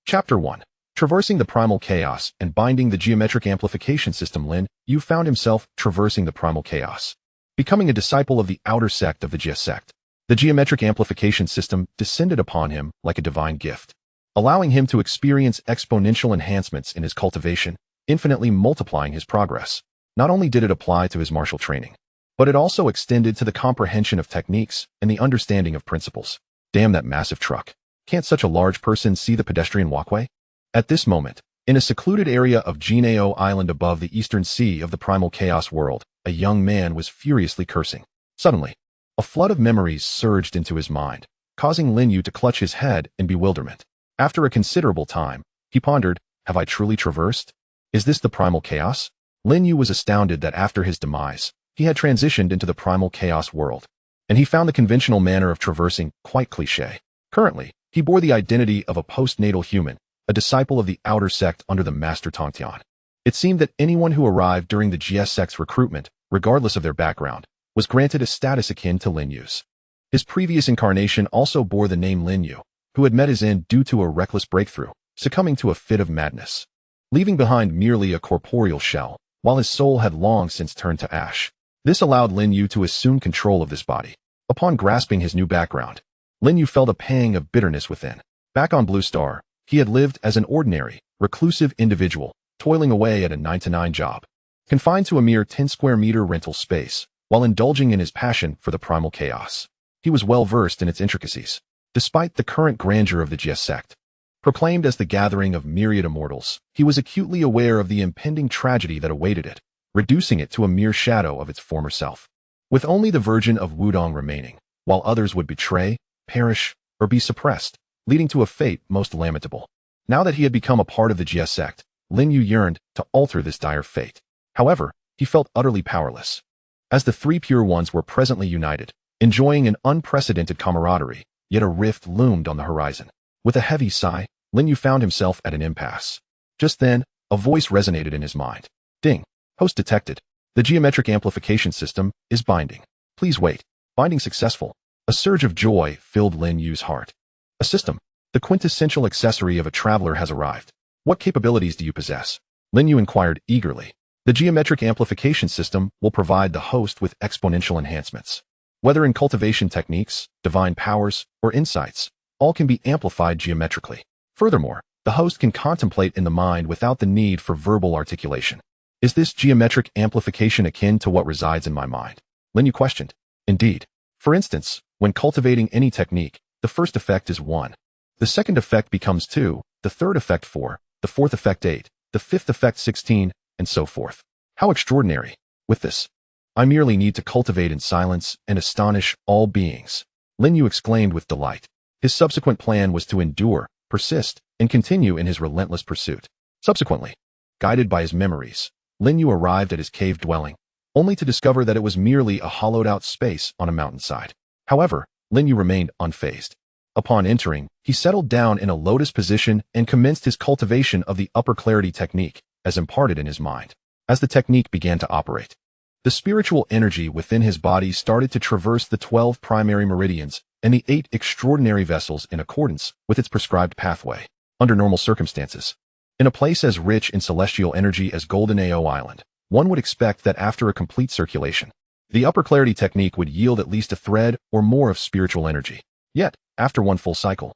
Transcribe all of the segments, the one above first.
Chapter 1. Traversing the Primal Chaos and Binding the Geometric Amplification System. Lin Yu found himself traversing the Primal Chaos, becoming a disciple of the outer sect of the Jie sect. The Geometric Amplification System descended upon him like a divine gift, allowing him to experience exponential enhancements in his cultivation, infinitely multiplying his progress. Not only did it apply to his martial training, but it also extended to the comprehension of techniques and the understanding of principles. Damn that massive truck. Can't such a large person see the pedestrian walkway? At this moment, in a secluded area of Jiejiao Island above the eastern sea of the Primal Chaos world, a young man was furiously cursing. Suddenly, a flood of memories surged into his mind, causing Lin Yu to clutch his head in bewilderment. After a considerable time, he pondered, have I truly traversed? Is this the Primal Chaos? Lin Yu was astounded that after his demise, he had transitioned into the Primal Chaos world, and he found the conventional manner of traversing quite cliché. Currently, he bore the identity of a postnatal human, a disciple of the outer sect under the master Tongtian. It seemed that anyone who arrived during the Jie sect's recruitment, regardless of their background, was granted a status akin to Lin Yu's. His previous incarnation also bore the name Lin Yu, who had met his end due to a reckless breakthrough, succumbing to a fit of madness, leaving behind merely a corporeal shell, while his soul had long since turned to ash. This allowed Lin Yu to assume control of this body. Upon grasping his new background, Lin Yu felt a pang of bitterness within. Back on Blue Star, he had lived as an ordinary, reclusive individual, toiling away at a 9-to-9 job, confined to a mere 10-square-meter rental space, while indulging in his passion for the primal chaos. He was well versed in its intricacies. Despite the current grandeur of the Jie sect, proclaimed as the gathering of myriad immortals, he was acutely aware of the impending tragedy that awaited it, reducing it to a mere shadow of its former self. With only the Virgin of Wudong remaining, while others would betray, perish, or be suppressed, leading to a fate most lamentable. Now that he had become a part of the Jie sect, Lin Yu yearned to alter this dire fate. However, he felt utterly powerless. As the three pure ones were presently united, enjoying an unprecedented camaraderie, yet a rift loomed on the horizon. With a heavy sigh, Lin Yu found himself at an impasse. Just then, a voice resonated in his mind. Ding. Host detected. The Geometric Amplification System is binding. Please wait. Binding successful. A surge of joy filled Lin Yu's heart. A system, the quintessential accessory of a traveler, has arrived. What capabilities do you possess? Lin Yu inquired eagerly. The Geometric Amplification System will provide the host with exponential enhancements. Whether in cultivation techniques, divine powers, or insights, all can be amplified geometrically. Furthermore, the host can contemplate in the mind without the need for verbal articulation. Is this geometric amplification akin to what resides in my mind? Lin Yu questioned. Indeed. For instance, when cultivating any technique, the first effect is 1. The second effect becomes 2, the third effect 4, the fourth effect 8, the fifth effect 16, and so forth. How extraordinary. With this, I merely need to cultivate in silence and astonish all beings. Lin Yu exclaimed with delight. His subsequent plan was to endure, persist, and continue in his relentless pursuit. Subsequently, guided by his memories, Lin Yu arrived at his cave dwelling, only to discover that it was merely a hollowed-out space on a mountainside. However, Lin Yu remained unfazed. Upon entering, he settled down in a lotus position and commenced his cultivation of the upper clarity technique, as imparted in his mind. As the technique began to operate, the spiritual energy within his body started to traverse the 12 primary meridians and the 8 extraordinary vessels in accordance with its prescribed pathway. Under normal circumstances, in a place as rich in celestial energy as Golden Ao Island, one would expect that after a complete circulation, the upper clarity technique would yield at least a thread or more of spiritual energy. Yet, after one full cycle,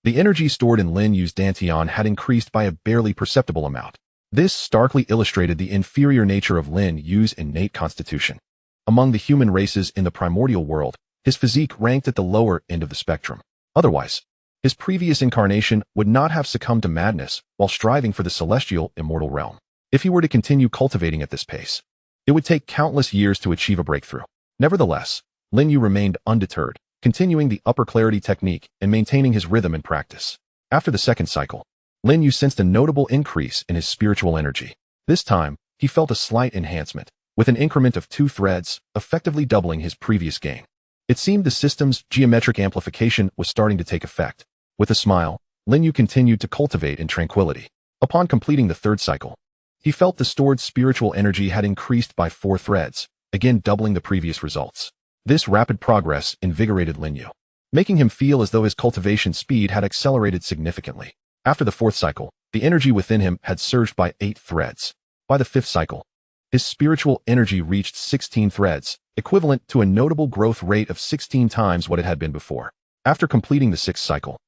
the energy stored in Lin Yu's Dantian had increased by a barely perceptible amount. This starkly illustrated the inferior nature of Lin Yu's innate constitution. Among the human races in the primordial world, his physique ranked at the lower end of the spectrum. Otherwise, his previous incarnation would not have succumbed to madness while striving for the celestial immortal realm. If he were to continue cultivating at this pace, it would take countless years to achieve a breakthrough. Nevertheless, Lin Yu remained undeterred, continuing the upper clarity technique and maintaining his rhythm and practice. After the second cycle, Lin Yu sensed a notable increase in his spiritual energy. This time, he felt a slight enhancement, with an increment of 2 threads, effectively doubling his previous gain. It seemed the system's geometric amplification was starting to take effect. With a smile, Lin Yu continued to cultivate in tranquility. Upon completing the third cycle, he felt the stored spiritual energy had increased by 4 threads, again doubling the previous results. This rapid progress invigorated Lin Yu, making him feel as though his cultivation speed had accelerated significantly. After the 4th cycle, the energy within him had surged by 8 threads. By the 5th cycle, his spiritual energy reached 16 threads, equivalent to a notable growth rate of 16 times what it had been before. After completing the 6th cycle,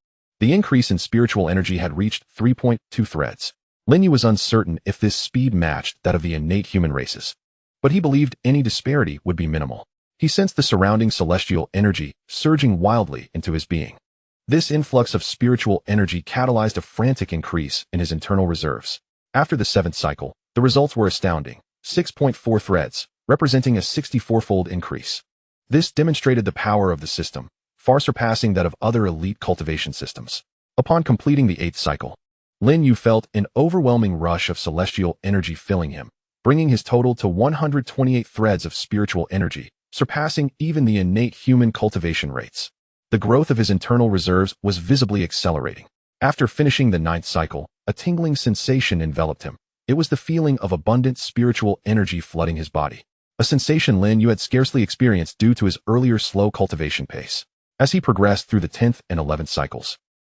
the increase in spiritual energy had reached 3.2 threads. Lin Yu was uncertain if this speed matched that of the innate human races, but he believed any disparity would be minimal. He sensed the surrounding celestial energy surging wildly into his being. This influx of spiritual energy catalyzed a frantic increase in his internal reserves. After the 7th cycle, the results were astounding. 6.4 threads, representing a 64-fold increase. This demonstrated the power of the system, far surpassing that of other elite cultivation systems. Upon completing the 8th cycle, Lin Yu felt an overwhelming rush of celestial energy filling him, bringing his total to 128 threads of spiritual energy, surpassing even the innate human cultivation rates. The growth of his internal reserves was visibly accelerating. After finishing the 9th cycle, a tingling sensation enveloped him. It was the feeling of abundant spiritual energy flooding his body, a sensation Lin Yu had scarcely experienced due to his earlier slow cultivation pace. As he progressed through the 10th and 11th cycles,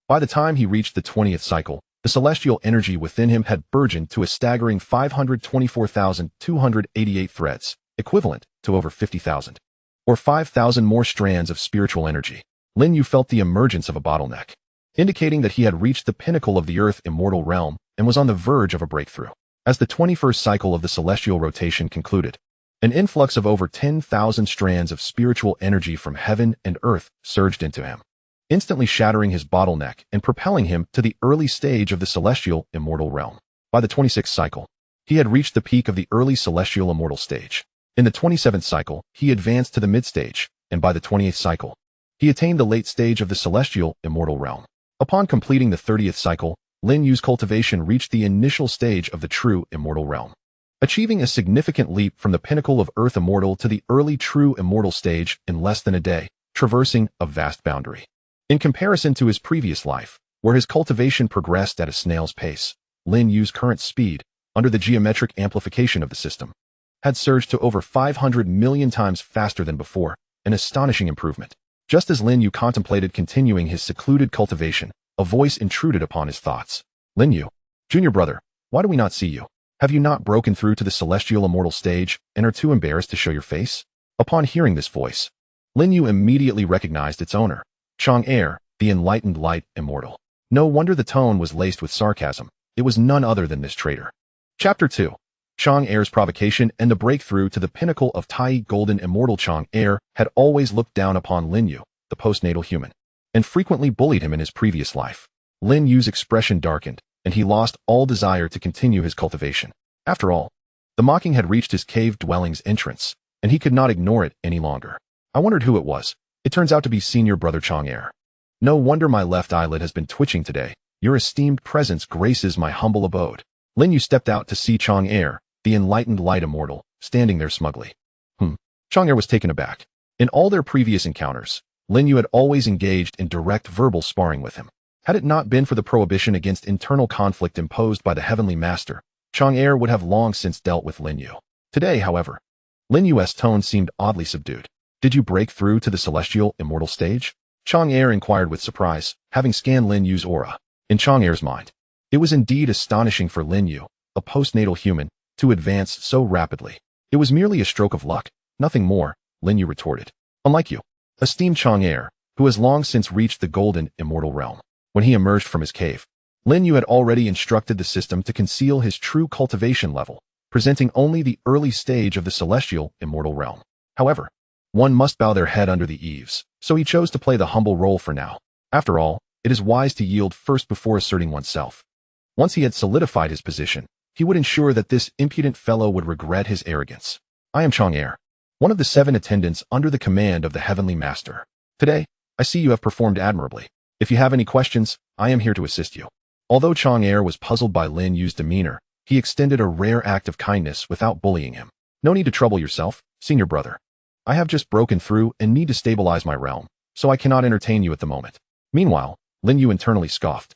by the time he reached the 20th cycle, the celestial energy within him had burgeoned to a staggering 524,288 threads, equivalent to over 50,000, or 5,000 more strands of spiritual energy. Lin Yu felt the emergence of a bottleneck, indicating that he had reached the pinnacle of the Earth immortal realm and was on the verge of a breakthrough. As the 21st cycle of the celestial rotation concluded, an influx of over 10,000 strands of spiritual energy from heaven and earth surged into him, instantly shattering his bottleneck and propelling him to the early stage of the celestial immortal realm. By the 26th cycle, he had reached the peak of the early celestial immortal stage. In the 27th cycle, he advanced to the mid-stage, and by the 28th cycle, he attained the late stage of the celestial immortal realm. Upon completing the 30th cycle, Lin Yu's cultivation reached the initial stage of the true immortal realm, achieving a significant leap from the pinnacle of Earth immortal to the early true immortal stage in less than a day, traversing a vast boundary. In comparison to his previous life, where his cultivation progressed at a snail's pace, Lin Yu's current speed, under the geometric amplification of the system, had surged to over 500 million times faster than before, an astonishing improvement. Just as Lin Yu contemplated continuing his secluded cultivation, a voice intruded upon his thoughts. Lin Yu, junior brother, why do we not see you? Have you not broken through to the celestial immortal stage and are too embarrassed to show your face? Upon hearing this voice, Lin Yu immediately recognized its owner, Chang'er, the enlightened light immortal. No wonder the tone was laced with sarcasm. It was none other than this traitor. Chapter 2. Chang'er's provocation and the breakthrough to the pinnacle of Tai Golden Immortal. Chang'er had always looked down upon Lin Yu, the postnatal human, and frequently bullied him in his previous life. Lin Yu's expression darkened, and he lost all desire to continue his cultivation. After all, the mocking had reached his cave dwelling's entrance, and he could not ignore it any longer. I wondered who it was. It turns out to be senior brother Chang'er. No wonder my left eyelid has been twitching today. Your esteemed presence graces my humble abode. Lin Yu stepped out to see Chang'er, the enlightened light immortal, standing there smugly. Chang'er was taken aback. In all their previous encounters, Lin Yu had always engaged in direct verbal sparring with him. Had it not been for the prohibition against internal conflict imposed by the Heavenly Master, Chang'er would have long since dealt with Lin Yu. Today, however, Lin Yu's tone seemed oddly subdued. Did you break through to the celestial immortal stage? Chang'er inquired with surprise, having scanned Lin Yu's aura. In Chang'er's mind, it was indeed astonishing for Lin Yu, a postnatal human, to advance so rapidly. It was merely a stroke of luck, nothing more, Lin Yu retorted. Unlike you, esteemed Chang'er, who has long since reached the golden immortal realm. When he emerged from his cave, Lin Yu had already instructed the system to conceal his true cultivation level, presenting only the early stage of the celestial immortal realm. However, one must bow their head under the eaves, so he chose to play the humble role for now. After all, it is wise to yield first before asserting oneself. Once he had solidified his position, he would ensure that this impudent fellow would regret his arrogance. I am Chang'er, one of the 7 attendants under the command of the Heavenly Master. Today, I see you have performed admirably. If you have any questions, I am here to assist you. Although Chang'er was puzzled by Lin Yu's demeanor, he extended a rare act of kindness without bullying him. No need to trouble yourself, senior brother. I have just broken through and need to stabilize my realm, so I cannot entertain you at the moment. Meanwhile, Lin Yu internally scoffed.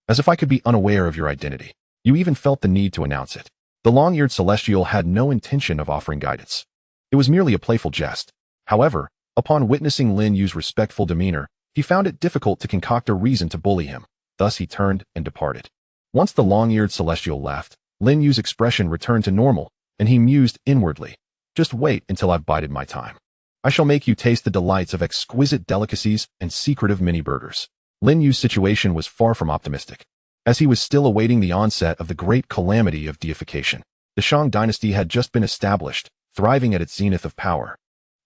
As if I could be unaware of your identity. You even felt the need to announce it. The long-eared celestial had no intention of offering guidance. It was merely a playful jest. However, upon witnessing Lin Yu's respectful demeanor, he found it difficult to concoct a reason to bully him. thus he turned and departed. Once the long-eared celestial left, Lin Yu's expression returned to normal, and he mused inwardly. Just wait until I've bided my time. I shall make you taste the delights of exquisite delicacies and secretive mini-burgers. Lin Yu's situation was far from optimistic, as he was still awaiting the onset of the great calamity of deification. The Shang dynasty had just been established, thriving at its zenith of power,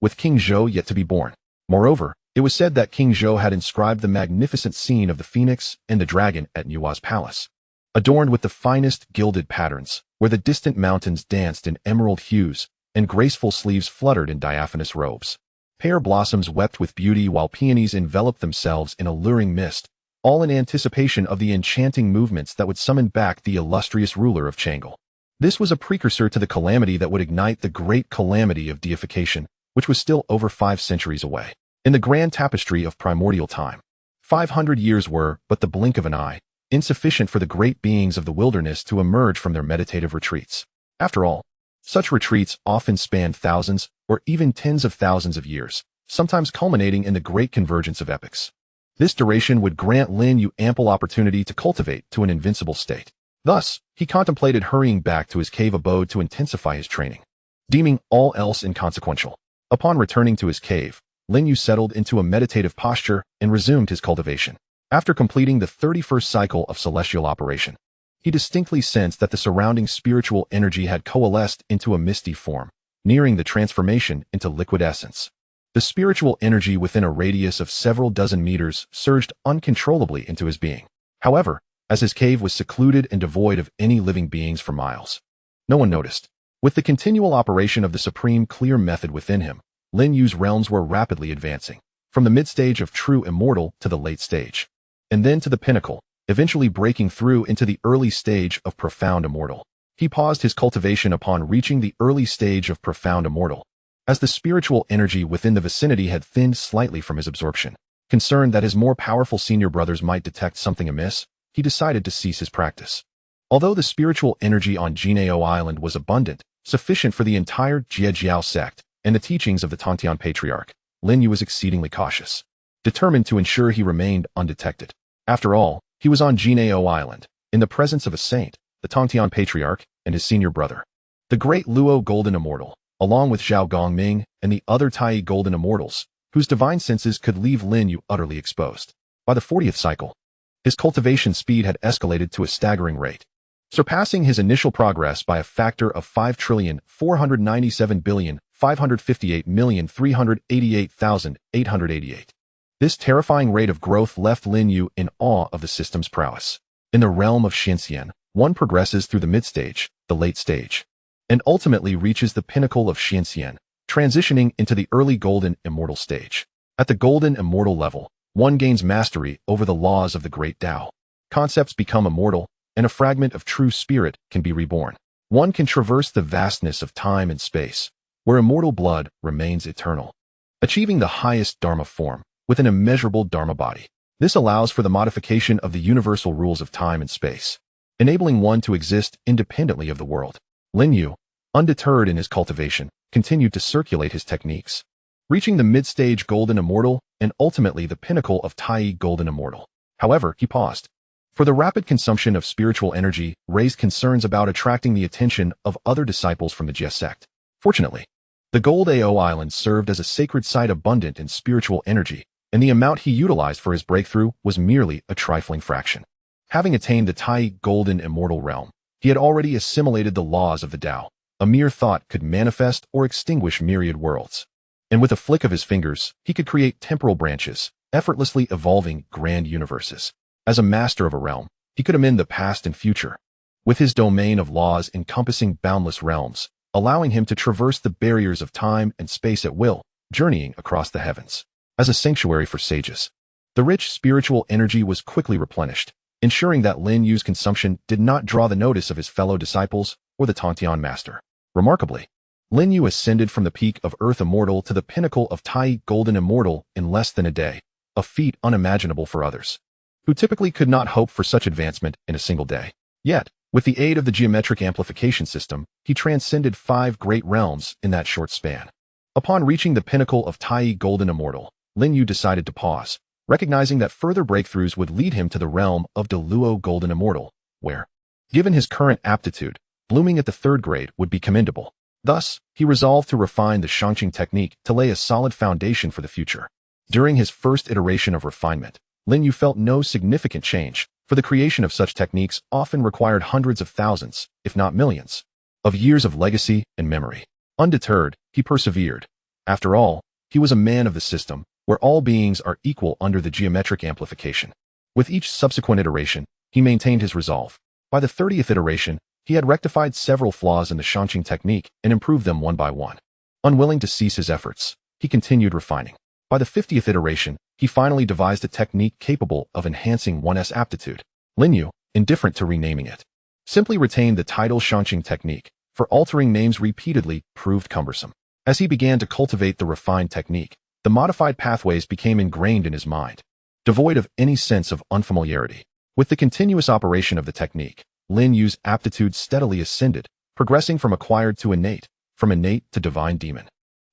with King Zhou yet to be born. Moreover, it was said that King Zhou had inscribed the magnificent scene of the phoenix and the dragon at Nua's palace, adorned with the finest gilded patterns, where the distant mountains danced in emerald hues, and graceful sleeves fluttered in diaphanous robes. Pear blossoms wept with beauty while peonies enveloped themselves in alluring mist, all in anticipation of the enchanting movements that would summon back the illustrious ruler of Chang'e. This was a precursor to the calamity that would ignite the great calamity of deification, which was still over 5 centuries away. In the grand tapestry of primordial time, 500 years were but the blink of an eye, insufficient for the great beings of the wilderness to emerge from their meditative retreats. After all, such retreats often spanned thousands or even tens of thousands of years, sometimes culminating in the great convergence of epochs. This duration would grant Lin Yu ample opportunity to cultivate to an invincible state. Thus, he contemplated hurrying back to his cave abode to intensify his training, deeming all else inconsequential. Upon returning to his cave, Lin Yu settled into a meditative posture and resumed his cultivation. After completing the 31st cycle of celestial operation, he distinctly sensed that the surrounding spiritual energy had coalesced into a misty form, nearing the transformation into liquid essence. The spiritual energy within a radius of several dozen meters surged uncontrollably into his being. However, as his cave was secluded and devoid of any living beings for miles, no one noticed. With the continual operation of the supreme clear method within him, Lin Yu's realms were rapidly advancing, from the mid-stage of true immortal to the late stage, and then to the pinnacle, eventually breaking through into the early stage of profound immortal. He paused his cultivation upon reaching the early stage of profound immortal, as the spiritual energy within the vicinity had thinned slightly from his absorption. Concerned that his more powerful senior brothers might detect something amiss, he decided to cease his practice. Although the spiritual energy on Jiejiao Island was abundant, sufficient for the entire Jiejiao sect, and the teachings of the Tongtian patriarch, Lin Yu was exceedingly cautious, determined to ensure he remained undetected. After all, he was on Jiejiao Island, in the presence of a saint, the Tongtian patriarch, and his senior brother, the great Luo Golden Immortal, along with Zhao Gongming and the other Tai Golden Immortals, whose divine senses could leave Lin Yu utterly exposed. By the 40th cycle, his cultivation speed had escalated to a staggering rate, surpassing his initial progress by a factor of 5,497,558,388,888. This terrifying rate of growth left Lin Yu in awe of the system's prowess. In the realm of Xinxian, one progresses through the mid-stage, the late stage, and ultimately reaches the pinnacle of Xinxian, transitioning into the early golden immortal stage. At the golden immortal level, one gains mastery over the laws of the great Dao. Concepts become immortal, and a fragment of true spirit can be reborn. One can traverse the vastness of time and space, where immortal blood remains eternal, achieving the highest Dharma form, with an immeasurable Dharma body. This allows for the modification of the universal rules of time and space, enabling one to exist independently of the world. Lin Yu, undeterred in his cultivation, continued to circulate his techniques, reaching the mid-stage golden immortal and ultimately the pinnacle of Tai golden immortal. However, he paused, for the rapid consumption of spiritual energy raised concerns about attracting the attention of other disciples from the Jie sect. Fortunately, the Gold Ao Island served as a sacred site abundant in spiritual energy, and the amount he utilized for his breakthrough was merely a trifling fraction. Having attained the Tai golden immortal realm, he had already assimilated the laws of the Dao. A mere thought could manifest or extinguish myriad worlds, and with a flick of his fingers, he could create temporal branches, effortlessly evolving grand universes. As a master of a realm, he could amend the past and future, with his domain of laws encompassing boundless realms, allowing him to traverse the barriers of time and space at will, journeying across the heavens. As a sanctuary for sages, the rich spiritual energy was quickly replenished, ensuring that Lin Yu's consumption did not draw the notice of his fellow disciples or the Tongtian master. Remarkably, Lin Yu ascended from the peak of Earth Immortal to the pinnacle of Tai Golden Immortal in less than a day, a feat unimaginable for others, who typically could not hope for such advancement in a single day. Yet, with the aid of the Geometric Amplification System, he transcended 5 great realms in that short span. Upon reaching the pinnacle of Tai Golden Immortal, Lin Yu decided to pause, recognizing that further breakthroughs would lead him to the realm of the Luo Golden Immortal, where, given his current aptitude, blooming at the 3rd grade would be commendable. Thus, he resolved to refine the Shangqing technique to lay a solid foundation for the future. During his first iteration of refinement, Lin Yu felt no significant change, for the creation of such techniques often required hundreds of thousands, if not millions, of years of legacy and memory. Undeterred, he persevered. After all, he was a man of the system, where all beings are equal under the geometric amplification. With each subsequent iteration, he maintained his resolve. By the 30th iteration, he had rectified several flaws in the Shangqing technique and improved them one by one. Unwilling to cease his efforts, he continued refining. By the 50th iteration, he finally devised a technique capable of enhancing one's aptitude. Lin Yu, indifferent to renaming it, simply retained the title Shangqing technique, for altering names repeatedly proved cumbersome. As he began to cultivate the refined technique, the modified pathways became ingrained in his mind, devoid of any sense of unfamiliarity. With the continuous operation of the technique, Lin Yu's aptitude steadily ascended, progressing from acquired to innate, from innate to divine demon,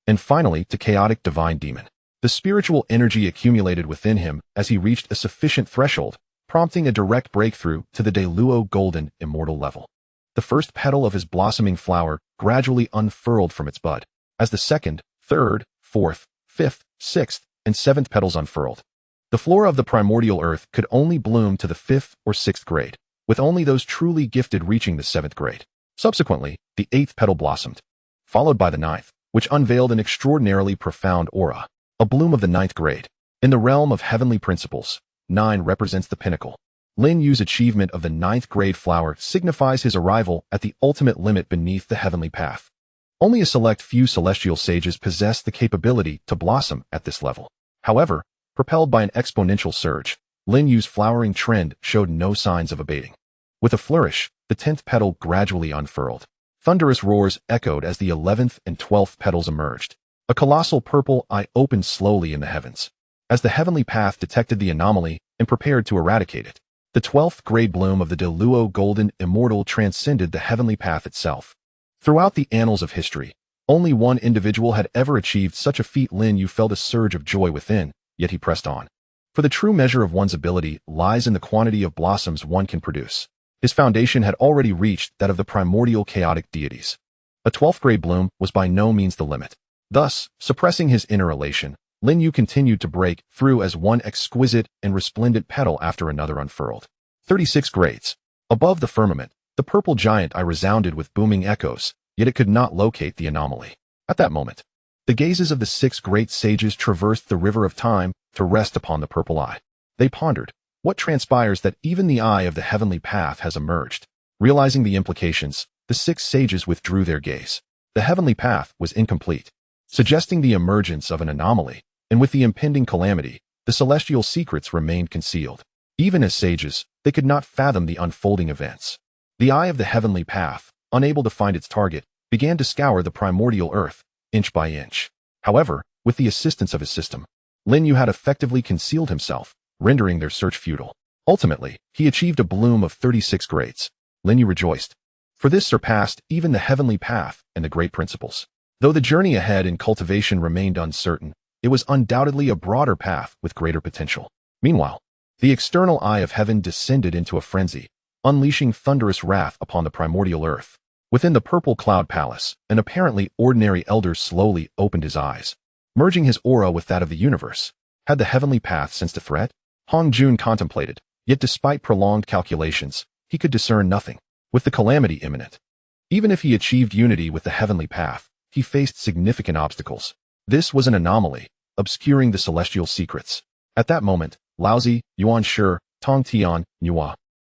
and finally to chaotic divine demon. The spiritual energy accumulated within him as he reached a sufficient threshold, prompting a direct breakthrough to the Luo Golden Immortal level. The first petal of his blossoming flower gradually unfurled from its bud. As the 2nd, 3rd, 4th, 5th, 6th, and 7th petals unfurled, the flora of the primordial earth could only bloom to the 5th or 6th grade, with only those truly gifted reaching the 7th grade. Subsequently, the 8th petal blossomed, followed by the 9th, which unveiled an extraordinarily profound aura, a bloom of the 9th grade. In the realm of heavenly principles, 9 represents the pinnacle. Lin Yu's achievement of the 9th grade flower signifies his arrival at the ultimate limit beneath the heavenly path. Only a select few celestial sages possess the capability to blossom at this level. However, propelled by an exponential surge, Lin Yu's flowering trend showed no signs of abating. With a flourish, the 10th petal gradually unfurled. Thunderous roars echoed as the 11th and 12th petals emerged. A colossal purple eye opened slowly in the heavens. As the heavenly path detected the anomaly and prepared to eradicate it, the 12th grade bloom of the Luo Golden Immortal transcended the heavenly path itself. Throughout the annals of history, only one individual had ever achieved such a feat. Lin Yu felt a surge of joy within, yet he pressed on. For the true measure of one's ability lies in the quantity of blossoms one can produce. His foundation had already reached that of the primordial chaotic deities. A 12th grade bloom was by no means the limit. Thus, suppressing his inner elation, Lin Yu continued to break through as one exquisite and resplendent petal after another unfurled. 36 grades. Above the firmament, the purple giant eye resounded with booming echoes, yet it could not locate the anomaly. At that moment, the gazes of the 6 great sages traversed the river of time to rest upon the purple eye. They pondered, what transpires that even the eye of the heavenly path has emerged? Realizing the implications, the 6 sages withdrew their gaze. The heavenly path was incomplete, suggesting the emergence of an anomaly, and with the impending calamity, the celestial secrets remained concealed. Even as sages, they could not fathom the unfolding events. The eye of the heavenly path, unable to find its target, began to scour the primordial earth, inch by inch. However, with the assistance of his system, Lin Yu had effectively concealed himself, rendering their search futile. Ultimately, he achieved a bloom of 36 grades. Lin Yu rejoiced, for this surpassed even the heavenly path and the great principles. Though the journey ahead in cultivation remained uncertain, it was undoubtedly a broader path with greater potential. Meanwhile, the external eye of heaven descended into a frenzy, unleashing thunderous wrath upon the primordial earth. Within the purple cloud palace, an apparently ordinary elder slowly opened his eyes, merging his aura with that of the universe. Had the heavenly path sensed a threat? Hongjun contemplated, yet despite prolonged calculations, he could discern nothing. With the calamity imminent, even if he achieved unity with the heavenly path, he faced significant obstacles. This was an anomaly, obscuring the celestial secrets. At that moment, Laozi, Yuanshi, Tongtian,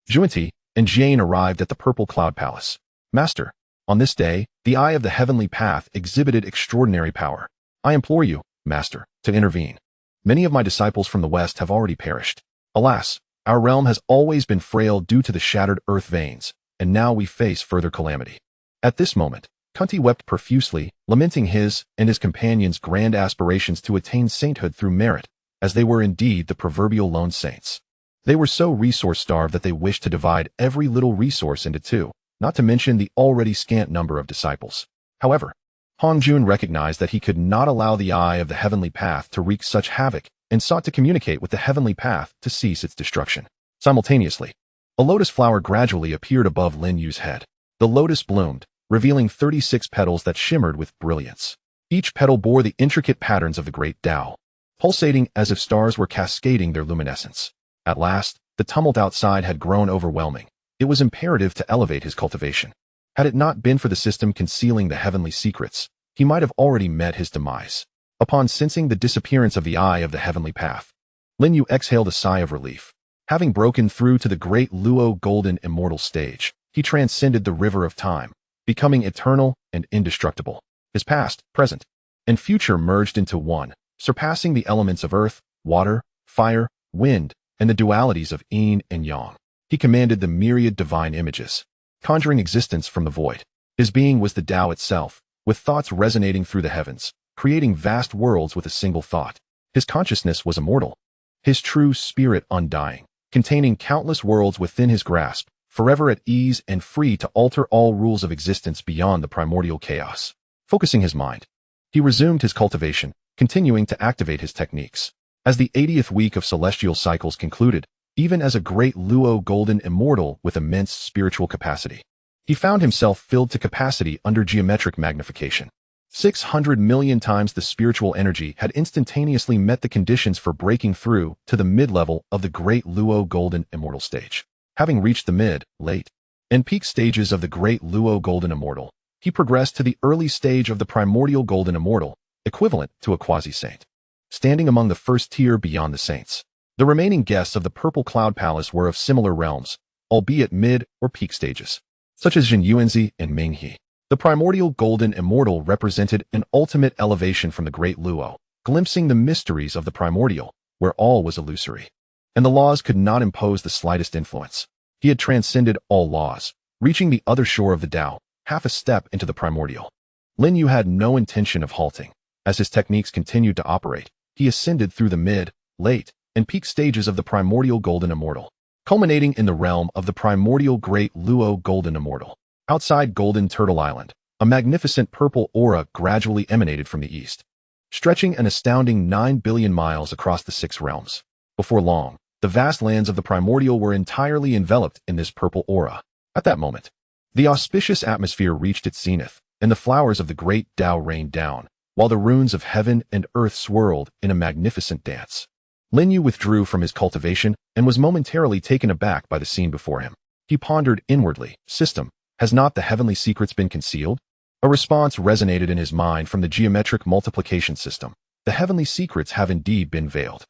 Zhunti, and Jieyin arrived at the purple cloud palace. Master, on this day, the eye of the heavenly path exhibited extraordinary power. I implore you, Master, to intervene. Many of my disciples from the west have already perished. Alas, our realm has always been frail due to the shattered earth veins, and now we face further calamity. At this moment, Kunti wept profusely, lamenting his and his companions' grand aspirations to attain sainthood through merit, as they were indeed the proverbial lone saints. They were so resource-starved that they wished to divide every little resource into two, not to mention the already scant number of disciples. However, Hongjun recognized that he could not allow the eye of the heavenly path to wreak such havoc and sought to communicate with the heavenly path to cease its destruction. Simultaneously, a lotus flower gradually appeared above Lin Yu's head. The lotus bloomed, revealing 36 petals that shimmered with brilliance. Each petal bore the intricate patterns of the great Dao, pulsating as if stars were cascading their luminescence. At last, the tumult outside had grown overwhelming. It was imperative to elevate his cultivation. Had it not been for the system concealing the heavenly secrets, he might have already met his demise. Upon sensing the disappearance of the eye of the heavenly path, Lin Yu exhaled a sigh of relief. Having broken through to the great Luo golden immortal stage, he transcended the river of time, becoming eternal and indestructible. His past, present, and future merged into one, surpassing the elements of earth, water, fire, wind, and the dualities of yin and yang. He commanded the myriad divine images, conjuring existence from the void. His being was the Tao itself, with thoughts resonating through the heavens, creating vast worlds with a single thought. His consciousness was immortal, his true spirit undying, containing countless worlds within his grasp, forever at ease and free to alter all rules of existence beyond the primordial chaos. Focusing his mind, he resumed his cultivation, continuing to activate his techniques. As the 80th week of celestial cycles concluded, even as a great Luo golden immortal with immense spiritual capacity, he found himself filled to capacity under geometric magnification. 600 million times the spiritual energy had instantaneously met the conditions for breaking through to the mid-level of the great Luo golden immortal stage. Having reached the mid, late, and peak stages of the great Luo golden immortal, he progressed to the early stage of the primordial golden immortal, equivalent to a quasi-saint. Standing among the first tier beyond the saints, the remaining guests of the Purple Cloud Palace were of similar realms, albeit mid or peak stages, such as Jin Yuanzi and Ming He. The primordial golden immortal represented an ultimate elevation from the great Luo, glimpsing the mysteries of the primordial, where all was illusory, and the laws could not impose the slightest influence. He had transcended all laws, reaching the other shore of the Tao, half a step into the primordial. Lin Yu had no intention of halting. As his techniques continued to operate, he ascended through the mid, late, and peak stages of the primordial golden immortal, culminating in the realm of the primordial great Luo golden immortal. Outside Golden Turtle Island, a magnificent purple aura gradually emanated from the east, stretching an astounding 9 billion miles across the 6 realms. Before long, the vast lands of the primordial were entirely enveloped in this purple aura. At that moment, the auspicious atmosphere reached its zenith, and the flowers of the great Tao rained down, while the runes of heaven and earth swirled in a magnificent dance. Lin Yu withdrew from his cultivation and was momentarily taken aback by the scene before him. He pondered inwardly, "System, has not the heavenly secrets been concealed?" A response resonated in his mind from the geometric multiplication system. The heavenly secrets have indeed been veiled.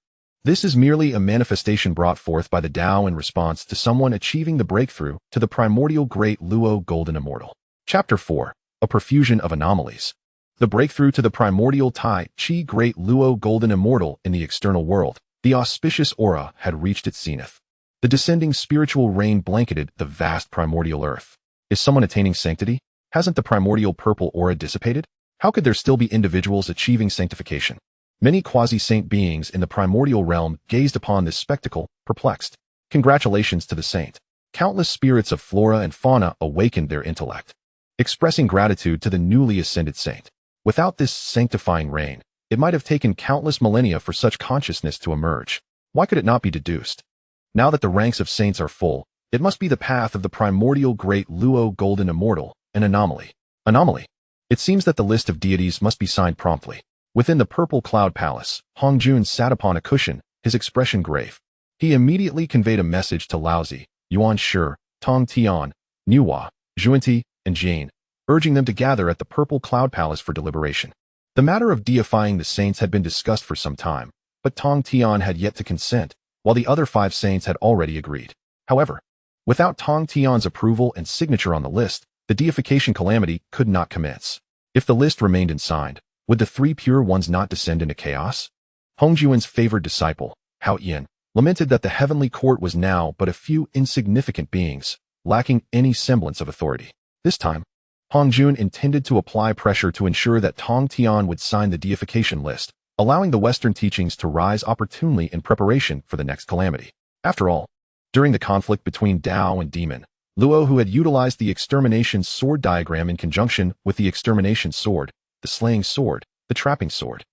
This is merely a manifestation brought forth by the Tao in response to someone achieving the breakthrough to the primordial great Luo golden immortal. Chapter 4. A profusion of anomalies. The breakthrough to the primordial Tai Chi great Luo golden immortal in the external world. The auspicious aura had reached its zenith. The descending spiritual rain blanketed the vast primordial earth. Is someone attaining sanctity? Hasn't the primordial purple aura dissipated? How could there still be individuals achieving sanctification? Many quasi-saint beings in the primordial realm gazed upon this spectacle, perplexed. Congratulations to the saint. Countless spirits of flora and fauna awakened their intellect, expressing gratitude to the newly ascended saint. Without this sanctifying rain, it might have taken countless millennia for such consciousness to emerge. Why could it not be deduced? Now that the ranks of saints are full, it must be the path of the primordial great Luo golden immortal, an anomaly. Anomaly. It seems that the list of deities must be signed promptly. Within the Purple Cloud Palace, Hongjun sat upon a cushion, his expression grave. He immediately conveyed a message to Laozi, Yuanshi, Tongtian, Nuwa, Zhunti, and Jieyin, urging them to gather at the Purple Cloud Palace for deliberation. The matter of deifying the saints had been discussed for some time, but Tongtian had yet to consent, while the other 5 saints had already agreed. However, without Tongtian's approval and signature on the list, the deification calamity could not commence. If the list remained unsigned, would the 3 pure ones not descend into chaos? Hongjuan's favored disciple, Hao Yin, lamented that the heavenly court was now but a few insignificant beings, lacking any semblance of authority. This time, Hongjun intended to apply pressure to ensure that Tongtian would sign the deification list, allowing the Western teachings to rise opportunely in preparation for the next calamity. After all, during the conflict between Dao and Demon, Luo, who had utilized the extermination sword diagram in conjunction with the extermination sword, the slaying sword, the trapping sword,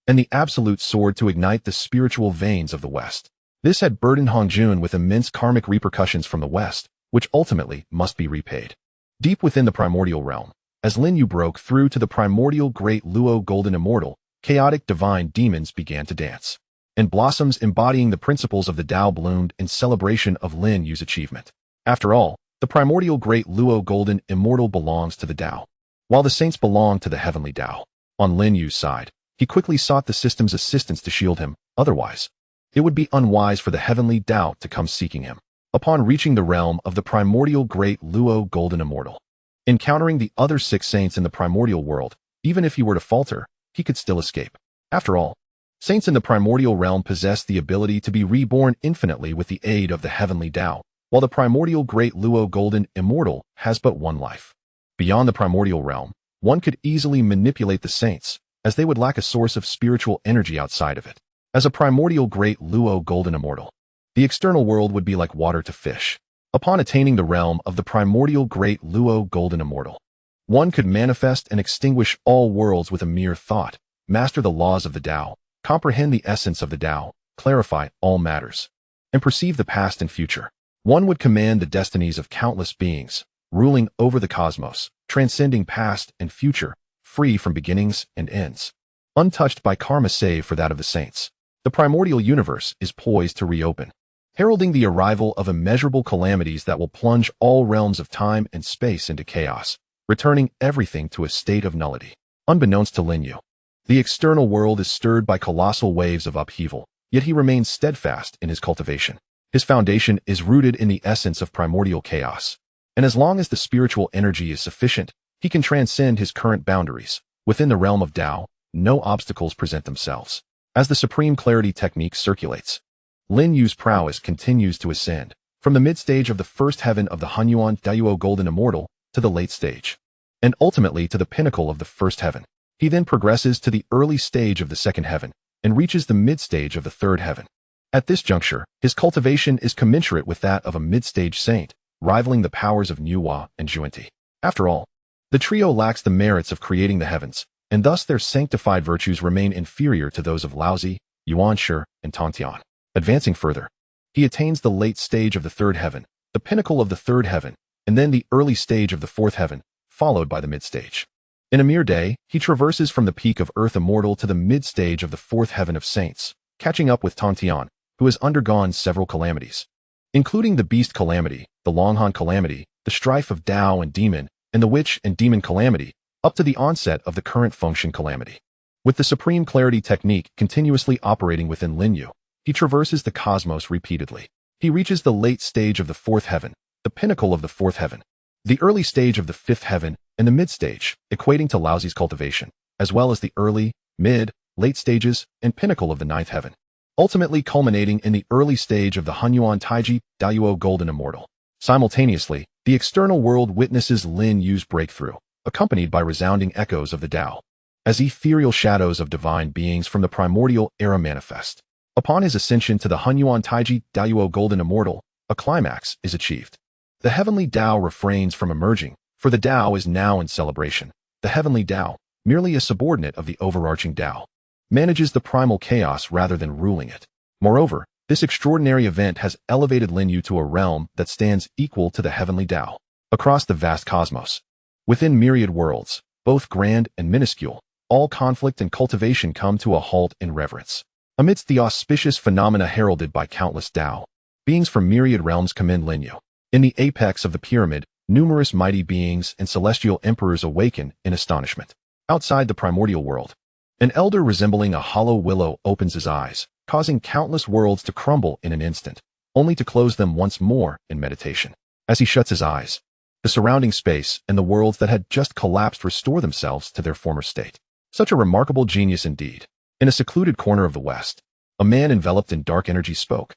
and the absolute sword to ignite the spiritual veins of the West. This had burdened Hongjun with immense karmic repercussions from the West, which ultimately must be repaid. Deep within the primordial realm, as Lin Yu broke through to the primordial great Luo golden immortal, chaotic divine demons began to dance, and blossoms embodying the principles of the Dao bloomed in celebration of Lin Yu's achievement. After all, the primordial great Luo golden immortal belongs to the Dao, while the saints belong to the Heavenly Dao. On Lin Yu's side, he quickly sought the system's assistance to shield him, otherwise, it would be unwise for the Heavenly Dao to come seeking him. Upon reaching the realm of the primordial great Luo golden immortal, encountering the other 6 saints in the primordial world, even if he were to falter, he could still escape. After all, saints in the primordial realm possess the ability to be reborn infinitely with the aid of the Heavenly Dao, while the primordial great Luo golden immortal has but one life. Beyond the primordial realm, one could easily manipulate the saints, as they would lack a source of spiritual energy outside of it. As a primordial great Luo golden immortal, the external world would be like water to fish. Upon attaining the realm of the primordial great Luo golden immortal, one could manifest and extinguish all worlds with a mere thought, master the laws of the Dao, comprehend the essence of the Dao, clarify all matters, and perceive the past and future. One would command the destinies of countless beings, ruling over the cosmos, transcending past and future, free from beginnings and ends, untouched by karma save for that of the saints. The primordial universe is poised to reopen, heralding the arrival of immeasurable calamities that will plunge all realms of time and space into chaos, returning everything to a state of nullity. Unbeknownst to Lin Yu, the external world is stirred by colossal waves of upheaval, yet he remains steadfast in his cultivation. His foundation is rooted in the essence of primordial chaos, and as long as the spiritual energy is sufficient, he can transcend his current boundaries. Within the realm of Dao, no obstacles present themselves. As the supreme clarity technique circulates, Lin Yu's prowess continues to ascend, from the mid-stage of the first heaven of the Hunyuan Dayuo Golden Immortal to the late stage, and ultimately to the pinnacle of the first heaven. He then progresses to the early stage of the second heaven, and reaches the mid-stage of the third heaven. At this juncture, his cultivation is commensurate with that of a mid-stage saint, rivaling the powers of Nuwa and Zhunti. After all, the trio lacks the merits of creating the heavens, and thus their sanctified virtues remain inferior to those of Laozi, Yuanshi, and Tongtian. Advancing further, he attains the late stage of the third heaven, the pinnacle of the third heaven, and then the early stage of the fourth heaven, followed by the mid-stage. In a mere day, he traverses from the peak of Earth Immortal to the mid-stage of the fourth heaven of saints, catching up with Tongtian, who has undergone several calamities, including the Beast Calamity, the Longhan Calamity, the strife of Dao and Demon, and the Witch and Demon Calamity, up to the onset of the current Fengshen Calamity. With the Supreme Clarity technique continuously operating within Lin Yu, he traverses the cosmos repeatedly. He reaches the late stage of the fourth heaven, the pinnacle of the fourth heaven, the early stage of the fifth heaven, and the mid-stage, equating to Laozi's cultivation, as well as the early, mid, late stages, and pinnacle of the ninth heaven, ultimately culminating in the early stage of the Hunyuan Taiji Dayuo Golden Immortal. Simultaneously, the external world witnesses Lin Yu's breakthrough, accompanied by resounding echoes of the Dao, as ethereal shadows of divine beings from the primordial era manifest. Upon his ascension to the Hunyuan Taiji Dayuo Golden Immortal, a climax is achieved. The Heavenly Dao refrains from emerging, for the Dao is now in celebration. The Heavenly Dao, merely a subordinate of the overarching Dao, manages the primal chaos rather than ruling it. Moreover, this extraordinary event has elevated Lin Yu to a realm that stands equal to the Heavenly Dao. Across the vast cosmos, within myriad worlds, both grand and minuscule, all conflict and cultivation come to a halt in reverence. Amidst the auspicious phenomena heralded by countless Dao, beings from myriad realms commend Lin Yu. In the apex of the pyramid, numerous mighty beings and celestial emperors awaken in astonishment. Outside the primordial world, an elder resembling a hollow willow opens his eyes, causing countless worlds to crumble in an instant, only to close them once more in meditation. As he shuts his eyes, the surrounding space and the worlds that had just collapsed restore themselves to their former state. Such a remarkable genius indeed. In a secluded corner of the West, a man enveloped in dark energy spoke.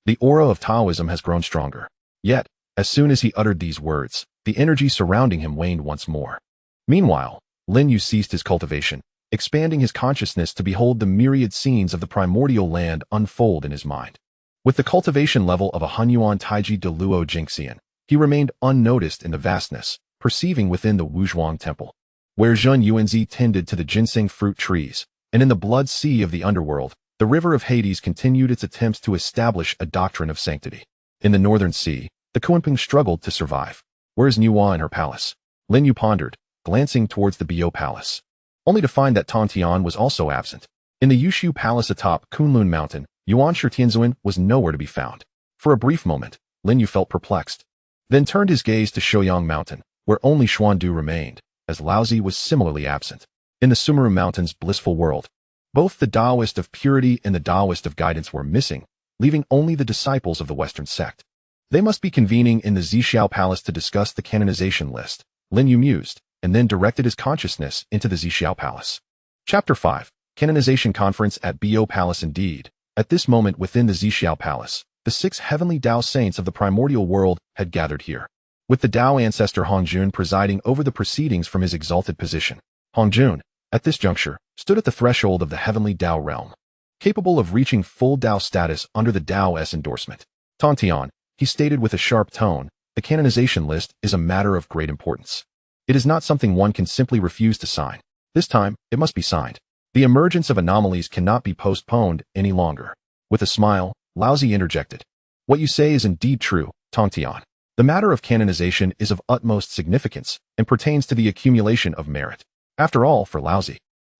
The aura of Taoism has grown stronger. Yet, as soon as he uttered these words, the energy surrounding him waned once more. Meanwhile, Lin Yu ceased his cultivation, expanding his consciousness to behold the myriad scenes of the primordial land unfold in his mind. With the cultivation level of a Hunyuan Taiji de Luo Jingxian, he remained unnoticed in the vastness, perceiving within the Wuzhuang temple, where Zhun Yuanzi tended to the ginseng fruit trees, and in the blood sea of the underworld, the river of Hades continued its attempts to establish a doctrine of sanctity. In the northern sea, the Kunping struggled to survive. Where is Nuwa in her palace? Lin Yu pondered, glancing towards the Bio Palace, only to find that Tongtian was also absent. In the Yushu Palace atop Kunlun Mountain, Yuanshi Tianzuan was nowhere to be found. For a brief moment, Lin Yu felt perplexed, then turned his gaze to Shoyang Mountain, where only Xuandu remained, as Laozi was similarly absent. In the Sumeru Mountains' blissful world, both the Taoist of purity and the Taoist of guidance were missing, leaving only the disciples of the Western sect. They must be convening in the Zhijiao Palace to discuss the canonization list, Lin Yu mused, and then directed his consciousness into the Zhijiao Palace. Chapter 5. Canonization Conference at Bio Palace. Indeed, at this moment within the Zhijiao Palace, the 6 Heavenly Dao saints of the Primordial World had gathered here, with the Dao ancestor Hongjun presiding over the proceedings from his exalted position. Hongjun, at this juncture, stood at the threshold of the Heavenly Dao realm, capable of reaching full Dao status under the Dao's endorsement. Tongtian, he stated with a sharp tone, the canonization list is a matter of great importance. It is not something one can simply refuse to sign. This time, it must be signed. The emergence of anomalies cannot be postponed any longer. With a smile, Laozi interjected. What you say is indeed true, Tongtian. The matter of canonization is of utmost significance and pertains to the accumulation of merit. After all, for Laozi,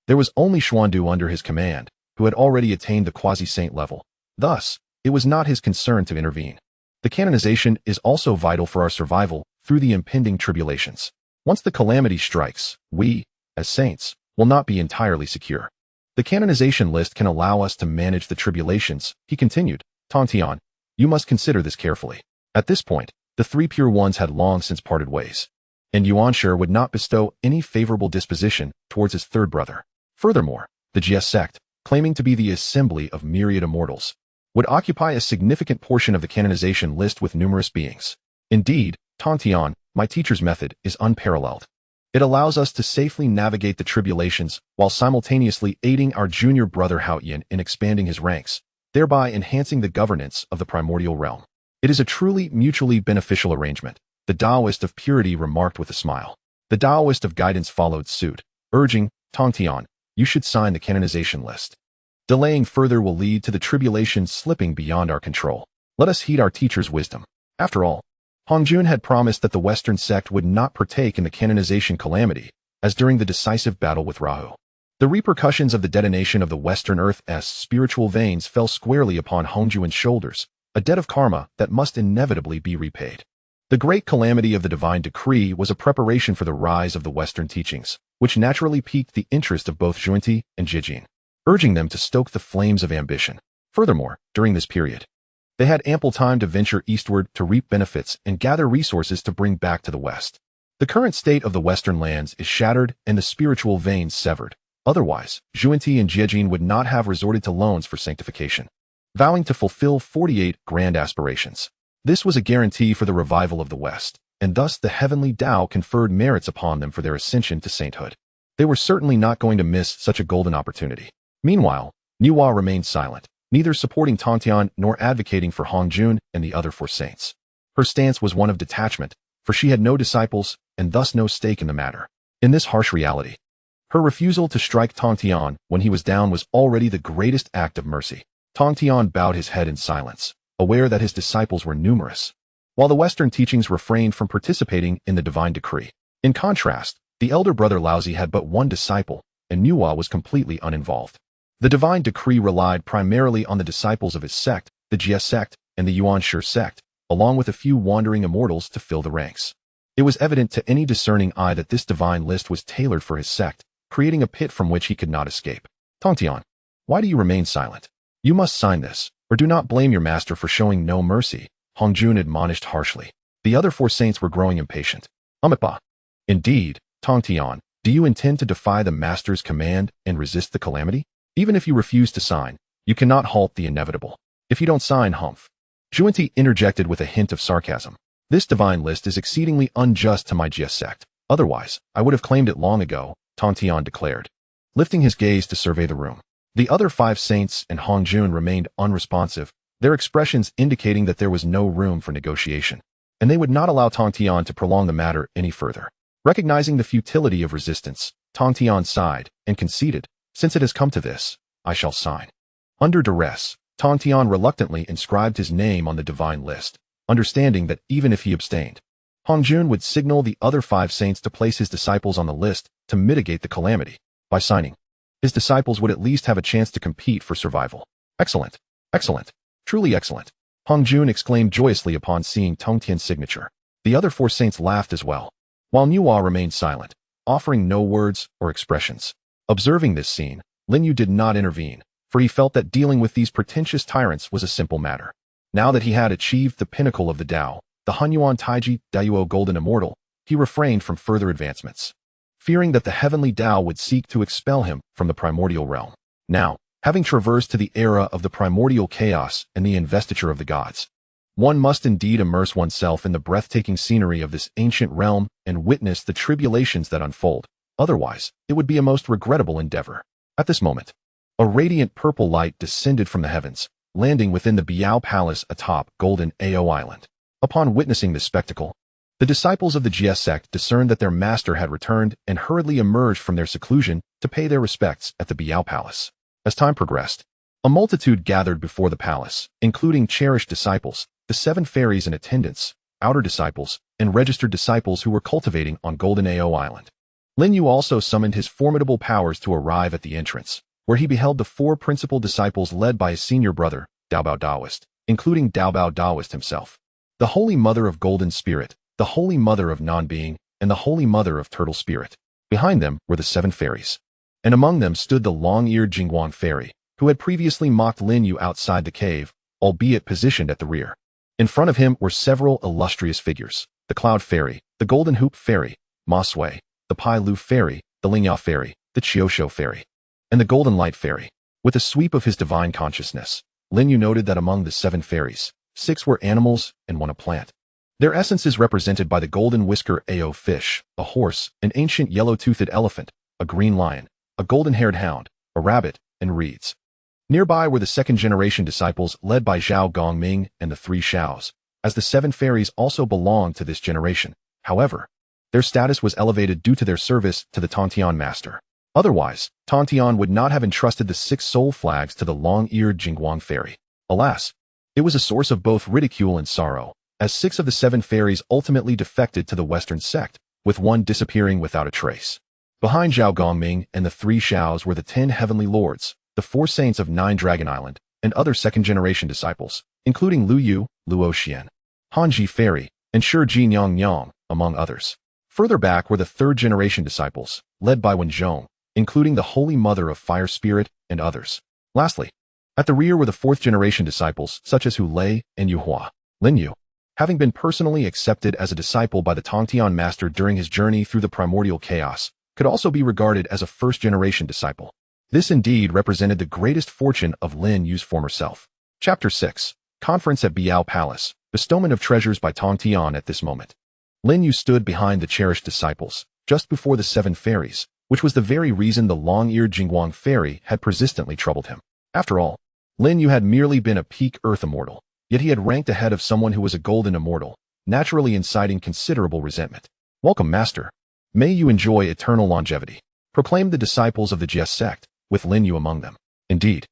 there was only Xuandu under his command, who had already attained the quasi-saint level. Thus, it was not his concern to intervene. The canonization is also vital for our survival through the impending tribulations. Once the calamity strikes, we, as saints, will not be entirely secure. The canonization list can allow us to manage the tribulations, he continued. Tongtian, you must consider this carefully. At this point, the 3 pure ones had long since parted ways, and Yuanshi would not bestow any favorable disposition towards his third brother. Furthermore, the Jie sect, claiming to be the assembly of myriad immortals, would occupy a significant portion of the canonization list with numerous beings. Indeed, Tongtian, my teacher's method is unparalleled. It allows us to safely navigate the tribulations while simultaneously aiding our junior brother Haoyan in expanding his ranks, thereby enhancing the governance of the primordial realm. It is a truly mutually beneficial arrangement, the Taoist of purity remarked with a smile. The Taoist of guidance followed suit, urging, Tongtian, you should sign the canonization list. Delaying further will lead to the tribulations slipping beyond our control. Let us heed our teacher's wisdom. After all, Hongjun had promised that the Western sect would not partake in the canonization calamity, as during the decisive battle with Rahu. The repercussions of the detonation of the Western Earth's spiritual veins fell squarely upon Hongjun's shoulders, a debt of karma that must inevitably be repaid. The great calamity of the divine decree was a preparation for the rise of the Western teachings, which naturally piqued the interest of both Zhunti and Jiejiao, urging them to stoke the flames of ambition. Furthermore, during this period, they had ample time to venture eastward to reap benefits and gather resources to bring back to the West. The current state of the Western lands is shattered and the spiritual veins severed. Otherwise, Zhunti and Jiejiao would not have resorted to loans for sanctification, vowing to fulfill 48 grand aspirations. This was a guarantee for the revival of the West, and thus the Heavenly Dao conferred merits upon them for their ascension to sainthood. They were certainly not going to miss such a golden opportunity. Meanwhile, Nuwa remained silent, neither supporting Tongtian nor advocating for Hongjun and the other 4 saints. Her stance was one of detachment, for she had no disciples and thus no stake in the matter. In this harsh reality, her refusal to strike Tongtian when he was down was already the greatest act of mercy. Tongtian bowed his head in silence, aware that his disciples were numerous, while the Western teachings refrained from participating in the divine decree. In contrast, the elder brother Laozi had but 1 disciple, and Nuwa was completely uninvolved. The divine decree relied primarily on the disciples of his sect, the Jie sect, and the Yuanshi sect, along with a few wandering immortals to fill the ranks. It was evident to any discerning eye that this divine list was tailored for his sect, creating a pit from which he could not escape. Tongtian, why do you remain silent? You must sign this, or do not blame your master for showing no mercy, Hongjun admonished harshly. The other 4 saints were growing impatient. Umitba. Indeed, Tongtian, do you intend to defy the master's command and resist the calamity? Even if you refuse to sign, you cannot halt the inevitable. If you don't sign, humph. Zhunti interjected with a hint of sarcasm. This divine list is exceedingly unjust to my Jie sect. Otherwise, I would have claimed it long ago, Tongtian declared, lifting his gaze to survey the room. The other 5 saints and Hongjun remained unresponsive, their expressions indicating that there was no room for negotiation, and they would not allow Tongtian to prolong the matter any further. Recognizing the futility of resistance, Tongtian sighed and conceded, Since it has come to this, I shall sign. Under duress, Tongtian reluctantly inscribed his name on the divine list, understanding that even if he abstained, Hongjun would signal the other 5 saints to place his disciples on the list to mitigate the calamity. By signing, his disciples would at least have a chance to compete for survival. Excellent. Excellent. Truly excellent. Hongjun exclaimed joyously upon seeing Tongtian's signature. The other 4 saints laughed as well, while Nuwa remained silent, offering no words or expressions. Observing this scene, Lin Yu did not intervene, for he felt that dealing with these pretentious tyrants was a simple matter. Now that he had achieved the pinnacle of the Dao, the Hunyuan Taiji Dayuo Golden Immortal, he refrained from further advancements, fearing that the Heavenly Dao would seek to expel him from the primordial realm. Now, having traversed to the era of the primordial chaos and the investiture of the gods, one must indeed immerse oneself in the breathtaking scenery of this ancient realm and witness the tribulations that unfold. Otherwise, it would be a most regrettable endeavor. At this moment, a radiant purple light descended from the heavens, landing within the Biao Palace atop Golden Ao Island. Upon witnessing this spectacle, the disciples of the Jie sect discerned that their master had returned and hurriedly emerged from their seclusion to pay their respects at the Biao Palace. As time progressed, a multitude gathered before the palace, including cherished disciples, the 7 fairies in attendance, outer disciples, and registered disciples who were cultivating on Golden Ao Island. Lin Yu also summoned his formidable powers to arrive at the entrance, where he beheld the 4 principal disciples led by his senior brother, Daobao Daoist, including Daobao Daoist himself, the Holy Mother of Golden Spirit, the Holy Mother of Non-Being, and the Holy Mother of Turtle Spirit. Behind them were the 7 fairies, and among them stood the long-eared Jingguang fairy, who had previously mocked Lin Yu outside the cave, albeit positioned at the rear. In front of him were several illustrious figures: the Cloud Fairy, the Golden Hoop Fairy, Ma Sui, the Pai Lu Fairy, the Lingya Fairy, the Qiushou Fairy, and the Golden Light Fairy. With a sweep of his divine consciousness, Lin Yu noted that among the 7 fairies, 6 were animals and 1 a plant. Their essence is represented by the golden whisker Ao fish, a horse, an ancient yellow-toothed elephant, a green lion, a golden-haired hound, a rabbit, and reeds. Nearby were the 2nd-generation disciples led by Zhao Gongming and the 3 Shaos, as the 7 fairies also belonged to this generation. However, their status was elevated due to their service to the Tongtian master. Otherwise, Tongtian would not have entrusted the 6 soul flags to the long-eared Jingguang fairy. Alas, it was a source of both ridicule and sorrow, as 6 of the 7 fairies ultimately defected to the Western sect, with 1 disappearing without a trace. Behind Zhao Gongming and the 3 Shaos were the 10 heavenly lords, the 4 saints of 9 Dragon Island, and other 2nd-generation disciples, including Lin Yu, Luo Xian, Hanji Fairy, and Shi Jinyang Yang, among others. Further back were the 3rd-generation disciples, led by Wen Zhong, including the Holy Mother of Fire Spirit and others. Lastly, at the rear were the 4th-generation disciples, such as Hu Lei and Yu Hua. Lin Yu, having been personally accepted as a disciple by the Tongtian master during his journey through the primordial chaos, could also be regarded as a 1st-generation disciple. This indeed represented the greatest fortune of Lin Yu's former self. Chapter 6. Conference at Biao Palace. Bestowment of treasures by Tongtian. At this moment, Lin Yu stood behind the cherished disciples, just before the 7 fairies, which was the very reason the long-eared Jingguang fairy had persistently troubled him. After all, Lin Yu had merely been a peak Earth immortal, yet he had ranked ahead of someone who was a golden immortal, naturally inciting considerable resentment. "Welcome, Master. May you enjoy eternal longevity," proclaimed the disciples of the Jie sect, with Lin Yu among them. Indeed,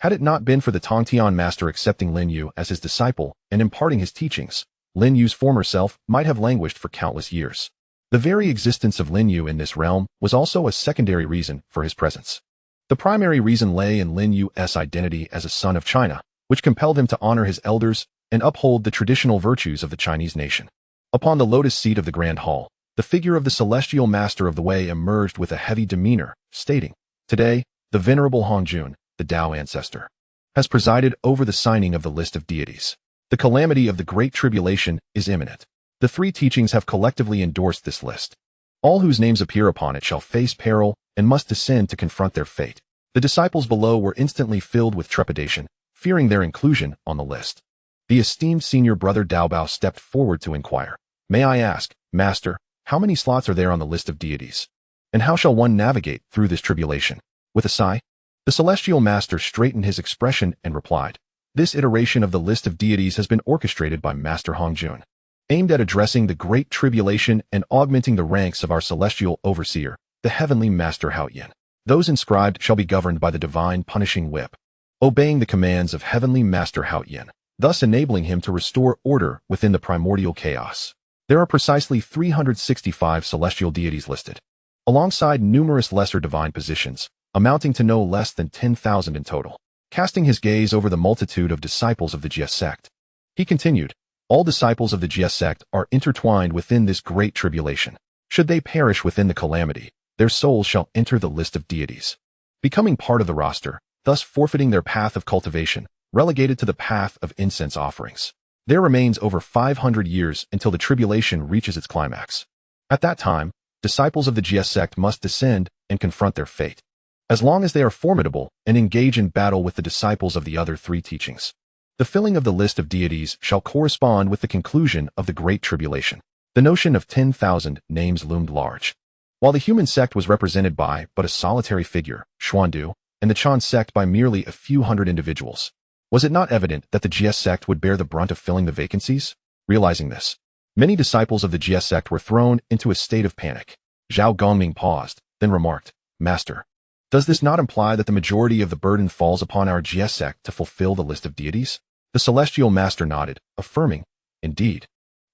had it not been for the Tongtian master accepting Lin Yu as his disciple and imparting his teachings, Lin Yu's former self might have languished for countless years. The very existence of Lin Yu in this realm was also a secondary reason for his presence. The primary reason lay in Lin Yu's identity as a son of China, which compelled him to honor his elders and uphold the traditional virtues of the Chinese nation. Upon the lotus seat of the Grand Hall, the figure of the celestial master of the way emerged with a heavy demeanor, stating, "Today, the venerable Hongjun, the Dao ancestor, has presided over the signing of the list of deities. The calamity of the Great Tribulation is imminent. The 3 teachings have collectively endorsed this list. All whose names appear upon it shall face peril and must descend to confront their fate." The disciples below were instantly filled with trepidation, fearing their inclusion on the list. The esteemed senior brother Daobao stepped forward to inquire, "May I ask, Master, how many slots are there on the list of deities? And how shall one navigate through this tribulation?" With a sigh, the celestial master straightened his expression and replied, "This iteration of the list of deities has been orchestrated by Master Hongjun, aimed at addressing the Great Tribulation and augmenting the ranks of our celestial overseer, the Heavenly Master Haoyan. Those inscribed shall be governed by the divine punishing whip, obeying the commands of Heavenly Master Haoyan, thus enabling him to restore order within the primordial chaos. There are precisely 365 celestial deities listed, alongside numerous lesser divine positions, amounting to no less than 10,000 in total. Casting his gaze over the multitude of disciples of the Jie sect, he continued, all disciples of the Jie sect are intertwined within this great tribulation. Should they perish within the calamity, their souls shall enter the list of deities, becoming part of the roster, thus forfeiting their path of cultivation, relegated to the path of incense offerings. There remains over 500 years until the tribulation reaches its climax. At that time, disciples of the Jie sect must descend and confront their fate, as long as they are formidable and engage in battle with the disciples of the other three teachings. The filling of the list of deities shall correspond with the conclusion of the Great Tribulation. The notion of 10,000 names loomed large. While the human sect was represented by but a solitary figure, Xuandu, and the Chan sect by merely a few hundred individuals, was it not evident that the Jie sect would bear the brunt of filling the vacancies? Realizing this, many disciples of the Jie sect were thrown into a state of panic. Zhao Gongming paused, then remarked, Master, does this not imply that the majority of the burden falls upon our Jie sect to fulfill the list of deities? The celestial master nodded, affirming, indeed.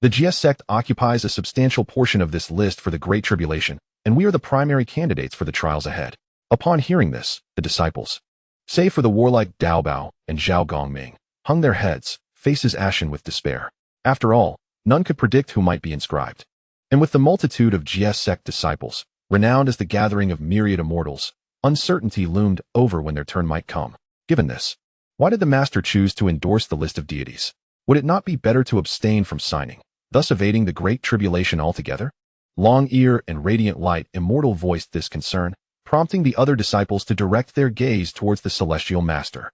The Jie sect occupies a substantial portion of this list for the Great Tribulation, and we are the primary candidates for the trials ahead. Upon hearing this, the disciples, save for the warlike Dao Bao and Zhao Gongming, hung their heads, faces ashen with despair. After all, none could predict who might be inscribed. And with the multitude of Jie sect disciples, renowned as the gathering of myriad immortals, uncertainty loomed over when their turn might come. Given this, why did the master choose to endorse the list of deities? Would it not be better to abstain from signing, thus evading the Great Tribulation altogether? Long Ear and Radiant Light Immortal voiced this concern, prompting the other disciples to direct their gaze towards the celestial master.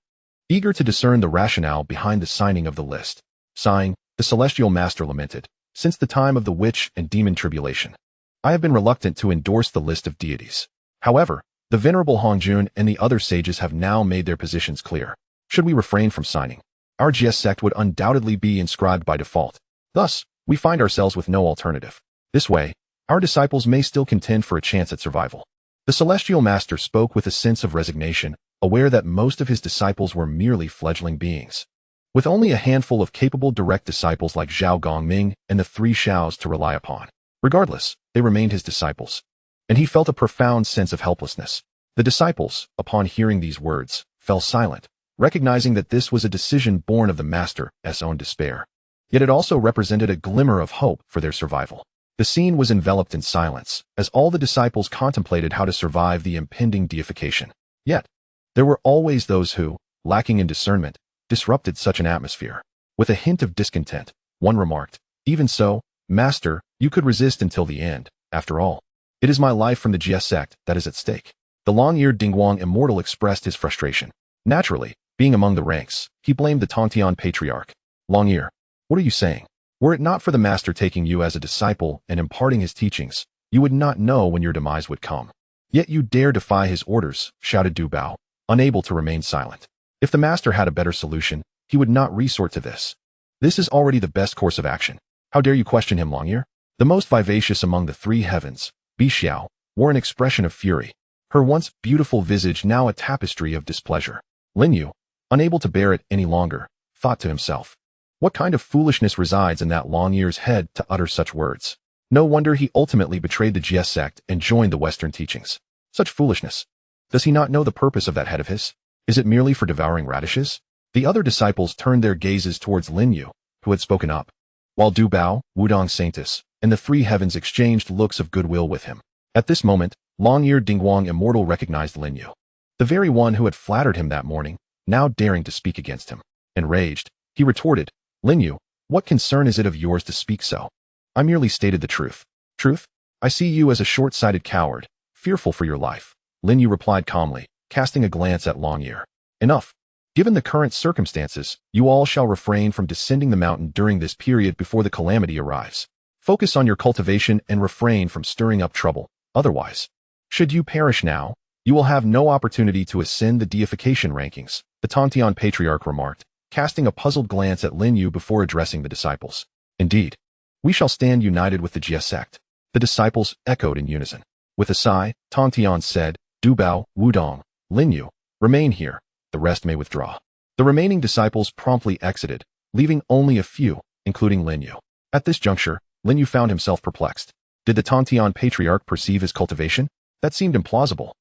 Eager to discern the rationale behind the signing of the list, sighing, the celestial master lamented, since the time of the witch and demon tribulation, I have been reluctant to endorse the list of deities. However, the venerable Hongjun and the other sages have now made their positions clear. Should we refrain from signing, our Jie sect would undoubtedly be inscribed by default. Thus, we find ourselves with no alternative. This way, our disciples may still contend for a chance at survival. The celestial master spoke with a sense of resignation, aware that most of his disciples were merely fledgling beings, with only a handful of capable direct disciples like Zhao Gongming and the three Shaos to rely upon. Regardless, they remained his disciples, and he felt a profound sense of helplessness. The disciples, upon hearing these words, fell silent, recognizing that this was a decision born of the master's own despair. Yet it also represented a glimmer of hope for their survival. The scene was enveloped in silence, as all the disciples contemplated how to survive the impending deification. Yet, there were always those who, lacking in discernment, disrupted such an atmosphere. With a hint of discontent, one remarked, even so, Master, you could resist until the end. After all, it is my life from the Jie sect that is at stake. The long-eared Dingguang Immortal expressed his frustration. Naturally, being among the ranks, he blamed the Tongtian patriarch. Long-ear, what are you saying? Were it not for the master taking you as a disciple and imparting his teachings, you would not know when your demise would come. Yet you dare defy his orders, shouted Du Bao, unable to remain silent. If the master had a better solution, he would not resort to this. This is already the best course of action. How dare you question him, Long-ear? The most vivacious among the three heavens, Bixiao, wore an expression of fury, her once beautiful visage now a tapestry of displeasure. Lin Yu, unable to bear it any longer, thought to himself, what kind of foolishness resides in that Long-ear's head to utter such words? No wonder he ultimately betrayed the Jie sect and joined the Western teachings. Such foolishness. Does he not know the purpose of that head of his? Is it merely for devouring radishes? The other disciples turned their gazes towards Lin Yu, who had spoken up, while Du Bao, Wudong Saintus, and the three heavens exchanged looks of goodwill with him. At this moment, long-eared Dingguang Immortal recognized Lin Yu, the very one who had flattered him that morning, now daring to speak against him. Enraged, he retorted, Lin Yu, what concern is it of yours to speak so? I merely stated the truth. Truth? I see you as a short-sighted coward, fearful for your life. Lin Yu replied calmly, casting a glance at Long-ear. Enough. Given the current circumstances, you all shall refrain from descending the mountain during this period before the calamity arrives. Focus on your cultivation and refrain from stirring up trouble. Otherwise, should you perish now, you will have no opportunity to ascend the deification rankings, the Tongtian patriarch remarked, casting a puzzled glance at Lin Yu before addressing the disciples. Indeed, we shall stand united with the Jie sect. The disciples echoed in unison. With a sigh, Tongtian said, Dubao, Wudong, Lin Yu, remain here. The rest may withdraw. The remaining disciples promptly exited, leaving only a few, including Lin Yu. At this juncture, Lin Yu found himself perplexed. Did the Tongtian patriarch perceive his cultivation? That seemed implausible.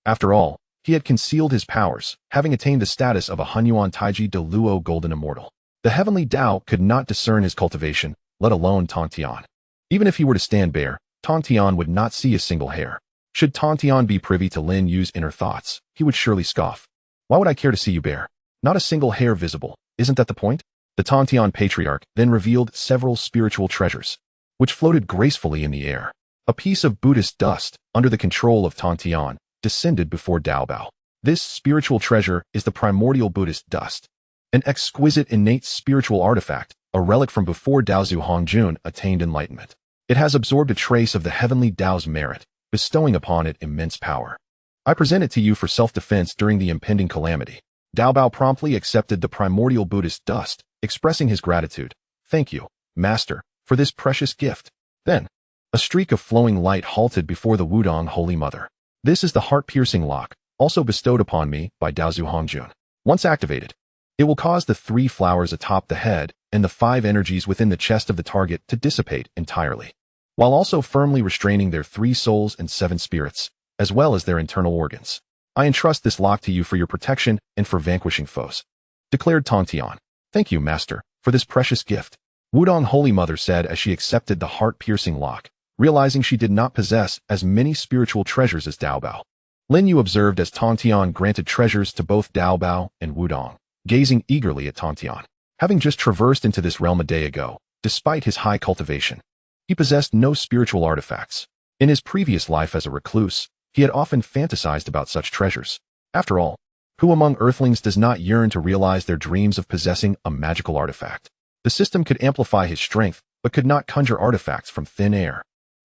After all, he had concealed his powers, having attained the status of a Hunyuan Taiji de Luo Golden Immortal. The Heavenly Dao could not discern his cultivation, let alone Tongtian. Even if he were to stand bare, Tongtian would not see a single hair. Should Tongtian be privy to Lin Yu's inner thoughts, he would surely scoff. Why would I care to see you bare? Not a single hair visible, isn't that the point? The Tongtian patriarch then revealed several spiritual treasures, which floated gracefully in the air. A piece of Buddhist dust, under the control of Tongtian, descended before Daobao. This spiritual treasure is the primordial Buddhist dust, an exquisite innate spiritual artifact, a relic from before Daozu Hongjun attained enlightenment. It has absorbed a trace of the Heavenly Dao's merit, bestowing upon it immense power. I present it to you for self-defense during the impending calamity. Daobao promptly accepted the primordial Buddhist dust, expressing his gratitude. Thank you, Master, for this precious gift. Then, a streak of flowing light halted before the Wudong Holy Mother. This is the heart-piercing lock, also bestowed upon me by Daozu Hongjun. Once activated, it will cause the 3 flowers atop the head and the 5 energies within the chest of the target to dissipate entirely, while also firmly restraining their 3 souls and 7 spirits, as well as their internal organs. I entrust this lock to you for your protection and for vanquishing foes, declared Tongtian. Thank you, Master, for this precious gift, Wudong Holy Mother said as she accepted the heart-piercing lock, realizing she did not possess as many spiritual treasures as Daobao. Lin Yu observed as Tongtian granted treasures to both Daobao and Wudong, gazing eagerly at Tongtian. Having just traversed into this realm a day ago, despite his high cultivation, he possessed no spiritual artifacts. In his previous life as a recluse, he had often fantasized about such treasures. After all, who among earthlings does not yearn to realize their dreams of possessing a magical artifact? The system could amplify his strength, but could not conjure artifacts from thin air.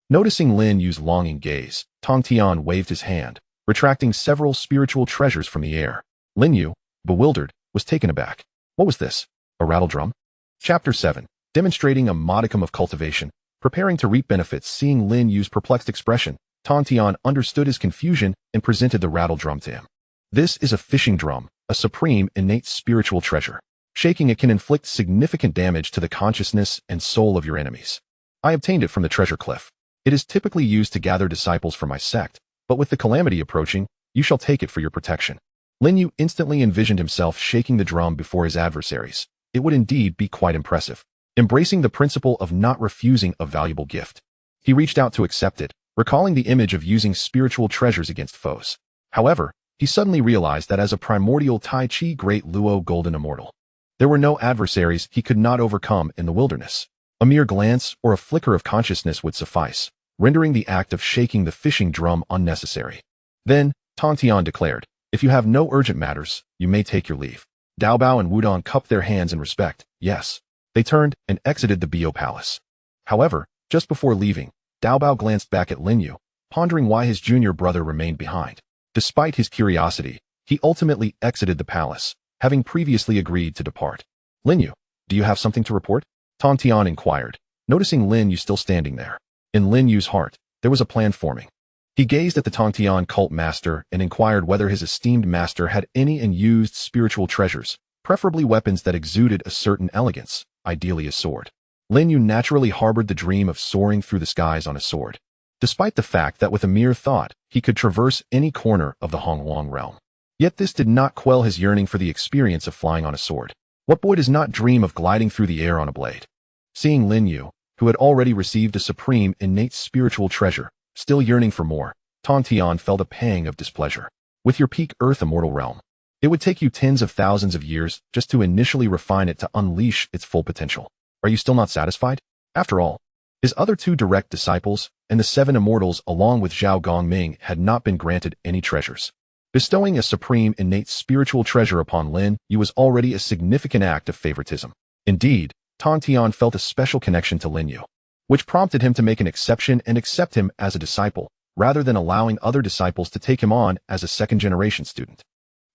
Noticing Lin Yu's longing gaze, Tongtian waved his hand, retracting several spiritual treasures from the air. Lin Yu, bewildered, was taken aback. What was this? A rattle drum? Chapter 7. Demonstrating a modicum of cultivation. Preparing to reap benefits. Seeing Lin Yu's perplexed expression, Tongtian understood his confusion and presented the rattle drum to him. This is a fishing drum, a supreme innate spiritual treasure. Shaking it can inflict significant damage to the consciousness and soul of your enemies. I obtained it from the treasure cliff. It is typically used to gather disciples for my sect, but with the calamity approaching, you shall take it for your protection. Lin Yu instantly envisioned himself shaking the drum before his adversaries. It would indeed be quite impressive. Embracing the principle of not refusing a valuable gift, he reached out to accept it, recalling the image of using spiritual treasures against foes. However, he suddenly realized that as a primordial Tai Chi Great Luo Golden Immortal, there were no adversaries he could not overcome in the wilderness. A mere glance or a flicker of consciousness would suffice, rendering the act of shaking the fishing drum unnecessary. Then, Tongtian declared, if you have no urgent matters, you may take your leave. Daobao and Wudong cupped their hands in respect. Yes. They turned and exited the Bio Palace. However, just before leaving, Daobao glanced back at Lin Yu, pondering why his junior brother remained behind. Despite his curiosity, he ultimately exited the palace, having previously agreed to depart. Lin Yu, do you have something to report? Tongtian inquired, noticing Lin Yu still standing there. In Lin Yu's heart, there was a plan forming. He gazed at the Tongtian cult master and inquired whether his esteemed master had any unused spiritual treasures, preferably weapons that exuded a certain elegance, ideally a sword. Lin Yu naturally harbored the dream of soaring through the skies on a sword, despite the fact that with a mere thought, he could traverse any corner of the Hongwang realm. Yet this did not quell his yearning for the experience of flying on a sword. What boy does not dream of gliding through the air on a blade? Seeing Lin Yu, who had already received a supreme innate spiritual treasure, still yearning for more, Tongtian felt a pang of displeasure. With your peak Earth immortal realm, it would take you tens of thousands of years just to initially refine it to unleash its full potential. Are you still not satisfied? After all, his other 2 direct disciples and the 7 immortals along with Zhao Gongming had not been granted any treasures. Bestowing a supreme innate spiritual treasure upon Lin Yu was already a significant act of favoritism. Indeed, Tongtian felt a special connection to Lin Yu, which prompted him to make an exception and accept him as a disciple, rather than allowing other disciples to take him on as a second-generation student.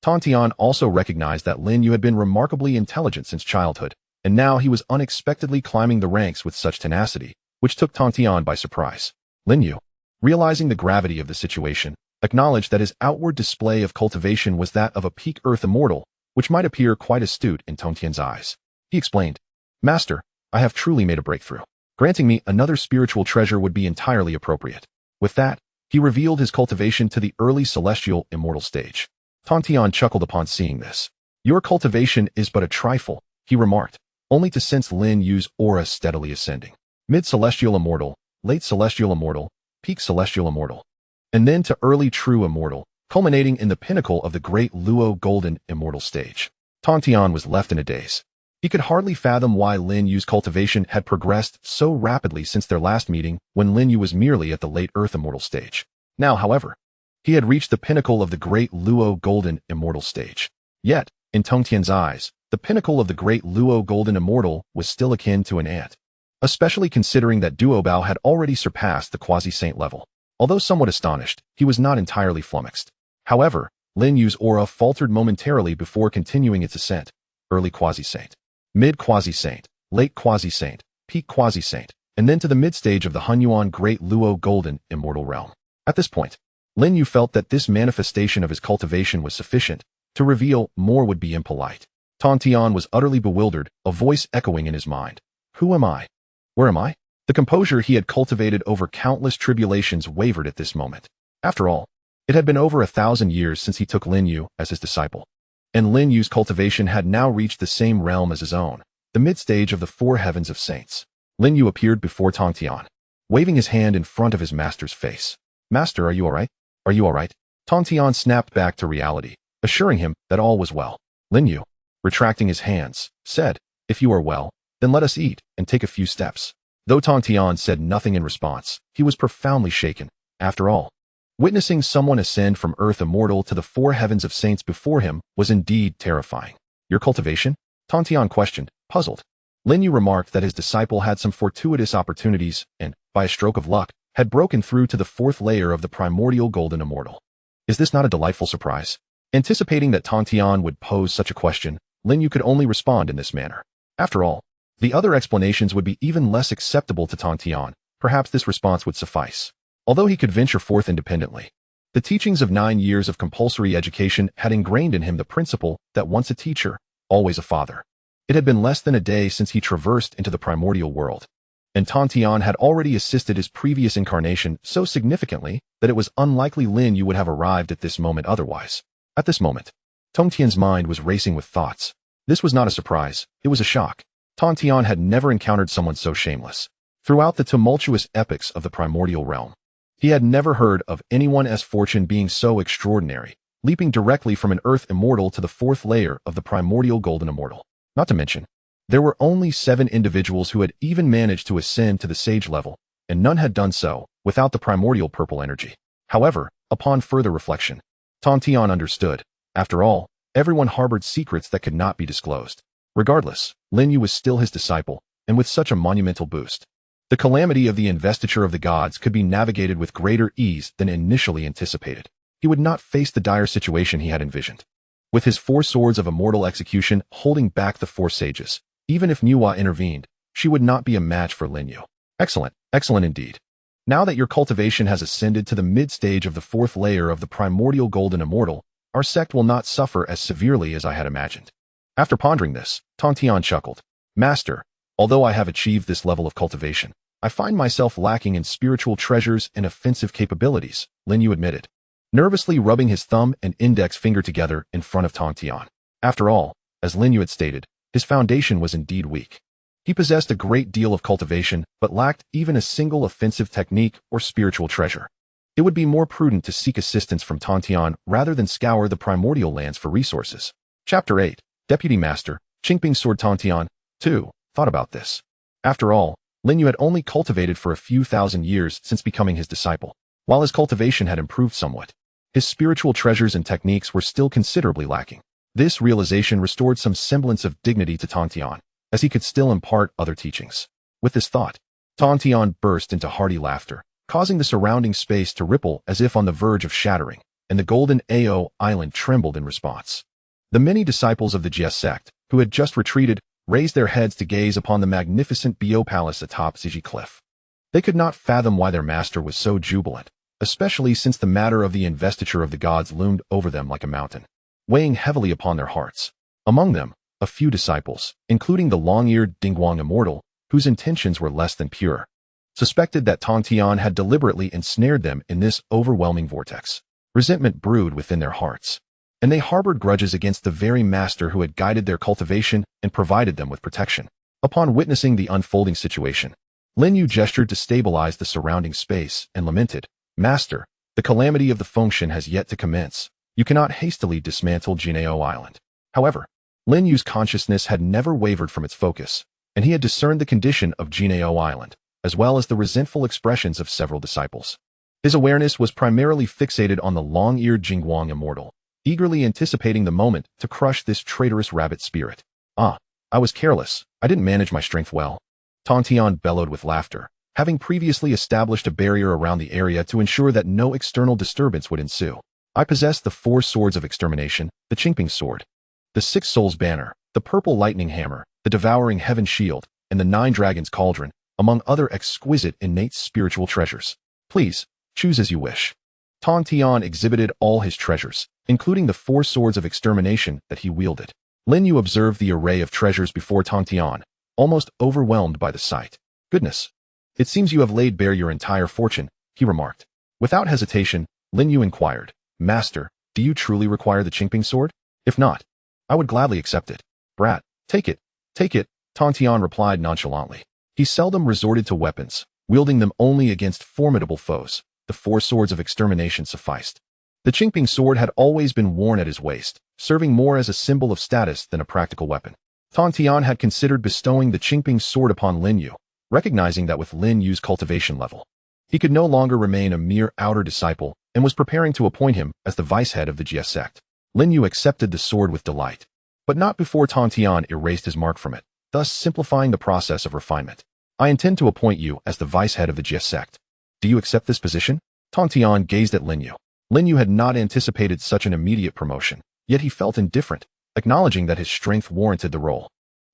Tongtian also recognized that Lin Yu had been remarkably intelligent since childhood, and now he was unexpectedly climbing the ranks with such tenacity, which took Tongtian by surprise. Lin Yu, realizing the gravity of the situation, acknowledged that his outward display of cultivation was that of a peak earth immortal, which might appear quite astute in Tongtian's eyes. He explained, "Master, I have truly made a breakthrough. Granting me another spiritual treasure would be entirely appropriate." With that, he revealed his cultivation to the early celestial immortal stage. Tongtian chuckled upon seeing this. "Your cultivation is but a trifle," he remarked, only to sense Lin Yu's aura steadily ascending. Mid-celestial immortal, late celestial immortal, peak celestial immortal, and then to early true immortal, culminating in the pinnacle of the great Luo golden immortal stage. Tongtian was left in a daze. He could hardly fathom why Lin Yu's cultivation had progressed so rapidly since their last meeting when Lin Yu was merely at the late earth immortal stage. Now, however, he had reached the pinnacle of the great Luo golden immortal stage. Yet, in Tongtian's eyes, the pinnacle of the great Luo golden immortal was still akin to an ant, especially considering that Duobao had already surpassed the quasi-saint level. Although somewhat astonished, he was not entirely flummoxed. However, Lin Yu's aura faltered momentarily before continuing its ascent. Early quasi-saint, mid-quasi-saint, late quasi-saint, peak quasi-saint, and then to the mid-stage of the Hunyuan Great Luo Golden Immortal Realm. At this point, Lin Yu felt that this manifestation of his cultivation was sufficient. To reveal more would be impolite. Tongtian was utterly bewildered, a voice echoing in his mind. Who am I? Where am I? The composure he had cultivated over countless tribulations wavered at this moment. After all, it had been over 1,000 years since he took Lin Yu as his disciple. And Lin Yu's cultivation had now reached the same realm as his own, the mid-stage of the four heavens of saints. Lin Yu appeared before Tongtian, waving his hand in front of his master's face. "Master, are you all right? Are you all right?" Tongtian snapped back to reality, assuring him that all was well. Lin Yu, retracting his hands, said, "If you are well, then let us eat and take a few steps." Though Tongtian said nothing in response, he was profoundly shaken. After all, witnessing someone ascend from earth immortal to the four heavens of saints before him was indeed terrifying. "Your cultivation?" Tongtian questioned, puzzled. Lin Yu remarked that his disciple had some fortuitous opportunities and, by a stroke of luck, had broken through to the fourth layer of the primordial golden immortal. Is this not a delightful surprise? Anticipating that Tongtian would pose such a question, Lin Yu could only respond in this manner. After all, the other explanations would be even less acceptable to Tongtian. Perhaps this response would suffice. Although he could venture forth independently, the teachings of 9 years of compulsory education had ingrained in him the principle that once a teacher, always a father. It had been less than a day since he traversed into the primordial world, and Tongtian had already assisted his previous incarnation so significantly that it was unlikely Lin Yu would have arrived at this moment otherwise. At this moment, Tongtian's mind was racing with thoughts. This was not a surprise, it was a shock. Tongtian had never encountered someone so shameless. Throughout the tumultuous epochs of the primordial realm, he had never heard of anyone's fortune being so extraordinary, leaping directly from an earth immortal to the fourth layer of the primordial golden immortal. Not to mention, there were only 7 individuals who had even managed to ascend to the sage level, and none had done so without the primordial purple energy. However, upon further reflection, Tongtian understood. After all, everyone harbored secrets that could not be disclosed. Regardless, Lin Yu was still his disciple, and with such a monumental boost, the calamity of the investiture of the gods could be navigated with greater ease than initially anticipated. He would not face the dire situation he had envisioned. With his 4 swords of immortal execution holding back the 4 sages, even if Nuwa intervened, she would not be a match for Lin Yu. Excellent, excellent indeed. Now that your cultivation has ascended to the mid-stage of the 4th layer of the primordial golden immortal, our sect will not suffer as severely as I had imagined. After pondering this, Tongtian chuckled. "Master, although I have achieved this level of cultivation, I find myself lacking in spiritual treasures and offensive capabilities," Lin Yu admitted, nervously rubbing his thumb and index finger together in front of Tongtian. After all, as Lin Yu had stated, his foundation was indeed weak. He possessed a great deal of cultivation, but lacked even a single offensive technique or spiritual treasure. It would be more prudent to seek assistance from Tongtian rather than scour the primordial lands for resources. Chapter 8. Deputy Master, Qingping Sword. Tongtian, too, thought about this. After all, Lin Yu had only cultivated for a few thousand years since becoming his disciple. While his cultivation had improved somewhat, his spiritual treasures and techniques were still considerably lacking. This realization restored some semblance of dignity to Tongtian, as he could still impart other teachings. With this thought, Tongtian burst into hearty laughter, causing the surrounding space to ripple as if on the verge of shattering, and the golden Ao island trembled in response. The many disciples of the Jie sect, who had just retreated, raised their heads to gaze upon the magnificent Bio palace atop Ziji cliff. They could not fathom why their master was so jubilant, especially since the matter of the investiture of the gods loomed over them like a mountain, weighing heavily upon their hearts. Among them, a few disciples, including the long-eared Dingguang immortal, whose intentions were less than pure, suspected that Tongtian had deliberately ensnared them in this overwhelming vortex. Resentment brewed within their hearts, and they harbored grudges against the very master who had guided their cultivation and provided them with protection. Upon witnessing the unfolding situation, Lin Yu gestured to stabilize the surrounding space and lamented, "Master, the calamity of the Fengshen has yet to commence. You cannot hastily dismantle Jiejiao Island." However, Lin Yu's consciousness had never wavered from its focus, and he had discerned the condition of Jiejiao Island, as well as the resentful expressions of several disciples. His awareness was primarily fixated on the long-eared Dingguang immortal, eagerly anticipating the moment to crush this traitorous rabbit spirit. "Ah, I was careless. I didn't manage my strength well." Tongtian bellowed with laughter, having previously established a barrier around the area to ensure that no external disturbance would ensue. "I possess the 4 swords of extermination, the Qingping sword, the 6 souls banner, the purple lightning hammer, the devouring heaven shield, and the 9 dragons cauldron, among other exquisite innate spiritual treasures. Please, choose as you wish." Tongtian exhibited all his treasures, including the 4 swords of extermination that he wielded. Lin Yu observed the array of treasures before Tongtian, almost overwhelmed by the sight. "Goodness, it seems you have laid bare your entire fortune," he remarked. Without hesitation, Lin Yu inquired, "Master, do you truly require the Qingping sword? If not, I would gladly accept it." "Brat, take it, Tongtian replied nonchalantly. He seldom resorted to weapons, wielding them only against formidable foes. The 4 swords of extermination sufficed. The Qingping sword had always been worn at his waist, serving more as a symbol of status than a practical weapon. Tongtian had considered bestowing the Qingping sword upon Lin Yu, recognizing that with Lin Yu's cultivation level, he could no longer remain a mere outer disciple and was preparing to appoint him as the vice-head of the Jie sect. Lin Yu accepted the sword with delight, but not before Tongtian erased his mark from it, thus simplifying the process of refinement. "I intend to appoint you as the vice-head of the Jie sect. Do you accept this position?" Tongtian gazed at Lin Yu. Lin Yu had not anticipated such an immediate promotion, yet he felt indifferent, acknowledging that his strength warranted the role.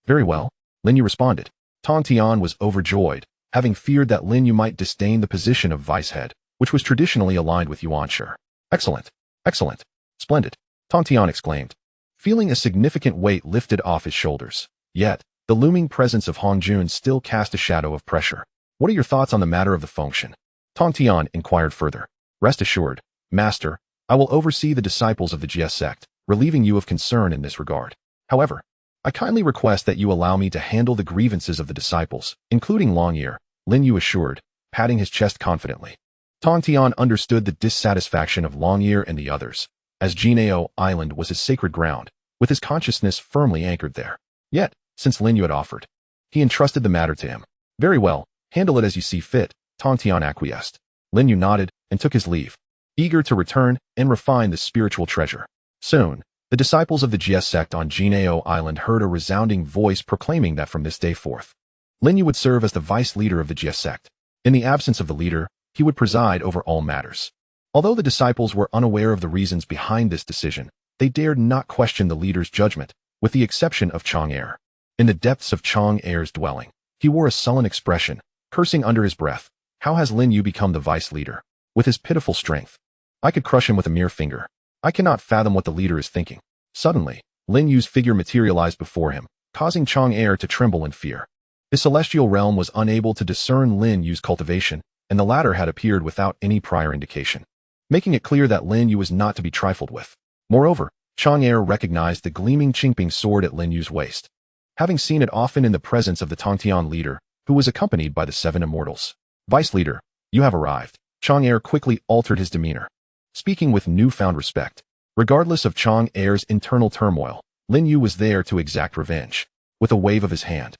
"Very well," Lin Yu responded. Tongtian was overjoyed, having feared that Lin Yu might disdain the position of vice-head, which was traditionally aligned with Yuanshi. "Excellent, excellent, splendid," Tongtian exclaimed, feeling a significant weight lifted off his shoulders. Yet, the looming presence of Hongjun still cast a shadow of pressure. "What are your thoughts on the matter of the Fengshen?" Tongtian inquired further. "Rest assured, Master, I will oversee the disciples of the Jie sect, relieving you of concern in this regard. However, I kindly request that you allow me to handle the grievances of the disciples, including Long-Ear," Lin Yu assured, patting his chest confidently. Tongtian understood the dissatisfaction of Long-Ear and the others, as Jiejiao Island was his sacred ground, with his consciousness firmly anchored there. Yet, since Lin Yu had offered, he entrusted the matter to him. "Very well, handle it as you see fit," Tongtian acquiesced. Lin Yu nodded and took his leave, eager to return and refine the spiritual treasure. Soon, the disciples of the Jie sect on Jiejiao Island heard a resounding voice proclaiming that from this day forth, Lin Yu would serve as the vice-leader of the Jie sect. In the absence of the leader, he would preside over all matters. Although the disciples were unaware of the reasons behind this decision, they dared not question the leader's judgment, with the exception of Chang'er. In the depths of Chang'er's dwelling, he wore a sullen expression, cursing under his breath. How has Lin Yu become the vice-leader? With his pitiful strength, I could crush him with a mere finger. I cannot fathom what the leader is thinking. Suddenly, Lin Yu's figure materialized before him, causing Chang'er to tremble in fear. The celestial realm was unable to discern Lin Yu's cultivation, and the latter had appeared without any prior indication, making it clear that Lin Yu was not to be trifled with. Moreover, Chang'er recognized the gleaming Qingping sword at Lin Yu's waist, having seen it often in the presence of the Tongtian leader, who was accompanied by the 7 immortals. "Vice-leader, you have arrived." Chang'er quickly altered his demeanor, speaking with newfound respect. Regardless of Chang'er's internal turmoil, Lin Yu was there to exact revenge. With a wave of his hand,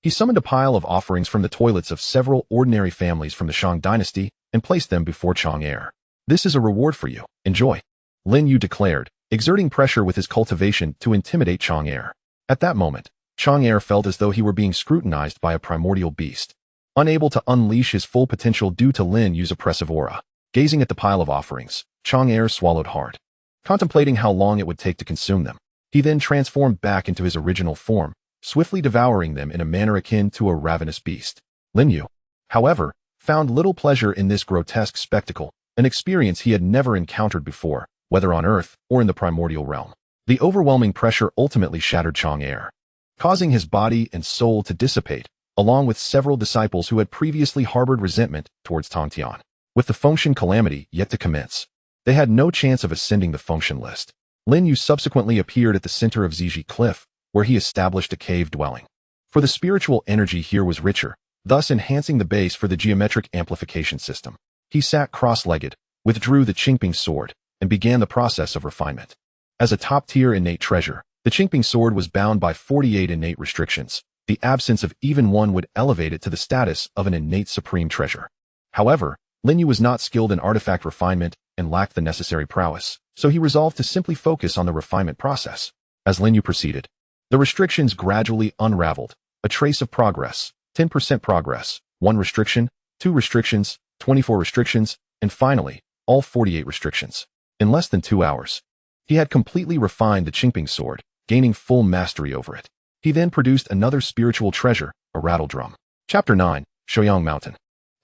he summoned a pile of offerings from the toilets of several ordinary families from the Shang dynasty and placed them before Chang'er. "This is a reward for you. Enjoy," Lin Yu declared, exerting pressure with his cultivation to intimidate Chang'er. At that moment, Chang'er felt as though he were being scrutinized by a primordial beast, unable to unleash his full potential due to Lin Yu's oppressive aura. Gazing at the pile of offerings, Chang'er swallowed hard, contemplating how long it would take to consume them. He then transformed back into his original form, swiftly devouring them in a manner akin to a ravenous beast. Lin Yu, however, found little pleasure in this grotesque spectacle, an experience he had never encountered before, whether on Earth or in the primordial realm. The overwhelming pressure ultimately shattered Chang's air, causing his body and soul to dissipate, along with several disciples who had previously harbored resentment towards Tongtian. With the Fengshen calamity yet to commence, they had no chance of ascending the Fengshen list. Lin Yu subsequently appeared at the center of Ziji Cliff, where he established a cave dwelling. For the spiritual energy here was richer, thus enhancing the base for the Geometric Amplification System. He sat cross-legged, withdrew the Qingping sword, and began the process of refinement. As a top-tier innate treasure, the Qingping sword was bound by 48 innate restrictions. The absence of even one would elevate it to the status of an innate supreme treasure. However, Lin Yu was not skilled in artifact refinement and lacked the necessary prowess, so he resolved to simply focus on the refinement process. As Lin Yu proceeded, the restrictions gradually unraveled. A trace of progress, 10% progress, 1 restriction, 2 restrictions, 24 restrictions, and finally, all 48 restrictions. In less than 2 hours, he had completely refined the Qingping sword, gaining full mastery over it. He then produced another spiritual treasure, a rattle drum. Chapter 9, Shoyang Mountain.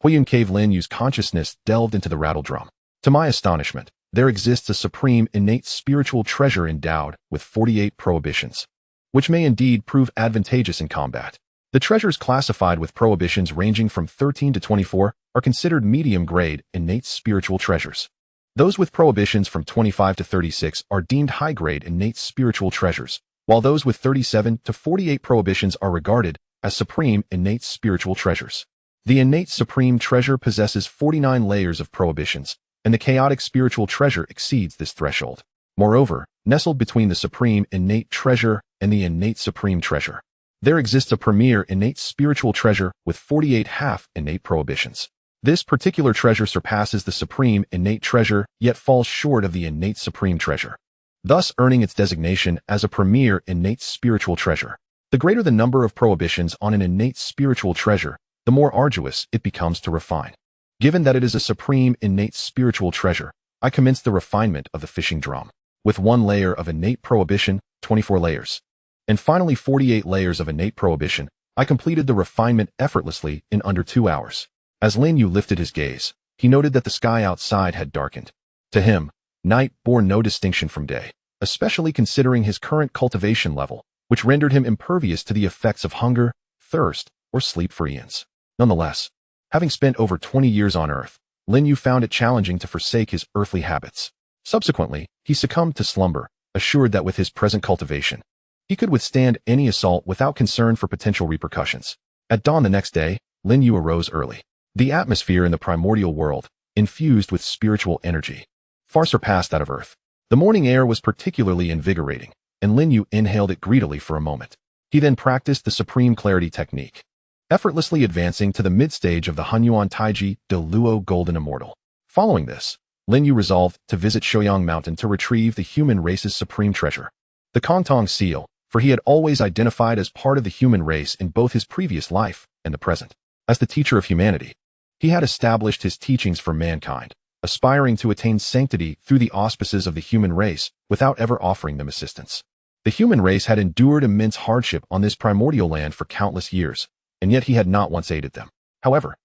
Huiyun Cave. Lin Yu's consciousness delved into the rattle drum. To my astonishment, there exists a supreme innate spiritual treasure endowed with 48 prohibitions, which may indeed prove advantageous in combat. The treasures classified with prohibitions ranging from 13 to 24 are considered medium-grade innate spiritual treasures. Those with prohibitions from 25 to 36 are deemed high-grade innate spiritual treasures, while those with 37 to 48 prohibitions are regarded as supreme innate spiritual treasures. The innate supreme treasure possesses 49 layers of prohibitions, and the chaotic spiritual treasure exceeds this threshold. Moreover, nestled between the supreme innate treasure and the innate supreme treasure, there exists a premier innate spiritual treasure with 48 half-innate prohibitions. This particular treasure surpasses the supreme innate treasure, yet falls short of the innate supreme treasure, thus earning its designation as a premier innate spiritual treasure. The greater the number of prohibitions on an innate spiritual treasure, the more arduous it becomes to refine. Given that it is a supreme innate spiritual treasure, I commenced the refinement of the fishing drum. With 1 layer of innate prohibition, 24 layers, and finally 48 layers of innate prohibition, I completed the refinement effortlessly in under 2 hours. As Lin Yu lifted his gaze, he noted that the sky outside had darkened. To him, night bore no distinction from day, especially considering his current cultivation level, which rendered him impervious to the effects of hunger, thirst, or sleep for eons. Nonetheless, having spent over 20 years on Earth, Lin Yu found it challenging to forsake his earthly habits. Subsequently, he succumbed to slumber, assured that with his present cultivation, he could withstand any assault without concern for potential repercussions. At dawn the next day, Lin Yu arose early. The atmosphere in the primordial world, infused with spiritual energy, far surpassed that of Earth. The morning air was particularly invigorating, and Lin Yu inhaled it greedily for a moment. He then practiced the supreme clarity technique, effortlessly advancing to the mid-stage of the Hunyuan Taiji de Luo Golden Immortal. Following this, Lin Yu resolved to visit Shoyang Mountain to retrieve the human race's supreme treasure, the Kongtong Seal, for he had always identified as part of the human race in both his previous life and the present. As the teacher of humanity, he had established his teachings for mankind, aspiring to attain sanctity through the auspices of the human race without ever offering them assistance. The human race had endured immense hardship on this primordial land for countless years, and yet he had not once aided them. However,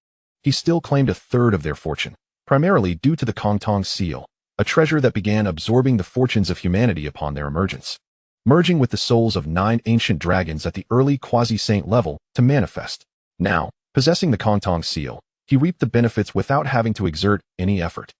he still claimed a third of their fortune, primarily due to the Kongtong Seal, a treasure that began absorbing the fortunes of humanity upon their emergence, merging with the souls of 9 ancient dragons at the early quasi-saint level to manifest. Now, possessing the Kongtong Seal, he reaped the benefits without having to exert any effort.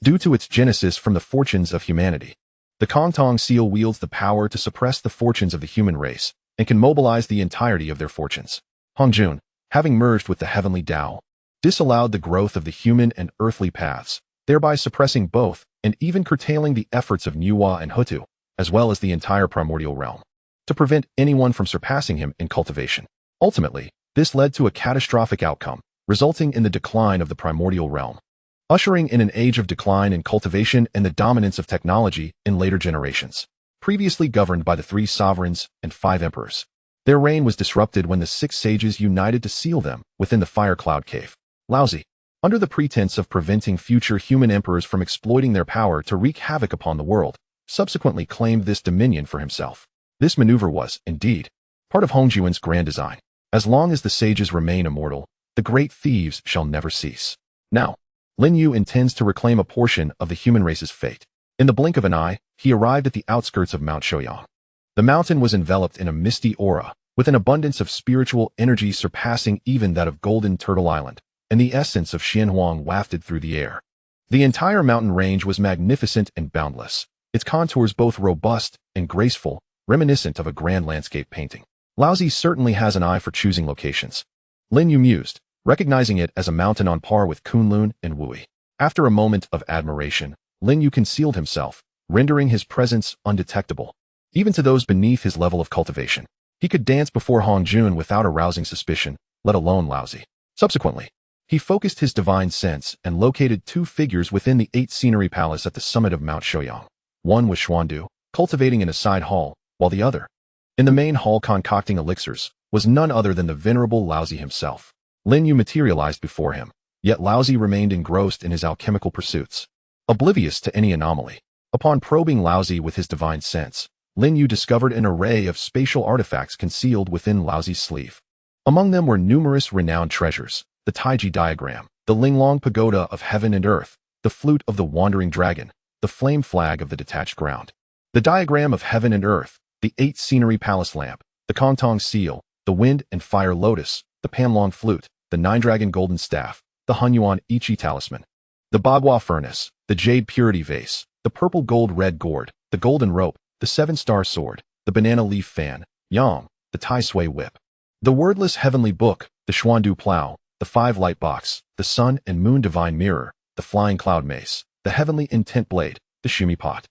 Due to its genesis from the fortunes of humanity, the Kongtong Seal wields the power to suppress the fortunes of the human race and can mobilize the entirety of their fortunes. Hongjun, having merged with the Heavenly Dao, disallowed the growth of the human and earthly paths, thereby suppressing both and even curtailing the efforts of Nuwa and Hutu, as well as the entire primordial realm, to prevent anyone from surpassing him in cultivation. Ultimately, this led to a catastrophic outcome, resulting in the decline of the primordial realm, ushering in an age of decline in cultivation and the dominance of technology in later generations. Previously governed by the 3 sovereigns and 5 emperors, their reign was disrupted when the 6 sages united to seal them within the fire cloud cave. Laozi, under the pretense of preventing future human emperors from exploiting their power to wreak havoc upon the world, subsequently claimed this dominion for himself. This maneuver was, indeed, part of Hongjuan's grand design. As long as the sages remain immortal, the great thieves shall never cease. Now, Lin Yu intends to reclaim a portion of the human race's fate. In the blink of an eye, he arrived at the outskirts of Mount Shoyang. The mountain was enveloped in a misty aura, with an abundance of spiritual energy surpassing even that of Golden Turtle Island, and the essence of Xianhuang wafted through the air. The entire mountain range was magnificent and boundless, its contours both robust and graceful, reminiscent of a grand landscape painting. Laozi certainly has an eye for choosing locations. Lin Yu mused, recognizing it as a mountain on par with Kunlun and Wui. After a moment of admiration, Lin Yu concealed himself, rendering his presence undetectable, even to those beneath his level of cultivation. He could dance before Hongjun without arousing suspicion, let alone Laozi. Subsequently, he focused his divine sense and located two figures within the 8 scenery palace at the summit of Mount Shoyang. One was Xuandu, cultivating in a side hall, while the other, in the main hall concocting elixirs, was none other than the venerable Laozi himself. Lin Yu materialized before him, yet Laozi remained engrossed in his alchemical pursuits, oblivious to any anomaly. Upon probing Laozi with his divine sense, Lin Yu discovered an array of spatial artifacts concealed within Laozi's sleeve. Among them were numerous renowned treasures, the Taiji diagram, the Linglong pagoda of heaven and earth, the flute of the wandering dragon, the flame flag of the detached ground, the diagram of heaven and earth, the 8 scenery palace lamp, the Kongtong seal, the wind and fire lotus, the Panlong flute, the 9-dragon golden staff, the Hunyuan Ichi talisman, the Bagua furnace, the jade purity vase, the purple gold red gourd, the golden rope, the 7-star sword, the banana leaf fan, Yang, the Tai Sui whip, the wordless heavenly book, the Xuandu plow, the 5-light box, the sun and moon divine mirror, the flying cloud mace, the heavenly intent blade, the Shumi pot,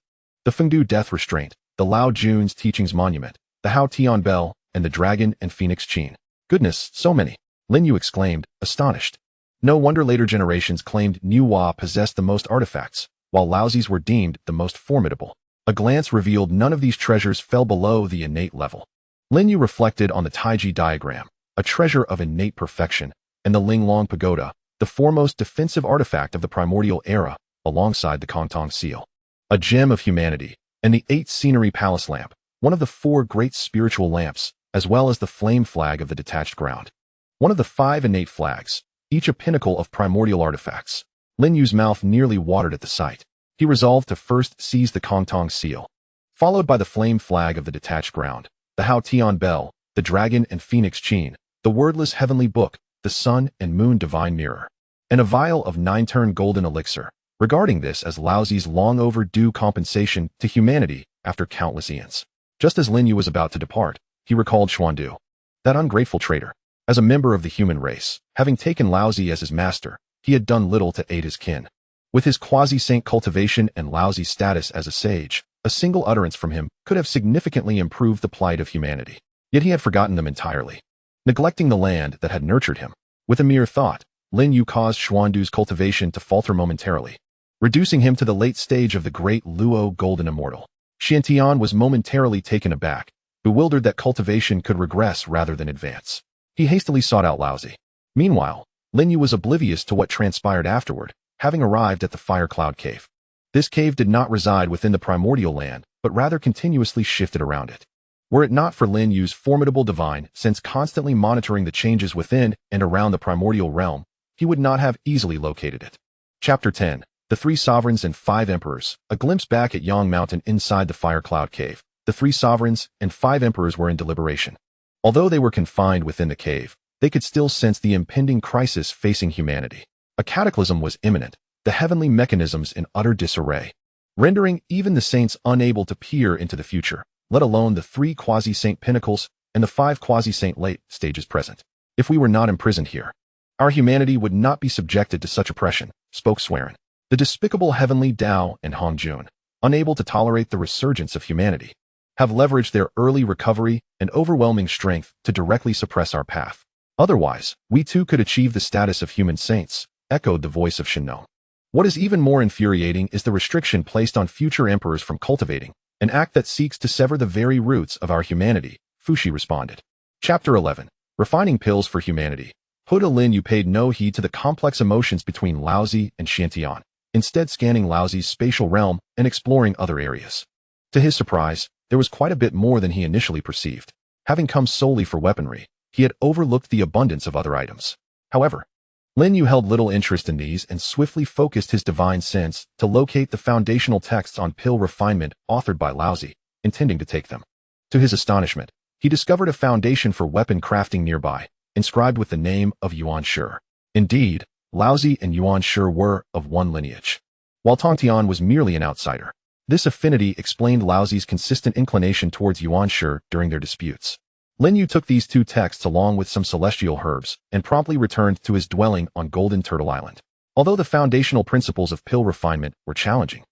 the Fengdu death restraint, the Lao Jun's teachings monument, the Hao Tian bell, and the dragon and phoenix chain. Goodness, so many! Lin Yu exclaimed, astonished. No wonder later generations claimed Niuhua possessed the most artifacts, while Laozi's were deemed the most formidable. A glance revealed none of these treasures fell below the innate level. Lin Yu reflected on the Taiji diagram, a treasure of innate perfection, and the Linglong pagoda, the foremost defensive artifact of the primordial era, alongside the Kongtong seal, a gem of humanity, and the 8 scenery palace lamp, one of the 4 great spiritual lamps, as well as the flame flag of the detached ground. One of the 5 innate flags, each a pinnacle of primordial artifacts. Lin Yu's mouth nearly watered at the sight. He resolved to first seize the Kongtong seal, followed by the flame flag of the detached ground, the Hao Tian bell, the dragon and phoenix chain, the wordless heavenly book, the sun and moon divine mirror, and a vial of 9-turn golden elixir, regarding this as Laozi's long overdue compensation to humanity after countless eons. Just as Lin Yu was about to depart, he recalled Xuandu, that ungrateful traitor. As a member of the human race, having taken Laozi as his master, he had done little to aid his kin. With his quasi-saint cultivation and Laozi's status as a sage, a single utterance from him could have significantly improved the plight of humanity. Yet he had forgotten them entirely, neglecting the land that had nurtured him. With a mere thought, Lin Yu caused Xuandu's cultivation to falter momentarily, reducing him to the late stage of the great Luo Golden Immortal. Xiantian was momentarily taken aback, bewildered that cultivation could regress rather than advance. He hastily sought out Laozi. Meanwhile, Lin Yu was oblivious to what transpired afterward, having arrived at the Fire Cloud Cave. This cave did not reside within the primordial land, but rather continuously shifted around it. Were it not for Lin Yu's formidable divine sense constantly monitoring the changes within and around the primordial realm, he would not have easily located it. Chapter 10. The 3 Sovereigns and 5 Emperors. A glimpse back at Yang Mountain inside the Fire Cloud Cave. The 3 Sovereigns and 5 Emperors were in deliberation. Although they were confined within the cave, they could still sense the impending crisis facing humanity. A cataclysm was imminent, the heavenly mechanisms in utter disarray, rendering even the saints unable to peer into the future, let alone the 3 quasi-saint pinnacles and the 5 quasi-saint late stages present. If we were not imprisoned here, our humanity would not be subjected to such oppression, spoke Swearin. The despicable Heavenly Dao and Hongjun, unable to tolerate the resurgence of humanity, have leveraged their early recovery and overwhelming strength to directly suppress our path. Otherwise, we too could achieve the status of human saints, echoed the voice of Shinno. What is even more infuriating is the restriction placed on future emperors from cultivating, an act that seeks to sever the very roots of our humanity, Fushi responded. Chapter 11. Refining Pills for Humanity. Hutu Lin Yu paid no heed to the complex emotions between Laozi and Xiantian, instead scanning Laozi's spatial realm and exploring other areas. To his surprise, there was quite a bit more than he initially perceived. Having come solely for weaponry, he had overlooked the abundance of other items. However, Lin Yu held little interest in these and swiftly focused his divine sense to locate the foundational texts on pill refinement authored by Laozi, intending to take them. To his astonishment, he discovered a foundation for weapon crafting nearby, inscribed with the name of Yuanshi. Indeed, Laozi and Yuanshi were of one lineage, while Tongtian was merely an outsider. This affinity explained Laozi's consistent inclination towards Yuanshi during their disputes. Lin Yu took these two texts along with some celestial herbs and promptly returned to his dwelling on Golden Turtle Island. Although the foundational principles of pill refinement were challenging,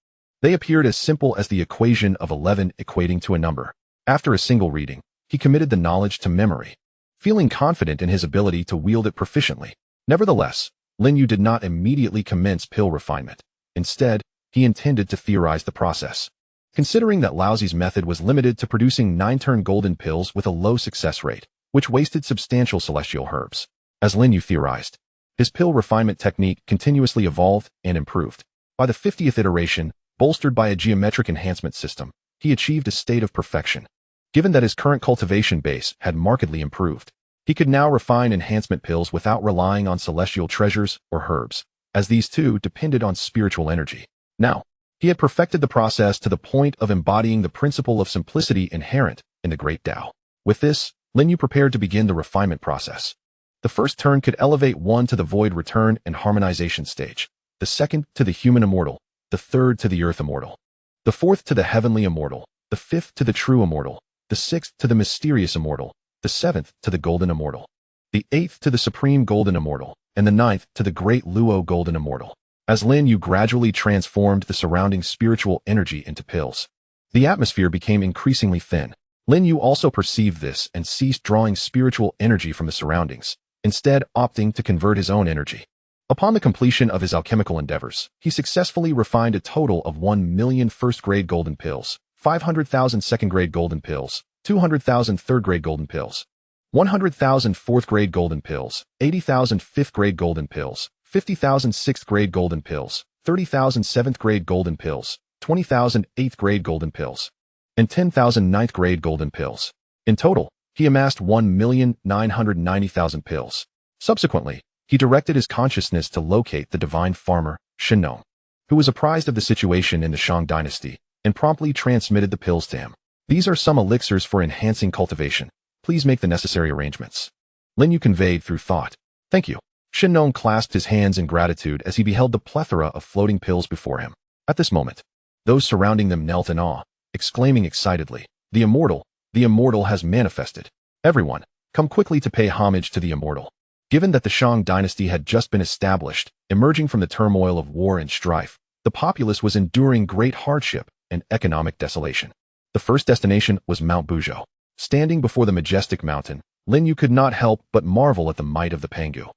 they appeared as simple as the equation of 11 equating to a number. After a single reading, he committed the knowledge to memory, feeling confident in his ability to wield it proficiently. Nevertheless, Lin Yu did not immediately commence pill refinement. Instead, he intended to theorize the process. Considering that Laozi's method was limited to producing 9-turn golden pills with a low success rate, which wasted substantial celestial herbs, as Lin Yu theorized, his pill refinement technique continuously evolved and improved. By the 50th iteration, bolstered by a geometric enhancement system, he achieved a state of perfection. Given that his current cultivation base had markedly improved, he could now refine enhancement pills without relying on celestial treasures or herbs, as these two depended on spiritual energy. Now, he had perfected the process to the point of embodying the principle of simplicity inherent in the Great Dao. With this, Lin Yu prepared to begin the refinement process. The first turn could elevate one to the void return and harmonization stage, the second to the human immortal, the third to the earth immortal, the fourth to the heavenly immortal, the fifth to the true immortal, the sixth to the mysterious immortal, the seventh to the golden immortal, the eighth to the supreme golden immortal, and the ninth to the great Luo golden immortal. As Lin Yu gradually transformed the surrounding spiritual energy into pills, the atmosphere became increasingly thin. Lin Yu also perceived this and ceased drawing spiritual energy from the surroundings, instead opting to convert his own energy. Upon the completion of his alchemical endeavors, he successfully refined a total of 1 million first-grade golden pills, 500,000 second-grade golden pills, 200,000 third-grade golden pills, 100,000 fourth-grade golden pills, 80,000 fifth-grade golden pills, 50,000 sixth-grade golden pills, 30,000 seventh-grade golden pills, 20,000 eighth-grade golden pills, and 10,000 ninth-grade golden pills. In total, he amassed 1,990,000 pills. Subsequently, he directed his consciousness to locate the divine farmer, Shennong, who was apprised of the situation in the Shang dynasty, and promptly transmitted the pills to him. These are some elixirs for enhancing cultivation. Please make the necessary arrangements. Lin Yu conveyed through thought. Thank you. Shennong clasped his hands in gratitude as he beheld the plethora of floating pills before him. At this moment, those surrounding them knelt in awe, exclaiming excitedly, the Immortal has manifested. Everyone, come quickly to pay homage to the Immortal. Given that the Shang dynasty had just been established, emerging from the turmoil of war and strife, the populace was enduring great hardship and economic desolation. The first destination was Mount Buzhou. Standing before the majestic mountain, Lin Yu could not help but marvel at the might of the Pangu,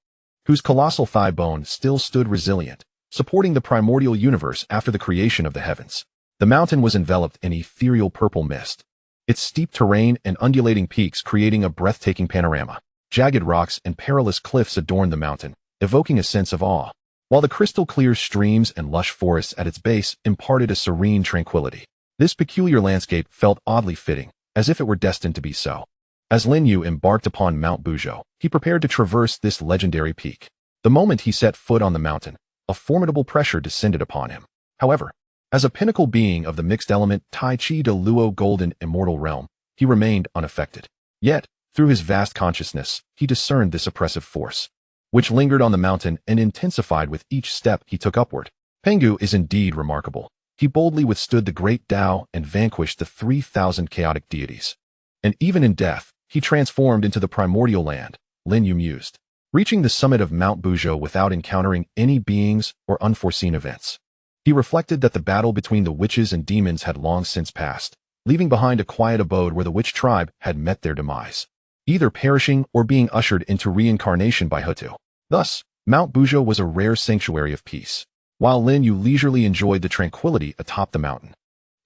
whose colossal thigh bone still stood resilient, supporting the primordial universe after the creation of the heavens. The mountain was enveloped in ethereal purple mist, its steep terrain and undulating peaks creating a breathtaking panorama. Jagged rocks and perilous cliffs adorned the mountain, evoking a sense of awe, while the crystal-clear streams and lush forests at its base imparted a serene tranquility. This peculiar landscape felt oddly fitting, as if it were destined to be so. As Lin Yu embarked upon Mount Buzhou, he prepared to traverse this legendary peak. The moment he set foot on the mountain, a formidable pressure descended upon him. However, as a pinnacle being of the mixed element Tai Chi de Luo Golden Immortal Realm, he remained unaffected. Yet, through his vast consciousness, he discerned this oppressive force, which lingered on the mountain and intensified with each step he took upward. Pangu is indeed remarkable. He boldly withstood the great Dao and vanquished the 3,000 chaotic deities. And even in death, he transformed into the primordial land, Lin Yu mused, reaching the summit of Mount Buzhou without encountering any beings or unforeseen events. He reflected that the battle between the witches and demons had long since passed, leaving behind a quiet abode where the witch tribe had met their demise, either perishing or being ushered into reincarnation by Hutu. Thus, Mount Buzhou was a rare sanctuary of peace, while Lin Yu leisurely enjoyed the tranquility atop the mountain.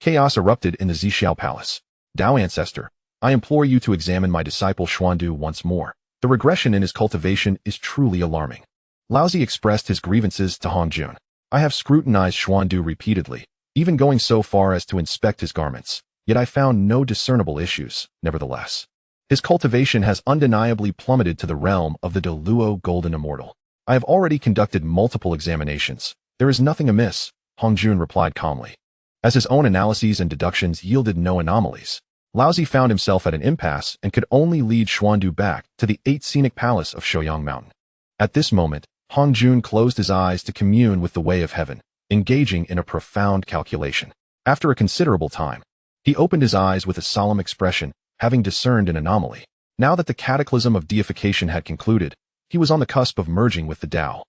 Chaos erupted in the Jiejiao Palace. Dao Ancestor, I implore you to examine my disciple Xuandu once more. The regression in his cultivation is truly alarming. Laozi expressed his grievances to Hongjun. I have scrutinized Xuandu repeatedly, even going so far as to inspect his garments, yet I found no discernible issues. Nevertheless, his cultivation has undeniably plummeted to the realm of the De Luo Golden Immortal. I have already conducted multiple examinations. There is nothing amiss, Hongjun replied calmly. As his own analyses and deductions yielded no anomalies, Laozi found himself at an impasse and could only lead Xuandu back to the 8th scenic palace of Shoyang Mountain. At this moment, Hongjun closed his eyes to commune with the way of heaven, engaging in a profound calculation. After a considerable time, he opened his eyes with a solemn expression, having discerned an anomaly. Now that the cataclysm of deification had concluded, he was on the cusp of merging with the Dao,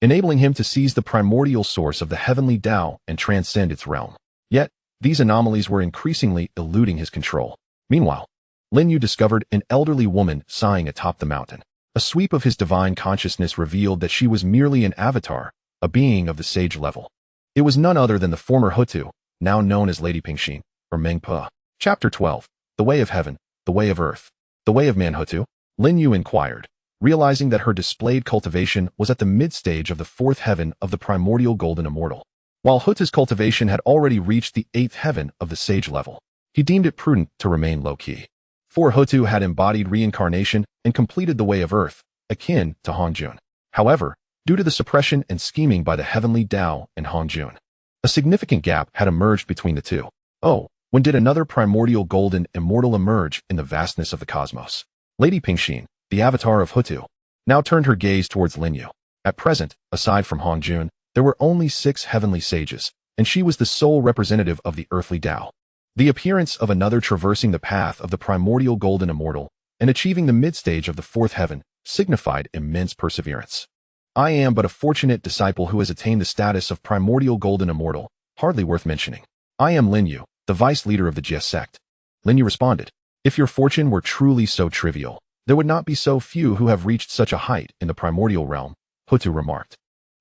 enabling him to seize the primordial source of the Heavenly Dao and transcend its realm. Yet, these anomalies were increasingly eluding his control. Meanwhile, Lin Yu discovered an elderly woman sighing atop the mountain. A sweep of his divine consciousness revealed that she was merely an avatar, a being of the sage level. It was none other than the former Hutu, now known as Lady Pingshin, or Mengpa. Chapter 12. The Way of Heaven, the Way of Earth. The Way of Man Hutu? Lin Yu inquired, realizing that her displayed cultivation was at the mid-stage of the 4th heaven of the primordial golden immortal. While Hutu's cultivation had already reached the 8th heaven of the sage level, he deemed it prudent to remain low-key. For Hutu had embodied reincarnation and completed the way of earth, akin to Hongjun. However, due to the suppression and scheming by the Heavenly Dao and Hongjun, a significant gap had emerged between the two. Oh, when did another primordial golden immortal emerge in the vastness of the cosmos? Lady Pingshin, the avatar of Hutu, now turned her gaze towards Lin Yu. At present, aside from Hongjun, there were only 6 heavenly sages, and she was the sole representative of the earthly Dao. The appearance of another traversing the path of the primordial golden immortal and achieving the mid-stage of the 4th heaven signified immense perseverance. I am but a fortunate disciple who has attained the status of primordial golden immortal, hardly worth mentioning. I am Lin Yu, the vice leader of the Jie sect. Lin Yu responded, if your fortune were truly so trivial, there would not be so few who have reached such a height in the primordial realm, Hutu remarked.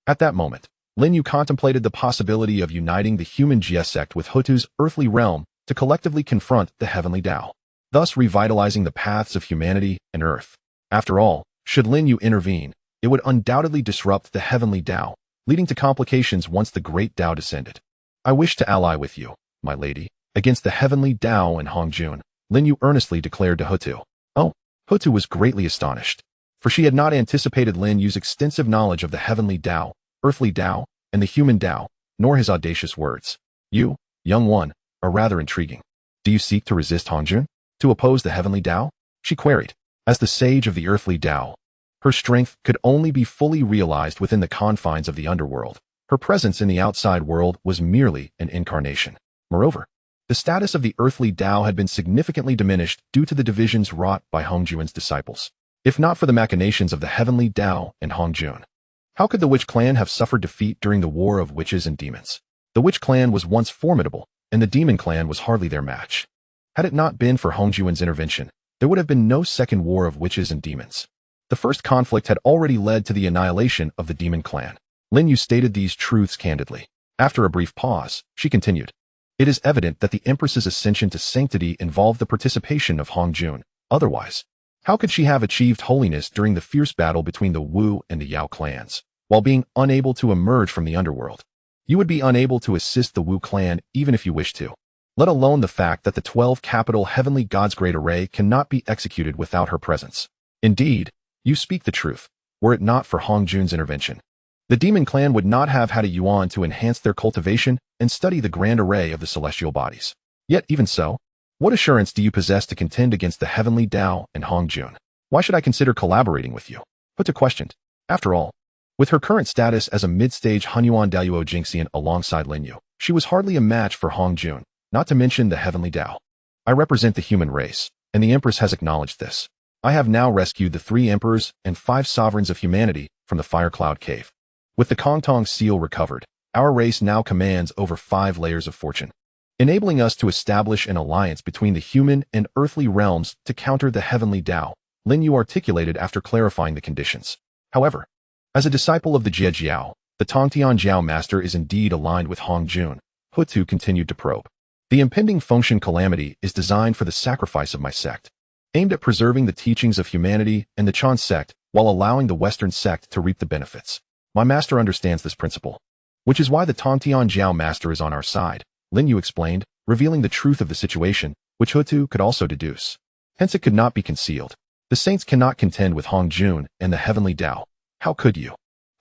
At that moment, Lin Yu contemplated the possibility of uniting the human Jie sect with Hutu's earthly realm to collectively confront the Heavenly Dao, thus revitalizing the paths of humanity and earth. After all, should Lin Yu intervene, it would undoubtedly disrupt the Heavenly Dao, leading to complications once the great Dao descended. I wish to ally with you, my lady, against the Heavenly Dao and Hongjun, Lin Yu earnestly declared to Hutu. Oh, Hutu was greatly astonished, for she had not anticipated Lin Yu's extensive knowledge of the Heavenly Dao, earthly Dao, and the human Dao, nor his audacious words. You, young one, are rather intriguing. Do you seek to resist Hongjun? To oppose the Heavenly Dao? She queried. As the sage of the earthly Dao, her strength could only be fully realized within the confines of the underworld. Her presence in the outside world was merely an incarnation. Moreover, the status of the earthly Dao had been significantly diminished due to the divisions wrought by Hongjun's disciples. If not for the machinations of the Heavenly Dao and Hongjun, how could the Witch Clan have suffered defeat during the War of Witches and Demons? The Witch Clan was once formidable, and the Demon Clan was hardly their match. Had it not been for Hongjun's intervention, there would have been no second War of Witches and Demons. The first conflict had already led to the annihilation of the Demon Clan. Lin Yu stated these truths candidly. After a brief pause, she continued. It is evident that the Empress's ascension to sanctity involved the participation of Hongjun. Otherwise, how could she have achieved holiness during the fierce battle between the Wu and the Yao clans, while being unable to emerge from the underworld? You would be unable to assist the Wu clan even if you wished to, let alone the fact that the 12 capital heavenly gods' great array cannot be executed without her presence. Indeed, you speak the truth. Were it not for Hongjun's intervention, the Demon Clan would not have had a Yuan to enhance their cultivation and study the grand array of the celestial bodies. Yet even so, what assurance do you possess to contend against the Heavenly Dao and Hongjun? Why should I consider collaborating with you? Hutu questioned. After all, with her current status as a mid-stage Hunyuan Daluo Jingxian alongside Lin Yu, she was hardly a match for Hongjun, not to mention the Heavenly Dao. I represent the human race, and the Empress has acknowledged this. I have now rescued the 3 emperors and 5 sovereigns of humanity from the Fire Cloud Cave. With the Kongtong seal recovered, our race now commands over 5 layers of fortune, enabling us to establish an alliance between the human and earthly realms to counter the Heavenly Dao, Lin Yu articulated after clarifying the conditions. However, as a disciple of the Jiejiao, the Tongtian Jiao master is indeed aligned with Hongjun, Hutu continued to probe. The impending Fengshen calamity is designed for the sacrifice of my sect, aimed at preserving the teachings of humanity and the Chan sect while allowing the Western sect to reap the benefits. My master understands this principle, which is why the Tongtian Jiao master is on our side, Lin Yu explained, revealing the truth of the situation, which Hutu could also deduce. Hence it could not be concealed. The saints cannot contend with Hongjun and the Heavenly Dao. How could you?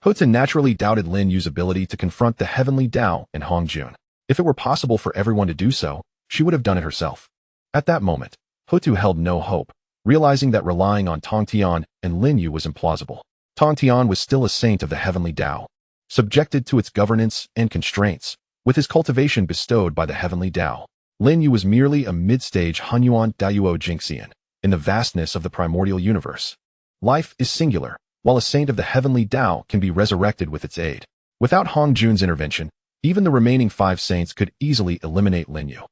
Hutu naturally doubted Lin Yu's ability to confront the Heavenly Dao and Hongjun. If it were possible for everyone to do so, she would have done it herself. At that moment, Hutu held no hope, realizing that relying on Tongtian and Lin Yu was implausible. Tongtian was still a saint of the Heavenly Dao, subjected to its governance and constraints, with his cultivation bestowed by the Heavenly Dao. Lin Yu was merely a mid-stage Hunyuan Dayuo Jingxian in the vastness of the primordial universe. Life is singular, while a saint of the Heavenly Dao can be resurrected with its aid. Without Hongjun's intervention, even the remaining 5 saints could easily eliminate Lin Yu.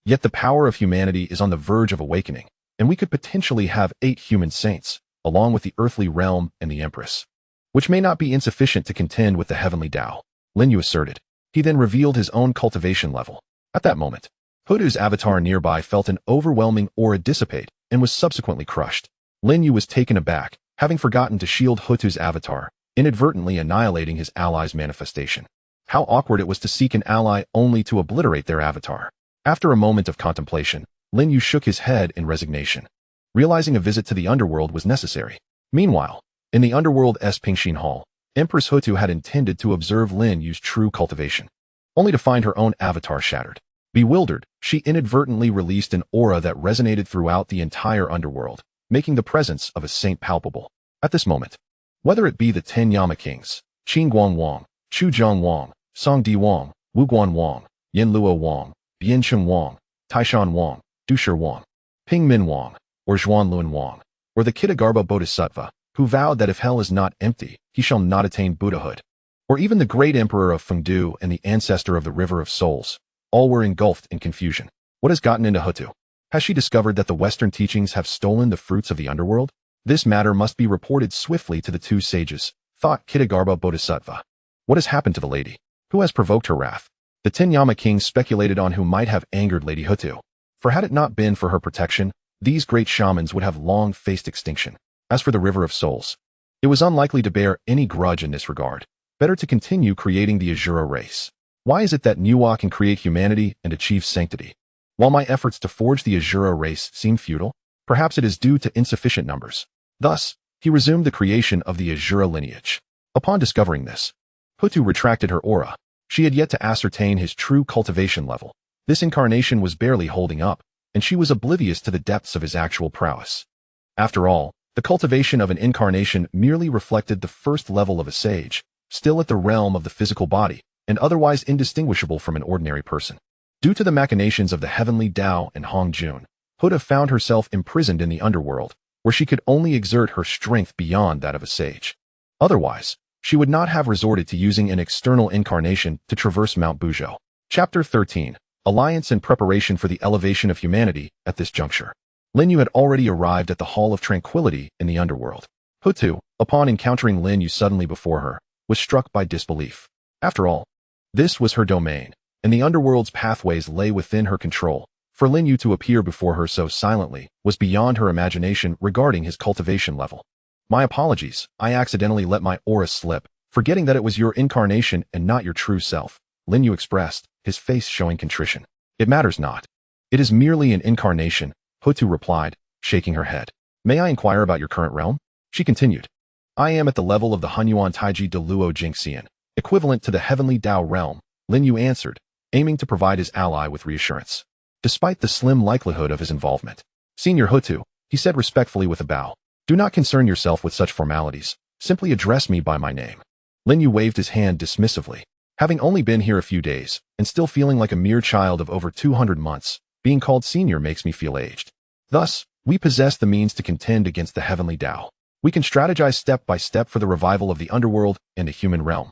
Yet the power of humanity is on the verge of awakening, and we could potentially have 8 human saints, along with the earthly realm and the Empress, which may not be insufficient to contend with the Heavenly Dao, Lin Yu asserted. He then revealed his own cultivation level. At that moment, Hutu's avatar nearby felt an overwhelming aura dissipate and was subsequently crushed. Lin Yu was taken aback, having forgotten to shield Hutu's avatar, inadvertently annihilating his ally's manifestation. How awkward it was to seek an ally only to obliterate their avatar. After a moment of contemplation, Lin Yu shook his head in resignation, realizing a visit to the underworld was necessary. Meanwhile, in the underworld's Fengshen Hall, Empress Hutu had intended to observe Lin Yu's true cultivation, only to find her own avatar shattered. Bewildered, she inadvertently released an aura that resonated throughout the entire underworld, making the presence of a saint palpable. At this moment, whether it be the 10 Yama kings, Qin Guang Wang, Chu Zhang Wang, Song Di Wang, Wu Guan Wang, Yin Luo Wang, Biancheng Wang, Taishan Wang, Dushi Wang, Ping Min Wang, or Zhuan Luan Wang, or the Kitagarbha Bodhisattva, who vowed that if hell is not empty, he shall not attain Buddhahood, or even the great emperor of Fengdu and the ancestor of the River of Souls, all were engulfed in confusion. What has gotten into Hutu? Has she discovered that the Western teachings have stolen the fruits of the underworld? This matter must be reported swiftly to the 2 sages, thought Kitagarbha Bodhisattva. What has happened to the lady? Who has provoked her wrath? The 10 Yama kings speculated on who might have angered Lady Hutu. For had it not been for her protection, these great shamans would have long faced extinction. As for the River of Souls, it was unlikely to bear any grudge in this regard. Better to continue creating the Azura race. Why is it that Nuwa can create humanity and achieve sanctity, while my efforts to forge the Azura race seem futile? Perhaps it is due to insufficient numbers. Thus, he resumed the creation of the Azura lineage. Upon discovering this, Hutu retracted her aura. She had yet to ascertain his true cultivation level. This incarnation was barely holding up, and she was oblivious to the depths of his actual prowess. After all, the cultivation of an incarnation merely reflected the first level of a sage, still at the realm of the physical body, and otherwise indistinguishable from an ordinary person. Due to the machinations of the Heavenly Dao and Hongjun, Hutu found herself imprisoned in the underworld, where she could only exert her strength beyond that of a sage. Otherwise, she would not have resorted to using an external incarnation to traverse Mount Buzhou. Chapter 13. Alliance and Preparation for the Elevation of Humanity. At this juncture, Lin Yu had already arrived at the Hall of Tranquility in the underworld. Hutu, upon encountering Lin Yu suddenly before her, was struck by disbelief. After all, this was her domain, and the underworld's pathways lay within her control. For Lin Yu to appear before her so silently was beyond her imagination regarding his cultivation level. My apologies, I accidentally let my aura slip, forgetting that it was your incarnation and not your true self, Lin Yu expressed, his face showing contrition. It matters not. It is merely an incarnation, Hutu replied, shaking her head. May I inquire about your current realm? She continued. I am at the level of the Hunyuan Taiji de Luo Jingxian, equivalent to the Heavenly Dao realm, Lin Yu answered, aiming to provide his ally with reassurance, despite the slim likelihood of his involvement. Senior Hutu, he said respectfully with a bow, do not concern yourself with such formalities, simply address me by my name. Lin Yu waved his hand dismissively. Having only been here a few days, and still feeling like a mere child of over 200 months, being called senior makes me feel aged. Thus, we possess the means to contend against the Heavenly Dao. We can strategize step by step for the revival of the underworld and the human realm.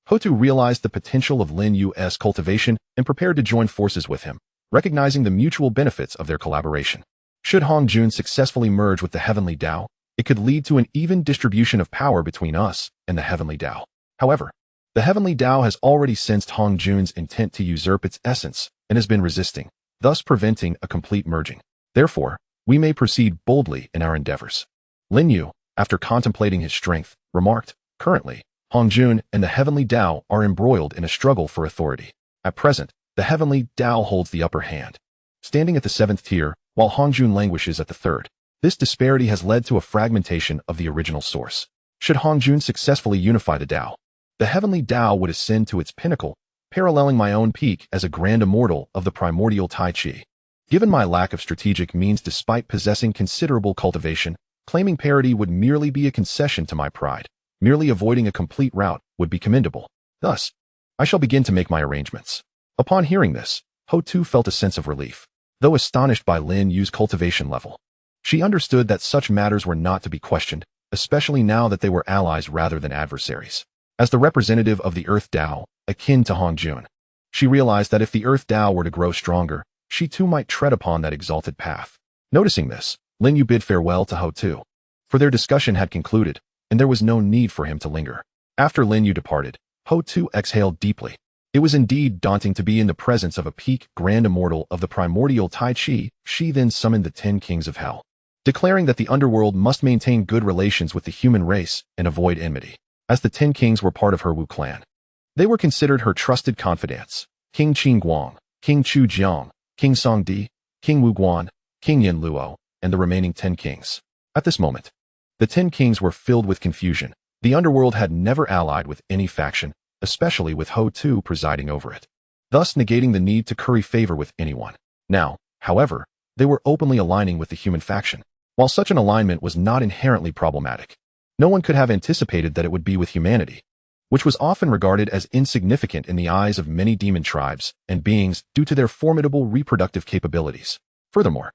Hutu realized the potential of Lin Yu's cultivation and prepared to join forces with him, recognizing the mutual benefits of their collaboration. Should Hongjun successfully merge with the Heavenly Dao, it could lead to an even distribution of power between us and the Heavenly Dao. However, the Heavenly Dao has already sensed Hongjun's intent to usurp its essence and has been resisting, thus preventing a complete merging. Therefore, we may proceed boldly in our endeavors. Lin Yu, after contemplating his strength, remarked, currently, Hongjun and the Heavenly Dao are embroiled in a struggle for authority. At present, the Heavenly Dao holds the upper hand, standing at the 7th tier, while Hongjun languishes at the 3rd. This disparity has led to a fragmentation of the original source. Should Hongjun successfully unify the Dao, the Heavenly Dao would ascend to its pinnacle, paralleling my own peak as a grand immortal of the primordial Tai Chi. Given my lack of strategic means despite possessing considerable cultivation, claiming parity would merely be a concession to my pride. Merely avoiding a complete rout would be commendable. Thus, I shall begin to make my arrangements. Upon hearing this, Hutu felt a sense of relief, though astonished by Lin Yu's cultivation level. She understood that such matters were not to be questioned, especially now that they were allies rather than adversaries. As the representative of the Earth Dao, akin to Hongjun, she realized that if the Earth Dao were to grow stronger, she too might tread upon that exalted path. Noticing this, Lin Yu bid farewell to Hutu, for their discussion had concluded, and there was no need for him to linger. After Lin Yu departed, Hutu exhaled deeply. It was indeed daunting to be in the presence of a peak grand immortal of the primordial Tai Chi. She then summoned the 10 kings of hell, declaring that the underworld must maintain good relations with the human race and avoid enmity. As the 10 kings were part of her Wu clan, they were considered her trusted confidants: King Qin Guang, King Chu Jiang, King Song Di, King Wu Guan, King Yin Luo, and the remaining 10 kings. At this moment, the 10 kings were filled with confusion. The underworld had never allied with any faction, especially with Hutu presiding over it, thus negating the need to curry favor with anyone. Now, however, they were openly aligning with the human faction. While such an alignment was not inherently problematic, no one could have anticipated that it would be with humanity, which was often regarded as insignificant in the eyes of many demon tribes and beings due to their formidable reproductive capabilities. Furthermore,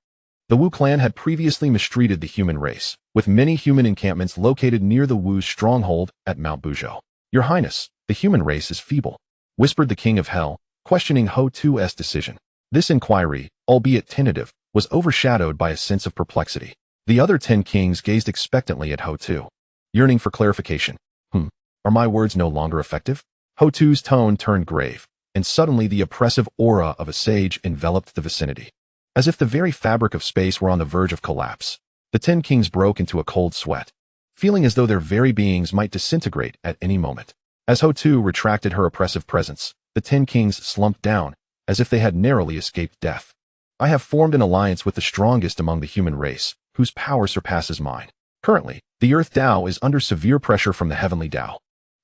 the Wu clan had previously mistreated the human race, with many human encampments located near the Wu's stronghold at Mount Buzhou. "Your Highness, the human race is feeble," whispered the King of Hell, questioning Hutu's decision. This inquiry, albeit tentative, was overshadowed by a sense of perplexity. The other 10 kings gazed expectantly at Hutu, yearning for clarification. Are my words no longer effective? Hutu's tone turned grave, and suddenly the oppressive aura of a sage enveloped the vicinity. As if the very fabric of space were on the verge of collapse, the 10 kings broke into a cold sweat, feeling as though their very beings might disintegrate at any moment. As Hutu retracted her oppressive presence, the 10 kings slumped down, as if they had narrowly escaped death. "I have formed an alliance with the strongest among the human race, whose power surpasses mine. Currently, the Earth Dao is under severe pressure from the Heavenly Dao.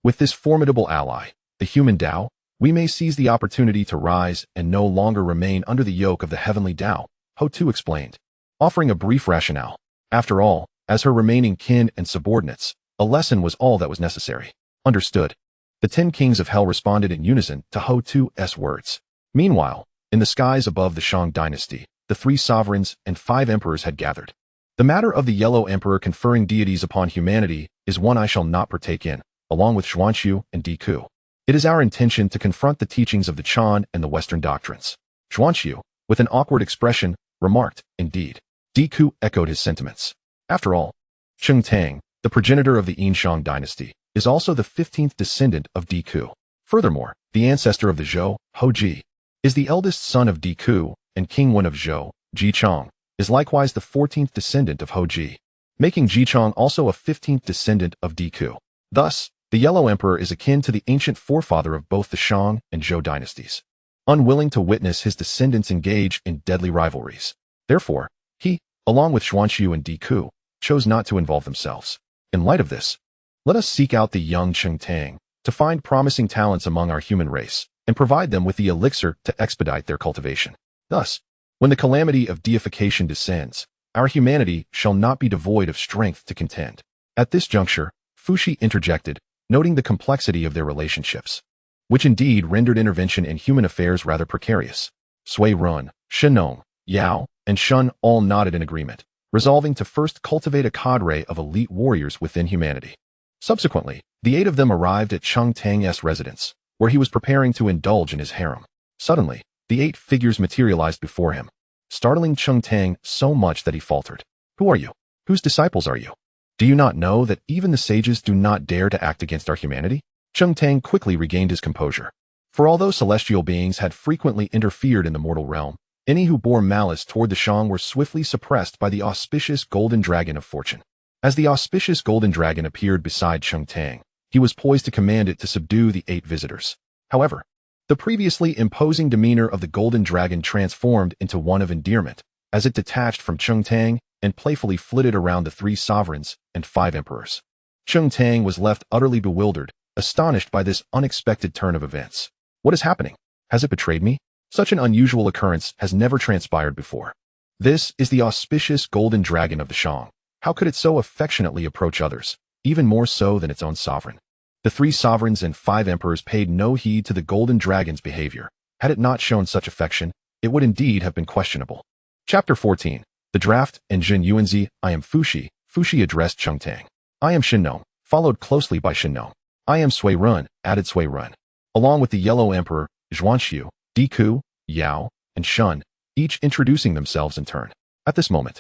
With this formidable ally, the human Dao, we may seize the opportunity to rise and no longer remain under the yoke of the Heavenly Dao," Hutu explained, offering a brief rationale. After all, as her remaining kin and subordinates, a lesson was all that was necessary. Understood. The 10 kings of hell responded in unison to Hutu's words. Meanwhile, in the skies above the Shang dynasty, the 3 sovereigns and 5 emperors had gathered. The matter of the Yellow Emperor conferring deities upon humanity is one I shall not partake in, along with Yuanshi and Diku. It is our intention to confront the teachings of the Chan and the Western doctrines. Yuanshi, with an awkward expression, remarked, "Indeed." Diku echoed his sentiments. After all, Cheng Tang, the progenitor of the Yinshang dynasty, is also the 15th descendant of Diku. Furthermore, the ancestor of the Zhou, Hoji, is the eldest son of Diku, and King Wen of Zhou, Jichang, is likewise the 14th descendant of Hoji, making Jichang also a 15th descendant of Diku. Thus, the Yellow Emperor is akin to the ancient forefather of both the Shang and Zhou dynasties, unwilling to witness his descendants engage in deadly rivalries. Therefore, he, along with Yuanshi and Diku, chose not to involve themselves. In light of this, let us seek out the young Cheng Tang to find promising talents among our human race and provide them with the elixir to expedite their cultivation. Thus, when the calamity of deification descends, our humanity shall not be devoid of strength to contend. At this juncture, Fushi interjected, noting the complexity of their relationships, which indeed rendered intervention in human affairs rather precarious. Sui Run, Shenong, Yao, and Shun all nodded in agreement, resolving to first cultivate a cadre of elite warriors within humanity. Subsequently, the 8 of them arrived at Cheng Tang's residence, where he was preparing to indulge in his harem. Suddenly, the 8 figures materialized before him, startling Cheng Tang so much that he faltered. "Who are you? Whose disciples are you? Do you not know that even the sages do not dare to act against our humanity?" Cheng Tang quickly regained his composure. For although celestial beings had frequently interfered in the mortal realm, any who bore malice toward the Shang were swiftly suppressed by the auspicious golden dragon of fortune. As the auspicious golden dragon appeared beside Cheng Tang, he was poised to command it to subdue the 8 visitors. However, the previously imposing demeanor of the golden dragon transformed into one of endearment, as it detached from Cheng Tang and playfully flitted around the 3 sovereigns and 5 emperors. Tang was left utterly bewildered, astonished by this unexpected turn of events. What is happening? Has it betrayed me? Such an unusual occurrence has never transpired before. This is the auspicious golden dragon of the Shang. How could it so affectionately approach others, even more so than its own sovereign? The 3 sovereigns and 5 emperors paid no heed to the golden dragon's behavior. Had it not shown such affection, it would indeed have been questionable. Chapter 14. The Draft and Jin Yuanzi. I am Fushi. Fushi addressed Tang. I am Shinnom, followed closely by Shinnom. I am Sui Run, added Sui Run. Along with the Yellow Emperor, Yuanshi, Diku, Yao, and Shun, each introducing themselves in turn. At this moment,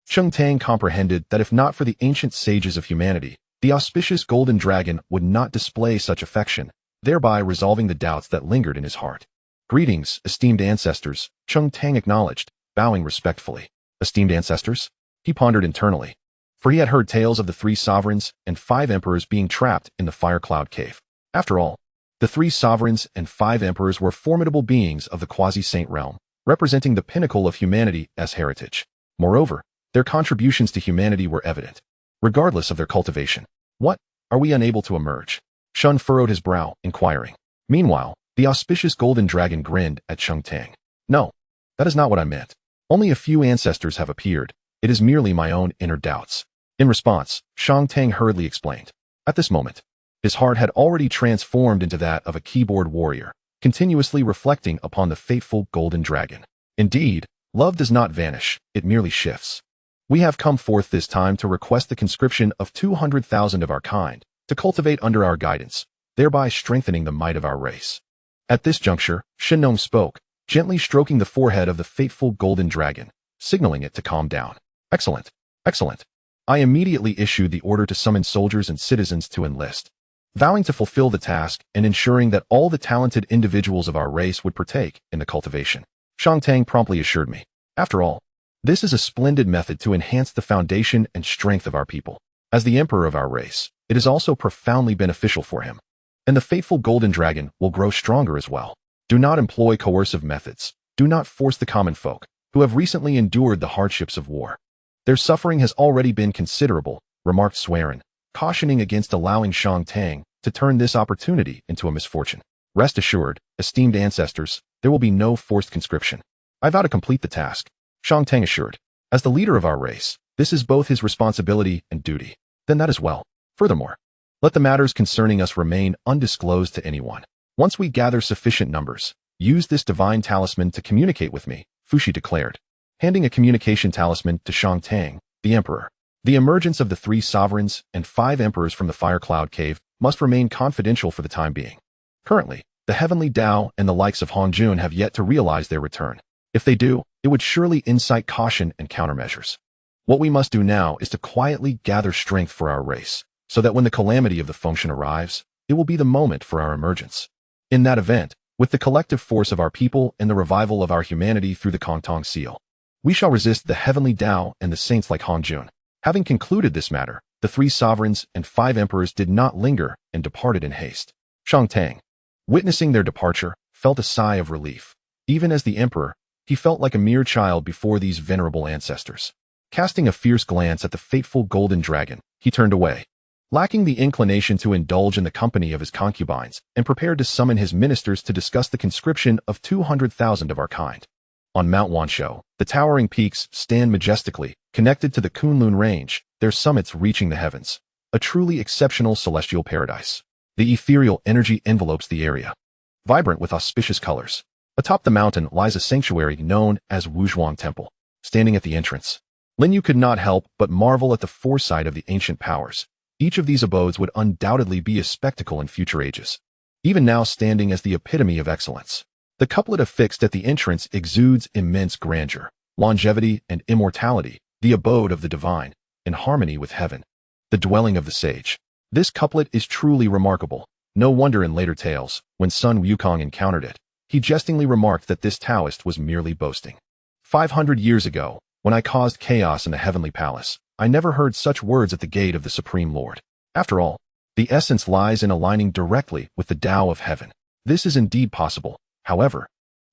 Tang comprehended that if not for the ancient sages of humanity, the auspicious golden dragon would not display such affection, thereby resolving the doubts that lingered in his heart. Greetings, esteemed ancestors, Tang acknowledged, bowing respectfully. Esteemed ancestors? He pondered internally, for he had heard tales of the 3 sovereigns and 5 emperors being trapped in the Fire Cloud Cave. After all, the 3 sovereigns and 5 emperors were formidable beings of the quasi-saint realm, representing the pinnacle of humanity as heritage. Moreover, their contributions to humanity were evident, regardless of their cultivation. What? Are we unable to emerge? Shun furrowed his brow, inquiring. Meanwhile, the auspicious golden dragon grinned at Tang. No, that is not what I meant. Only a few ancestors have appeared. It is merely my own inner doubts. In response, Tang hurriedly explained. At this moment, his heart had already transformed into that of a keyboard warrior, continuously reflecting upon the fateful golden dragon. Indeed, love does not vanish, it merely shifts. We have come forth this time to request the conscription of 200,000 of our kind, to cultivate under our guidance, thereby strengthening the might of our race. At this juncture, Shinnom spoke, gently stroking the forehead of the fateful golden dragon, signaling it to calm down. Excellent, excellent. I immediately issued the order to summon soldiers and citizens to enlist, vowing to fulfill the task and ensuring that all the talented individuals of our race would partake in the cultivation. Tang promptly assured me. After all, this is a splendid method to enhance the foundation and strength of our people. As the emperor of our race, it is also profoundly beneficial for him. And the fateful golden dragon will grow stronger as well. Do not employ coercive methods. Do not force the common folk, who have recently endured the hardships of war. Their suffering has already been considerable, remarked Swerin, cautioning against allowing Tang to turn this opportunity into a misfortune. Rest assured, esteemed ancestors, there will be no forced conscription. I vow to complete the task. Tang assured. As the leader of our race, this is both his responsibility and duty. Then that as well. Furthermore, let the matters concerning us remain undisclosed to anyone. Once we gather sufficient numbers, use this divine talisman to communicate with me, Fushi declared, handing a communication talisman to Tang, the emperor. The emergence of the 3 sovereigns and 5 emperors from the Fire Cloud Cave must remain confidential for the time being. Currently, the Heavenly Dao and the likes of Hongjun have yet to realize their return. If they do, it would surely incite caution and countermeasures. What we must do now is to quietly gather strength for our race, so that when the calamity of the Fengshen arrives, it will be the moment for our emergence. In that event, with the collective force of our people and the revival of our humanity through the Kongtong Seal, we shall resist the Heavenly Dao and the saints like Hongjun. Having concluded this matter, the 3 sovereigns and 5 emperors did not linger and departed in haste. Tang, witnessing their departure, felt a sigh of relief. Even as the emperor, he felt like a mere child before these venerable ancestors. Casting a fierce glance at the fateful golden dragon, he turned away, lacking the inclination to indulge in the company of his concubines, and prepared to summon his ministers to discuss the conscription of 200,000 of our kind. On Mount Wanshou, the towering peaks stand majestically, connected to the Kunlun Range, their summits reaching the heavens. A truly exceptional celestial paradise. The ethereal energy envelopes the area, vibrant with auspicious colors. Atop the mountain lies a sanctuary known as Wuzhuang Temple. Standing at the entrance, Lin Yu could not help but marvel at the foresight of the ancient powers. Each of these abodes would undoubtedly be a spectacle in future ages. Even now standing as the epitome of excellence, the couplet affixed at the entrance exudes immense grandeur, longevity, and immortality, the abode of the divine, in harmony with heaven, the dwelling of the sage. This couplet is truly remarkable. No wonder in later tales, when Sun Wukong encountered it, he jestingly remarked that this Taoist was merely boasting. 500 years ago, when I caused chaos in the heavenly palace, I never heard such words at the gate of the Supreme Lord. After all, the essence lies in aligning directly with the Tao of heaven. This is indeed possible. However,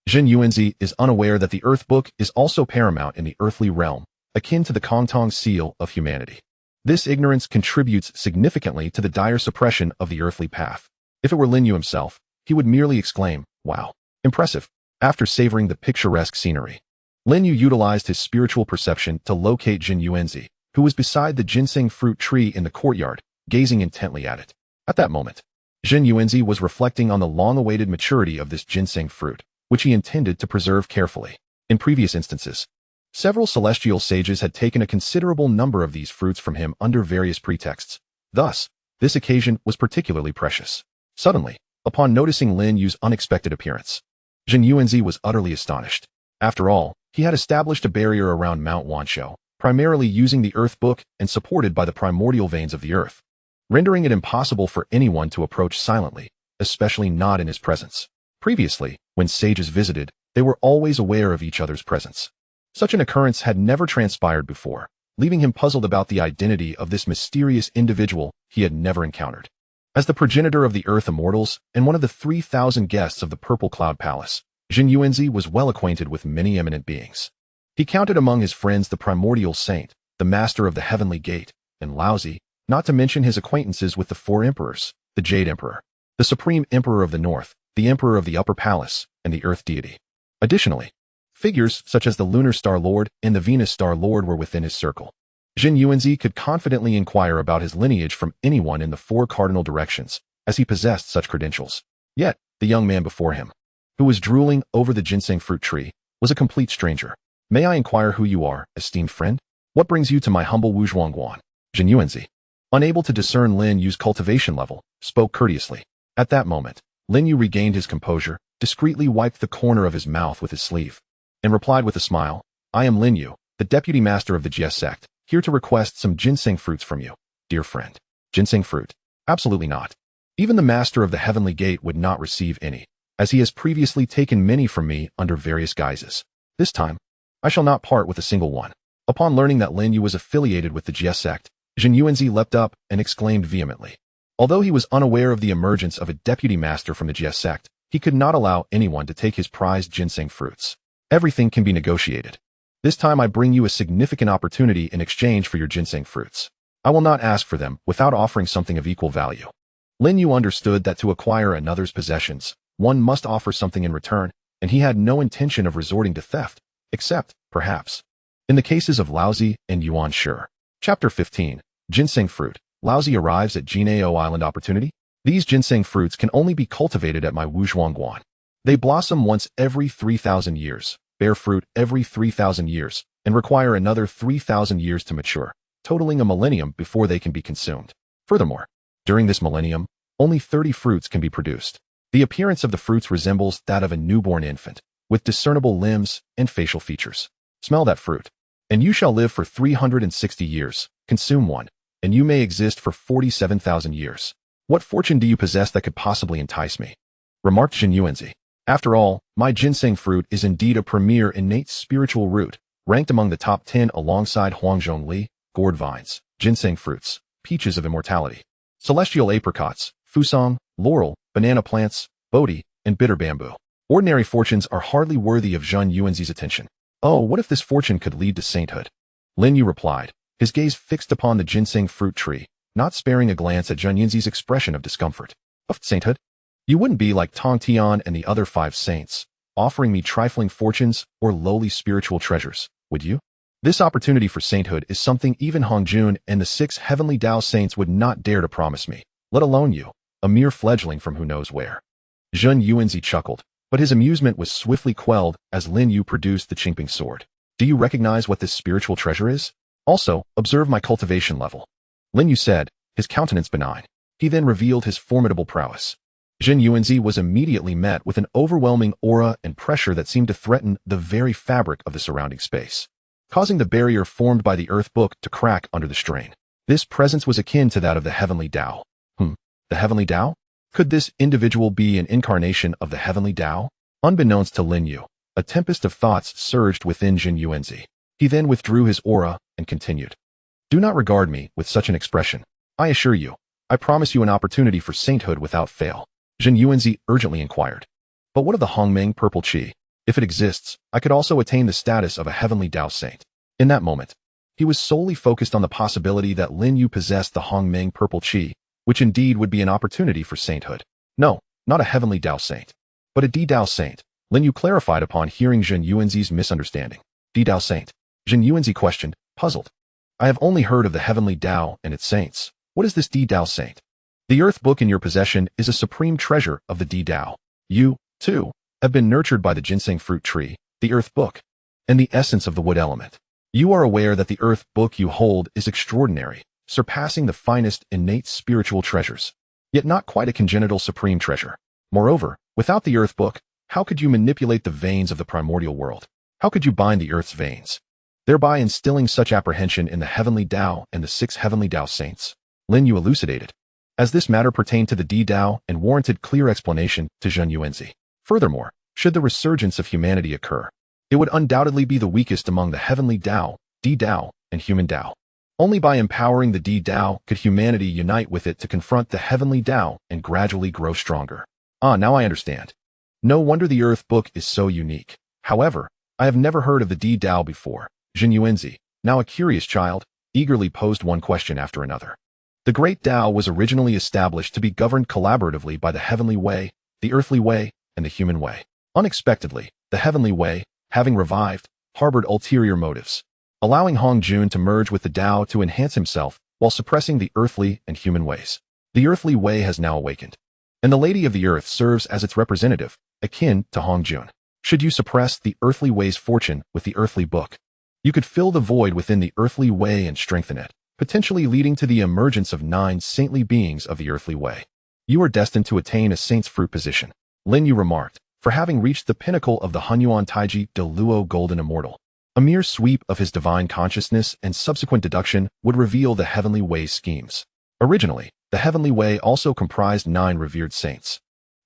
Jin Yuanzi is unaware that the Earth Book is also paramount in the earthly realm, akin to the Kongtong Seal of humanity. This ignorance contributes significantly to the dire suppression of the earthly path. If it were Lin Yu himself, he would merely exclaim, "Wow, impressive," after savoring the picturesque scenery. Lin Yu utilized his spiritual perception to locate Jin Yuanzi, who was beside the ginseng fruit tree in the courtyard, gazing intently at it. At that moment, Jin Yuanzi was reflecting on the long-awaited maturity of this ginseng fruit, which he intended to preserve carefully. In previous instances, several celestial sages had taken a considerable number of these fruits from him under various pretexts. Thus, this occasion was particularly precious. Suddenly, upon noticing Lin Yu's unexpected appearance, Jin Yuanzi was utterly astonished. After all, he had established a barrier around Mount Wanshou, primarily using the Earth Book and supported by the primordial veins of the Earth, rendering it impossible for anyone to approach silently, especially not in his presence. Previously, when sages visited, they were always aware of each other's presence. Such an occurrence had never transpired before, leaving him puzzled about the identity of this mysterious individual he had never encountered. As the progenitor of the Earth Immortals and one of the 3,000 guests of the Purple Cloud Palace, Jin Yuanzi was well acquainted with many eminent beings. He counted among his friends the Primordial Saint, the Master of the Heavenly Gate, and Laozi, not to mention his acquaintances with the four emperors, the Jade Emperor, the Supreme Emperor of the North, the Emperor of the Upper Palace, and the Earth Deity. Additionally, figures such as the Lunar Star Lord and the Venus Star Lord were within his circle. Jin Yuanzi could confidently inquire about his lineage from anyone in the four cardinal directions, as he possessed such credentials. Yet, the young man before him, who was drooling over the ginseng fruit tree, was a complete stranger. "May I inquire who you are, esteemed friend? What brings you to my humble Wuzhuangguan?" Jin Yuanzi, unable to discern Lin Yu's cultivation level, spoke courteously. At that moment, Lin Yu regained his composure, discreetly wiped the corner of his mouth with his sleeve, and replied with a smile, "I am Lin Yu, the deputy master of the Jie sect, here to request some ginseng fruits from you, dear friend." Ginseng fruit? Absolutely not. Even the master of the Heavenly Gate would not receive any, as he has previously taken many from me under various guises. This time, I shall not part with a single one. Upon learning that Lin Yu was affiliated with the Jie sect, Jin Yuanzi leapt up and exclaimed vehemently. Although he was unaware of the emergence of a deputy master from the Jie sect, he could not allow anyone to take his prized ginseng fruits. Everything can be negotiated. This time I bring you a significant opportunity in exchange for your ginseng fruits. I will not ask for them without offering something of equal value. Lin Yu understood that to acquire another's possessions, one must offer something in return, and he had no intention of resorting to theft, except, perhaps, in the cases of Laozi and Yuanshi. Chapter 15. Ginseng Fruit. Laozi arrives at Jiejiao Island Opportunity. These ginseng fruits can only be cultivated at my Wuzhuangguan. They blossom once every 3,000 years, bear fruit every 3,000 years, and require another 3,000 years to mature, totaling a millennium before they can be consumed. Furthermore, during this millennium, only 30 fruits can be produced. The appearance of the fruits resembles that of a newborn infant, with discernible limbs and facial features. Smell that fruit, and you shall live for 360 years. Consume one, and you may exist for 47,000 years. What fortune do you possess that could possibly entice me? Remarked Jin Yuanzi. After all, my ginseng fruit is indeed a premier innate spiritual root, ranked among the top 10 alongside Huangzhong Li, gourd vines, ginseng fruits, peaches of immortality, celestial apricots, fusang, laurel, banana plants, bodhi, and bitter bamboo. Ordinary fortunes are hardly worthy of Jin Yuanzi's attention. Oh, what if this fortune could lead to sainthood? Lin Yu replied, his gaze fixed upon the ginseng fruit tree, not sparing a glance at Jin Yuanzi's expression of discomfort. Of sainthood? You wouldn't be like Tongtian and the other 5 saints, offering me trifling fortunes or lowly spiritual treasures, would you? This opportunity for sainthood is something even Hongjun and the 6 Heavenly Dao saints would not dare to promise me, let alone you, a mere fledgling from who knows where. Jin Yuanzi chuckled, but his amusement was swiftly quelled as Lin Yu produced the Qingping sword. Do you recognize what this spiritual treasure is? Also, observe my cultivation level. Lin Yu said, his countenance benign. He then revealed his formidable prowess. Jin Yuanzi was immediately met with an overwhelming aura and pressure that seemed to threaten the very fabric of the surrounding space, causing the barrier formed by the Earth Book to crack under the strain. This presence was akin to that of the Heavenly Dao. The Heavenly Dao? Could this individual be an incarnation of the Heavenly Dao? Unbeknownst to Lin Yu, a tempest of thoughts surged within Jin Yuanzi. He then withdrew his aura and continued. Do not regard me with such an expression. I assure you, I promise you an opportunity for sainthood without fail. Jin Yuanzi urgently inquired. But what of the Hongmeng purple qi? If it exists, I could also attain the status of a Heavenly Dao saint. In that moment, He was solely focused on the possibility that Lin Yu possessed the Hongmeng purple qi, which indeed would be an opportunity for sainthood. No, not a Heavenly Dao saint, but a Dao saint, Lin Yu clarified upon hearing Zhen Yuanzi's misunderstanding. Dao saint? Zhen Yuanzi questioned, puzzled. I have only heard of the Heavenly Dao and its saints. What is this Dao saint? The earth book in your possession is a supreme treasure of the Dao. You, too, have been nurtured by the ginseng fruit tree, the earth book, and the essence of the wood element. You are aware that the earth book you hold is extraordinary, surpassing the finest innate spiritual treasures, yet not quite a congenital supreme treasure. Moreover, without the earth book, how could you manipulate the veins of the primordial world? How could you bind the earth's veins, thereby instilling such apprehension in the Heavenly Dao and the 6 Heavenly Dao saints? Lin Yu elucidated, as this matter pertained to the Dao and warranted clear explanation to Zhen Yuanzi. Furthermore, should the resurgence of humanity occur, it would undoubtedly be the weakest among the Heavenly Dao, Dao, and human Dao. Only by empowering the Dao could humanity unite with it to confront the Heavenly Dao and gradually grow stronger. Ah, now I understand. No wonder the earth book is so unique. However, I have never heard of the Dao before. Zhen Yuanzi, now a curious child, eagerly posed one question after another. The Great Dao was originally established to be governed collaboratively by the Heavenly Way, the Earthly Way, and the Human Way. Unexpectedly, the Heavenly Way, having revived, harbored ulterior motives, allowing Hongjun to merge with the Dao to enhance himself while suppressing the earthly and human ways. The Earthly Way has now awakened, and the Lady of the Earth serves as its representative, akin to Hongjun. Should you suppress the Earthly Way's fortune with the Earthly Book, you could fill the void within the Earthly Way and strengthen it, potentially leading to the emergence of 9 saintly beings of the Earthly Way. You are destined to attain a saint's fruit position, Lin Yu remarked, for having reached the pinnacle of the Hunyuan Taiji de Luo Golden Immortal. A mere sweep of his divine consciousness and subsequent deduction would reveal the Heavenly Way's schemes. Originally, the Heavenly Way also comprised 9 revered saints.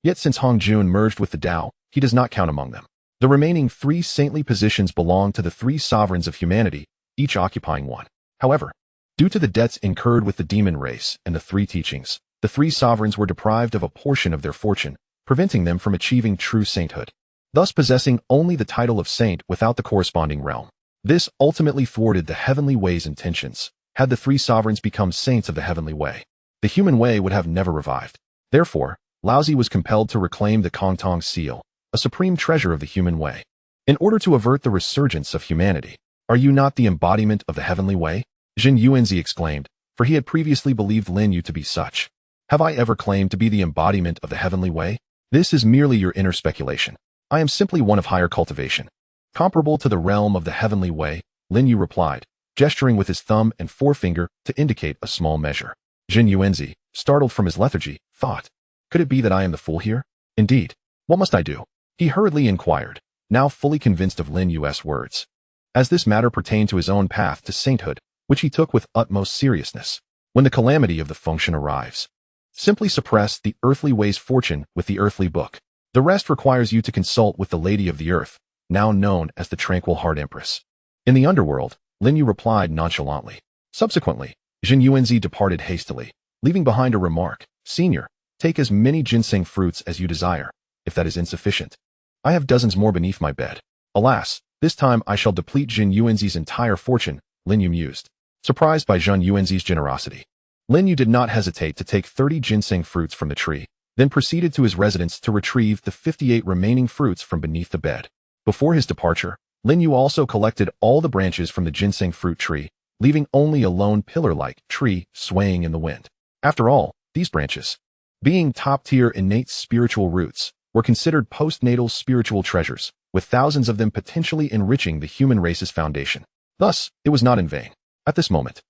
Yet since Hongjun merged with the Dao, he does not count among them. The remaining 3 saintly positions belong to the 3 sovereigns of humanity, each occupying one. However, due to the debts incurred with the demon race and the 3 teachings, the 3 sovereigns were deprived of a portion of their fortune, preventing them from achieving true sainthood, thus possessing only the title of saint without the corresponding realm. This ultimately thwarted the Heavenly Way's intentions. Had the 3 sovereigns become saints of the Heavenly Way, the human way would have never revived. Therefore, Laozi was compelled to reclaim the Kongtong seal, a supreme treasure of the human way. In order to avert the resurgence of humanity, are you not the embodiment of the Heavenly Way? Zhen Yuanzi exclaimed, for he had previously believed Lin Yu to be such. Have I ever claimed to be the embodiment of the Heavenly Way? This is merely your inner speculation. I am simply one of higher cultivation. Comparable to the realm of the Heavenly Way, Lin Yu replied, gesturing with his thumb and forefinger to indicate a small measure. Zhen Yuanzi, startled from his lethargy, thought, could it be that I am the fool here? Indeed. What must I do? He hurriedly inquired, now fully convinced of Lin Yu's words. As this matter pertained to his own path to sainthood, which he took with utmost seriousness. When the calamity of the Fengshen arrives, simply suppress the Earthly Way's fortune with the Earthly Book. The rest requires you to consult with the Lady of the Earth, now known as the Tranquil Heart Empress. In the underworld, Lin Yu replied nonchalantly. Subsequently, Zhen Yuanzi departed hastily, leaving behind a remark, Senior, take as many ginseng fruits as you desire, if that is insufficient. I have dozens more beneath my bed. Alas, this time I shall deplete Zhen Yuanzi's entire fortune, Lin Yu mused. Surprised by Zhen Yuanzi's generosity, Lin Yu did not hesitate to take 30 ginseng fruits from the tree, then proceeded to his residence to retrieve the 58 remaining fruits from beneath the bed. Before his departure, Lin Yu also collected all the branches from the ginseng fruit tree, leaving only a lone pillar-like tree swaying in the wind. After all, these branches, being top-tier innate spiritual roots, were considered postnatal spiritual treasures, with thousands of them potentially enriching the human race's foundation. Thus, it was not in vain. At this moment,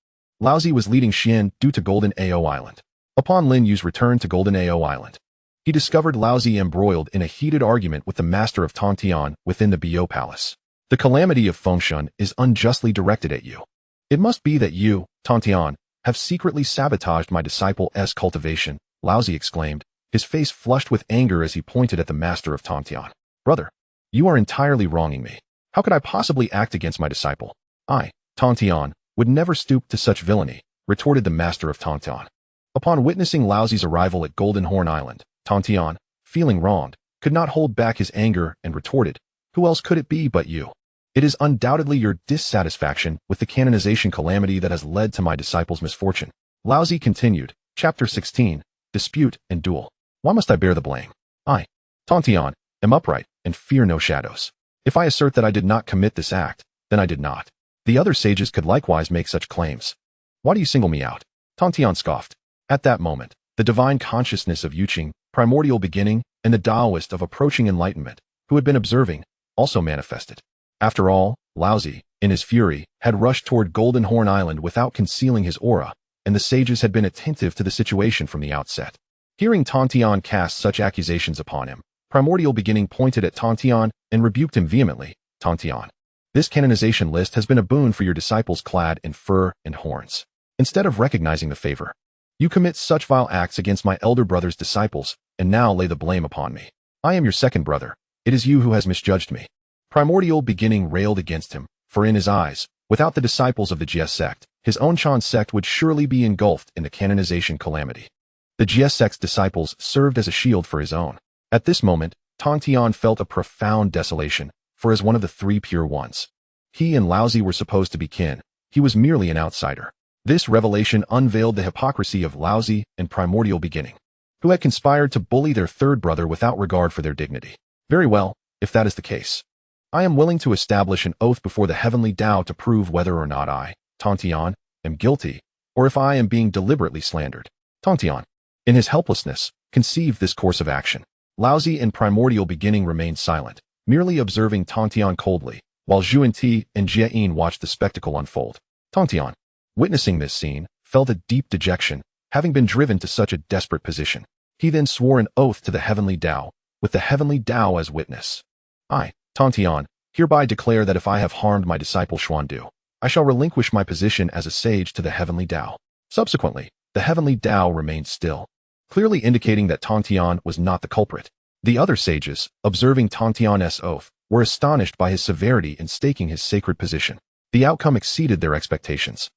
Laozi was leading Xian due to Golden Ao Island. Upon Lin Yu's return to Golden Ao Island, he discovered Laozi embroiled in a heated argument with the master of Tongtian within the Bio Palace. The calamity of Fengshen is unjustly directed at you. It must be that you, Tongtian, have secretly sabotaged my disciple's cultivation, Laozi exclaimed, his face flushed with anger as he pointed at the master of Tongtian. Brother, you are entirely wronging me. How could I possibly act against my disciple? I, Tongtian, would never stoop to such villainy, retorted the master of Tongtian. Upon witnessing Laozi's arrival at Golden Horn Island, Tongtian, feeling wronged, could not hold back his anger and retorted, who else could it be but you? It is undoubtedly your dissatisfaction with the canonization calamity that has led to my disciple's misfortune. Laozi continued, Chapter 16, Dispute and Duel. Why must I bear the blame? I, Tongtian, am upright and fear no shadows. If I assert that I did not commit this act, then I did not. The other sages could likewise make such claims. Why do you single me out? Tongtian scoffed. At that moment, the divine consciousness of Yuqing, primordial beginning, and the Taoist of approaching enlightenment, who had been observing, also manifested. After all, Laozi, in his fury, had rushed toward Golden Horn Island without concealing his aura, and the sages had been attentive to the situation from the outset. Hearing Tongtian cast such accusations upon him, Primordial Beginning pointed at Tongtian and rebuked him vehemently. Tongtian, this canonization list has been a boon for your disciples clad in fur and horns. Instead of recognizing the favor, you commit such vile acts against my elder brother's disciples, and now lay the blame upon me. I am your second brother. It is you who has misjudged me. Primordial Beginning railed against him, for in his eyes, without the disciples of the Jie sect, his own Chan sect would surely be engulfed in the canonization calamity. The Jie sect's disciples served as a shield for his own. At this moment, Tongtian felt a profound desolation, for as one of the three pure ones, he and Laozi were supposed to be kin. He was merely an outsider. This revelation unveiled the hypocrisy of Laozi and Primordial Beginning, who had conspired to bully their third brother without regard for their dignity. Very well, if that is the case. I am willing to establish an oath before the Heavenly Dao to prove whether or not I, Tongtian, am guilty, or if I am being deliberately slandered. Tongtian, in his helplessness, conceived this course of action. Laozi and Primordial Beginning remained silent, merely observing Tongtian coldly, while Zhunti and Jieyin watched the spectacle unfold. Tongtian, witnessing this scene, felt a deep dejection, having been driven to such a desperate position. He then swore an oath to the Heavenly Dao, with the Heavenly Dao as witness. I, Tongtian, hereby declare that if I have harmed my disciple Xuandu, I shall relinquish my position as a sage to the Heavenly Dao. Subsequently, the Heavenly Dao remained still, clearly indicating that Tongtian was not the culprit. The other sages, observing Tongtian's oath, were astonished by his severity in staking his sacred position. The outcome exceeded their expectations.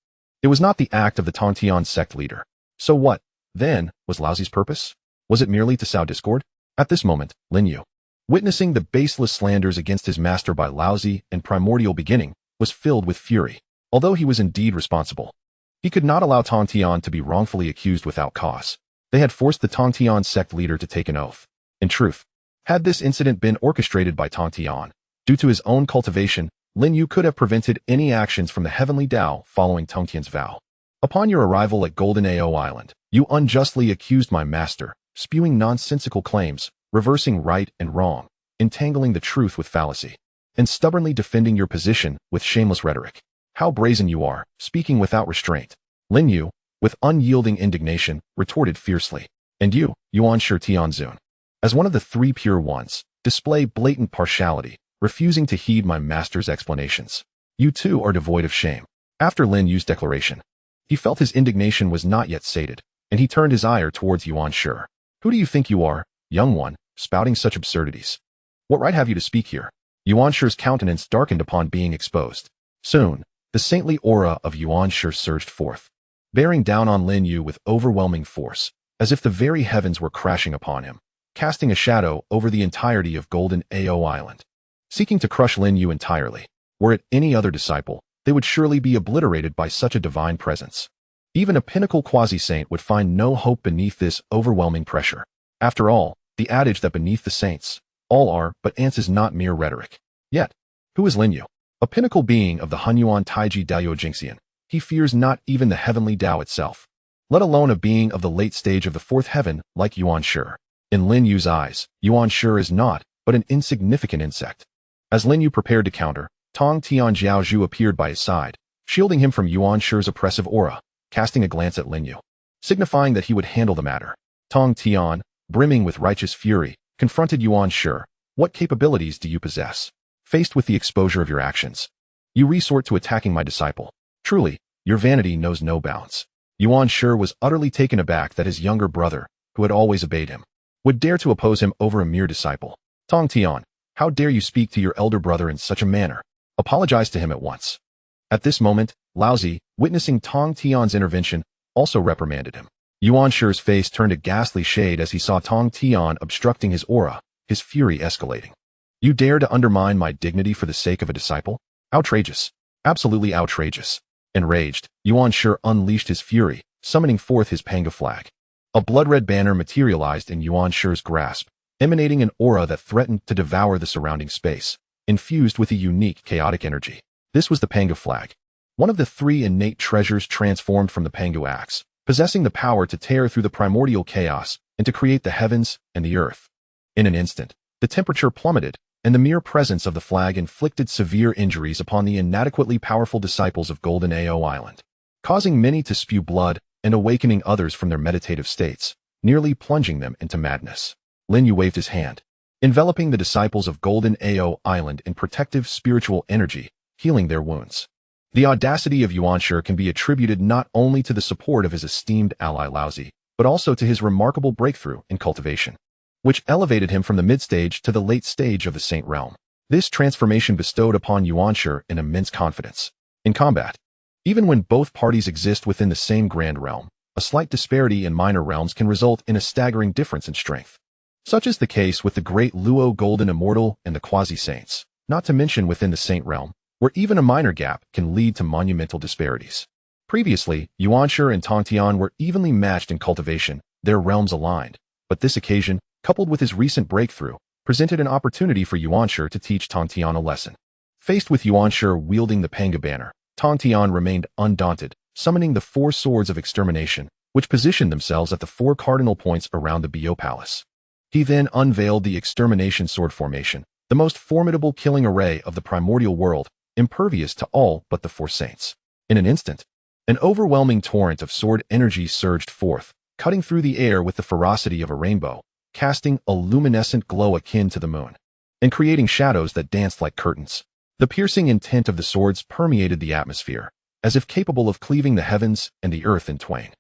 It was not the act of the Tongtian sect leader. So what, then, was Laozi's purpose? Was it merely to sow discord? At this moment, Lin Yu, witnessing the baseless slanders against his master by Laozi and Primordial Beginning, was filled with fury. Although he was indeed responsible, he could not allow Tongtian to be wrongfully accused without cause. They had forced the Tongtian sect leader to take an oath. In truth, had this incident been orchestrated by Tongtian, due to his own cultivation, Lin Yu could have prevented any actions from the Heavenly Dao following Tongtian's vow. Upon your arrival at Golden Ao Island, you unjustly accused my master, spewing nonsensical claims, reversing right and wrong, entangling the truth with fallacy, and stubbornly defending your position with shameless rhetoric. How brazen you are, speaking without restraint. Lin Yu, with unyielding indignation, retorted fiercely. And you, Yuanshi Tianzun, as one of the three pure ones, display blatant partiality, refusing to heed my master's explanations. You too are devoid of shame. After Lin Yu's declaration, he felt his indignation was not yet sated, and he turned his ire towards Yuanshi. Who do you think you are, young one, spouting such absurdities? What right have you to speak here? Yuanshi's countenance darkened upon being exposed. Soon, the saintly aura of Yuanshi surged forth, bearing down on Lin Yu with overwhelming force, as if the very heavens were crashing upon him, casting a shadow over the entirety of Golden Ao Island. Seeking to crush Lin Yu entirely, were it any other disciple, they would surely be obliterated by such a divine presence. Even a pinnacle quasi-saint would find no hope beneath this overwhelming pressure. After all, the adage that beneath the saints, all are but ants is not mere rhetoric. Yet, who is Lin Yu? A pinnacle being of the Hunyuan Taiji Dao Jingxian, he fears not even the Heavenly Dao itself, let alone a being of the late stage of the fourth heaven like Yuanshi. In Lin Yu's eyes, Yuanshi is not but an insignificant insect. As Lin Yu prepared to counter, Tongtian Jiaozhu appeared by his side, shielding him from Yuanshi's oppressive aura, casting a glance at Lin Yu, signifying that he would handle the matter. Tongtian, brimming with righteous fury, confronted Yuanshi. What capabilities do you possess? Faced with the exposure of your actions, you resort to attacking my disciple. Truly, your vanity knows no bounds. Yuanshi was utterly taken aback that his younger brother, who had always obeyed him, would dare to oppose him over a mere disciple. Tongtian, how dare you speak to your elder brother in such a manner? Apologize to him at once. At this moment, Laozi, witnessing Tongtian's intervention, also reprimanded him. Yuanshi's face turned a ghastly shade as he saw Tongtian obstructing his aura, his fury escalating. You dare to undermine my dignity for the sake of a disciple? Outrageous. Absolutely outrageous. Enraged, Yuanshi unleashed his fury, summoning forth his panga flag. A blood-red banner materialized in Yuanshi's grasp, emanating an aura that threatened to devour the surrounding space, infused with a unique chaotic energy. This was the panga flag, one of the 3 innate treasures transformed from the Pangu axe, possessing the power to tear through the primordial chaos and to create the heavens and the earth. In an instant, the temperature plummeted, and the mere presence of the flag inflicted severe injuries upon the inadequately powerful disciples of Golden Ao Island, causing many to spew blood and awakening others from their meditative states, nearly plunging them into madness. Lin Yu waved his hand, enveloping the disciples of Golden Ao Island in protective spiritual energy, healing their wounds. The audacity of Yuanshi can be attributed not only to the support of his esteemed ally Laozi, but also to his remarkable breakthrough in cultivation, which elevated him from the mid-stage to the late stage of the Saint Realm. This transformation bestowed upon Yuanshi an immense confidence. In combat, even when both parties exist within the same grand realm, a slight disparity in minor realms can result in a staggering difference in strength. Such is the case with the great Luo Golden Immortal and the Quasi-Saints, not to mention within the Saint Realm, where even a minor gap can lead to monumental disparities. Previously, Yuanshi and Tongtian were evenly matched in cultivation, their realms aligned, but this occasion, coupled with his recent breakthrough, presented an opportunity for Yuanshi to teach Tongtian a lesson. Faced with Yuanshi wielding the Panga banner, Tongtian remained undaunted, summoning the 4 swords of extermination, which positioned themselves at the 4 cardinal points around the Bio Palace. He then unveiled the Extermination Sword Formation, the most formidable killing array of the primordial world, impervious to all but the 4 saints. In an instant, an overwhelming torrent of sword energy surged forth, cutting through the air with the ferocity of a rainbow, casting a luminescent glow akin to the moon, and creating shadows that danced like curtains. The piercing intent of the swords permeated the atmosphere, as if capable of cleaving the heavens and the earth in twain.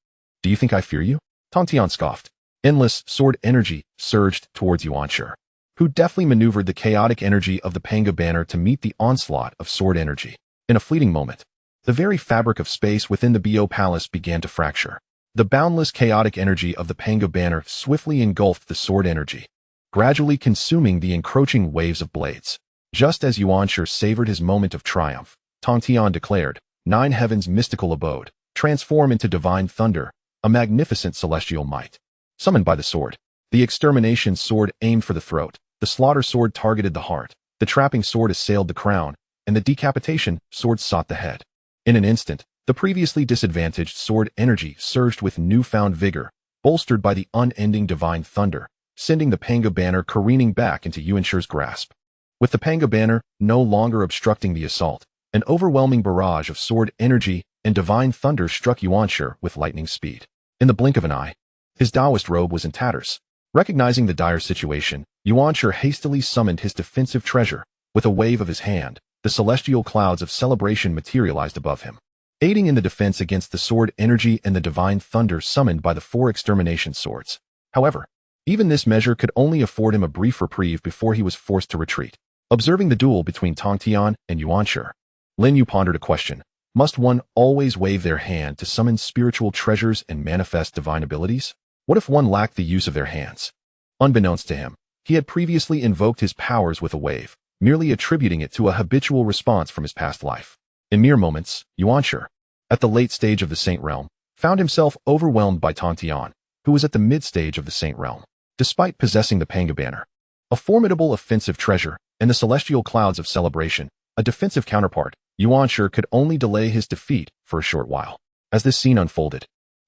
Do you think I fear you? Tongtian scoffed. Endless sword energy surged towards Yuanshi, who deftly maneuvered the chaotic energy of the Panga banner to meet the onslaught of sword energy. In a fleeting moment, the very fabric of space within the Bio Palace began to fracture. The boundless chaotic energy of the Panga banner swiftly engulfed the sword energy, gradually consuming the encroaching waves of blades. Just as Yuanshi savored his moment of triumph, Tongtian declared, 9 heavens' mystical abode, transform into divine thunder, a magnificent celestial might. Summoned by the sword, the extermination sword aimed for the throat, the slaughter sword targeted the heart, the trapping sword assailed the crown, and the decapitation sword sought the head. In an instant, the previously disadvantaged sword energy surged with newfound vigor, bolstered by the unending divine thunder, sending the Panga banner careening back into Yuanshi's grasp. With the Panga banner no longer obstructing the assault, an overwhelming barrage of sword energy and divine thunder struck Yuanshi with lightning speed. In the blink of an eye, his Taoist robe was in tatters. Recognizing the dire situation, Yuanshi hastily summoned his defensive treasure. With a wave of his hand, the celestial clouds of celebration materialized above him, aiding in the defense against the sword energy and the divine thunder summoned by the 4 extermination swords. However, even this measure could only afford him a brief reprieve before he was forced to retreat. Observing the duel between Tongtian and Yuanshi, Lin Yu pondered a question. Must one always wave their hand to summon spiritual treasures and manifest divine abilities? What if one lacked the use of their hands? Unbeknownst to him, he had previously invoked his powers with a wave, merely attributing it to a habitual response from his past life. In mere moments, Yuanshi, at the late stage of the Saint Realm, found himself overwhelmed by Tongtian, who was at the mid-stage of the Saint Realm. Despite possessing the Panga banner, a formidable offensive treasure, and the celestial clouds of celebration, a defensive counterpart, Yuanshi could only delay his defeat for a short while. As this scene unfolded,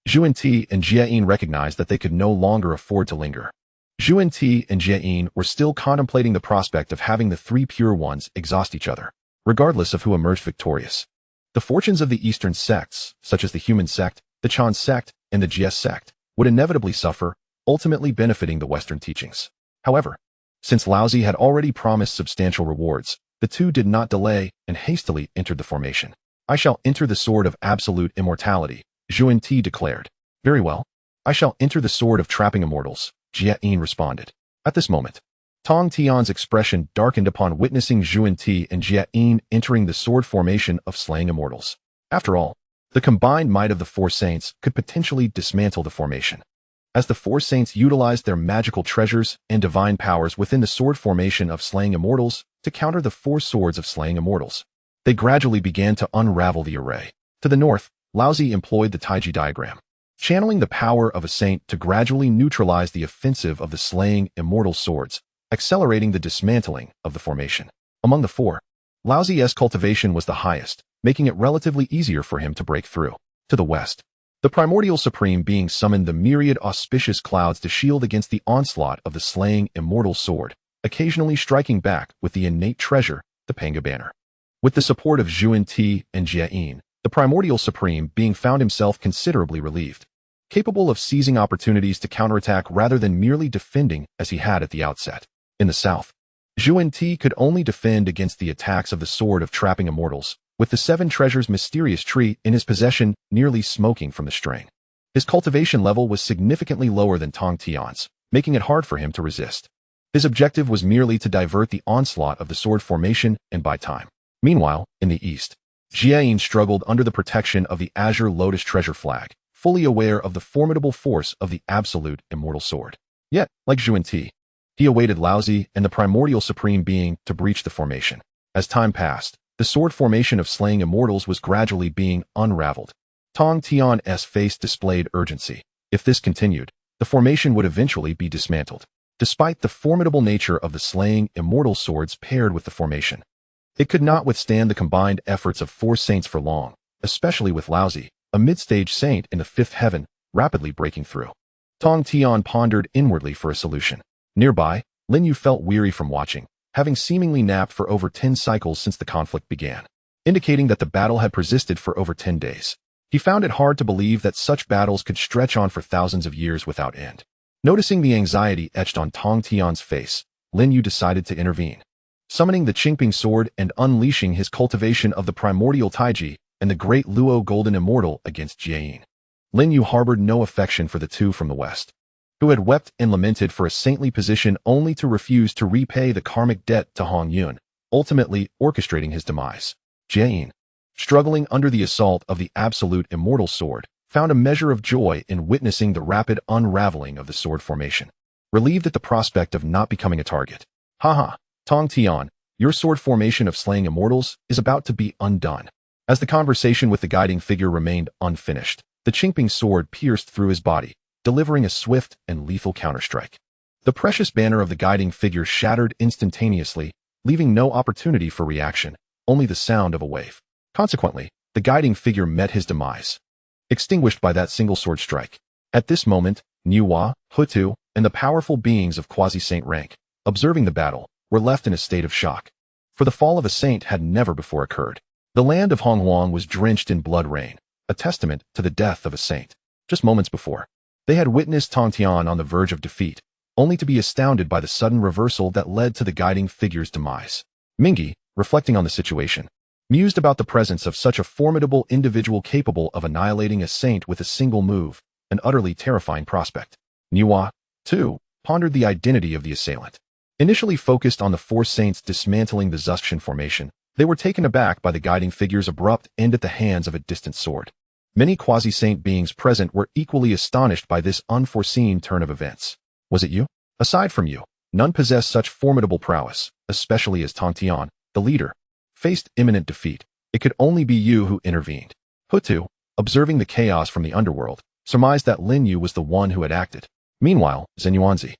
Zhunti and Jieyin recognized that they could no longer afford to linger. Zhunti and Jieyin were still contemplating the prospect of having the 3 pure ones exhaust each other, regardless of who emerged victorious. The fortunes of the Eastern sects, such as the Human sect, the Chan sect, and the Jie sect, would inevitably suffer, ultimately benefiting the Western teachings. However, since Laozi had already promised substantial rewards, the 2 did not delay and hastily entered the formation. I shall enter the sword of absolute immortality, Zhunti declared. Very well. I shall enter the sword of trapping immortals, Jieyin responded. At this moment, Tongtian's expression darkened upon witnessing Zhunti and Jieyin entering the sword formation of slaying immortals. After all, the combined might of the 4 saints could potentially dismantle the formation. as the four saints utilized their magical treasures and divine powers within the sword formation of slaying immortals to counter the four swords of slaying immortals. They gradually began to unravel the array. To the north, Laozi employed the Taiji diagram, channeling the power of a saint to gradually neutralize the offensive of the slaying immortal swords, accelerating the dismantling of the formation. Among the four, Laozi's cultivation was the highest, making it relatively easier for him to break through. To the west, the primordial supreme being summoned the myriad auspicious clouds to shield against the onslaught of the slaying immortal sword, occasionally striking back with the innate treasure, the Panga banner. With the support of Zhunti and Jieyin, the primordial supreme being found himself considerably relieved, capable of seizing opportunities to counterattack rather than merely defending as he had at the outset. In the south, Zhunti could only defend against the attacks of the sword of trapping immortals, with the seven treasures mysterious tree in his possession nearly smoking from the strain. His cultivation level was significantly lower than Tongtian's, making it hard for him to resist. His objective was merely to divert the onslaught of the sword formation and buy time. Meanwhile, in the east, Jieyin struggled under the protection of the Azure Lotus treasure flag, fully aware of the formidable force of the absolute immortal sword. Yet, like Zhunti, he awaited Laozi and the primordial supreme being to breach the formation. As time passed, the sword formation of slaying immortals was gradually being unraveled. Tongtian's face displayed urgency. If this continued, the formation would eventually be dismantled. Despite the formidable nature of the slaying immortal swords paired with the formation, it could not withstand the combined efforts of four saints for long, especially with Laozi, a mid-stage saint in the fifth heaven, rapidly breaking through. Tongtian pondered inwardly for a solution. Nearby, Lin Yu felt weary from watching, having seemingly napped for over 10 cycles since the conflict began, indicating that the battle had persisted for over 10 days. He found it hard to believe that such battles could stretch on for thousands of years without end. Noticing the anxiety etched on Tongtian's face, Lin Yu decided to intervene. Summoning the Qingping sword and unleashing his cultivation of the primordial Taiji and the great Luo golden immortal against Jieyin. Lin Yu harbored no affection for the two from the west, who had wept and lamented for a saintly position only to refuse to repay the karmic debt to Hongjun, ultimately orchestrating his demise. Jieyin, struggling under the assault of the absolute immortal sword, found a measure of joy in witnessing the rapid unraveling of the sword formation, relieved at the prospect of not becoming a target. Haha, Tongtian, your sword formation of slaying immortals is about to be undone. As the conversation with the guiding figure remained unfinished, the Qingping sword pierced through his body, delivering a swift and lethal counterstrike. The precious banner of the guiding figure shattered instantaneously, leaving no opportunity for reaction, only the sound of a wave. Consequently, the guiding figure met his demise, extinguished by that single sword strike. At this moment, Niwa, Hutu, and the powerful beings of quasi-saint rank, observing the battle, were left in a state of shock. For the fall of a saint had never before occurred. The land of Honghuang was drenched in blood rain, a testament to the death of a saint. Just moments before, they had witnessed Tongtian on the verge of defeat, only to be astounded by the sudden reversal that led to the guiding figure's demise. Mingi, reflecting on the situation, mused about the presence of such a formidable individual capable of annihilating a saint with a single move, an utterly terrifying prospect. Niwa, too, pondered the identity of the assailant. Initially focused on the four saints dismantling the Zuxian formation, they were taken aback by the guiding figure's abrupt end at the hands of a distant sword. Many quasi-saint beings present were equally astonished by this unforeseen turn of events. Was it you? Aside from you, none possessed such formidable prowess, especially as Tongtian, the leader, faced imminent defeat. It could only be you who intervened. Hutu, observing the chaos from the underworld, surmised that Lin Yu was the one who had acted. Meanwhile, Yuanshi,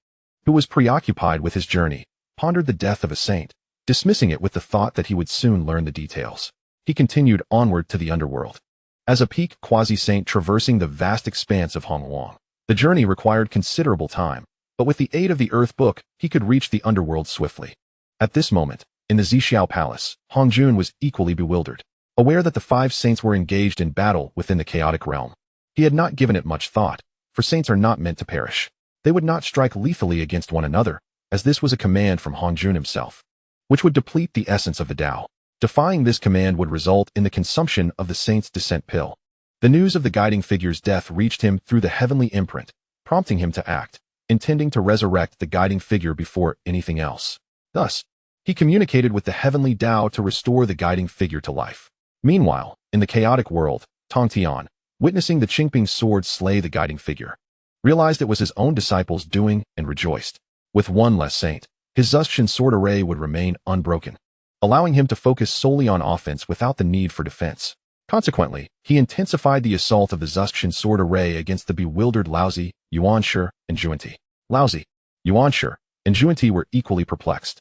who was preoccupied with his journey, pondered the death of a saint, dismissing it with the thought that he would soon learn the details. He continued onward to the underworld. As a peak quasi-saint traversing the vast expanse of Honghuang, the journey required considerable time, but with the aid of the Earth Book, he could reach the underworld swiftly. At this moment, in the Xixiao Palace, Hongjun was equally bewildered, aware that the five saints were engaged in battle within the chaotic realm. He had not given it much thought, for saints are not meant to perish. They would not strike lethally against one another, as this was a command from Hongjun himself, which would deplete the essence of the Dao. Defying this command would result in the consumption of the saint's descent pill. The news of the guiding figure's death reached him through the heavenly imprint, prompting him to act, intending to resurrect the guiding figure before anything else. Thus, he communicated with the Heavenly Dao to restore the guiding figure to life. Meanwhile, in the chaotic world, Tongtian, witnessing the Qingping sword slay the guiding figure, realized it was his own disciples' doing and rejoiced. With one less saint, his Zhuxian sword array would remain unbroken, allowing him to focus solely on offense without the need for defense. Consequently, he intensified the assault of the Zhuxian sword array against the bewildered Laozi, Yuanshi, and Zhunti. Laozi, Yuanshi, and Zhunti were equally perplexed.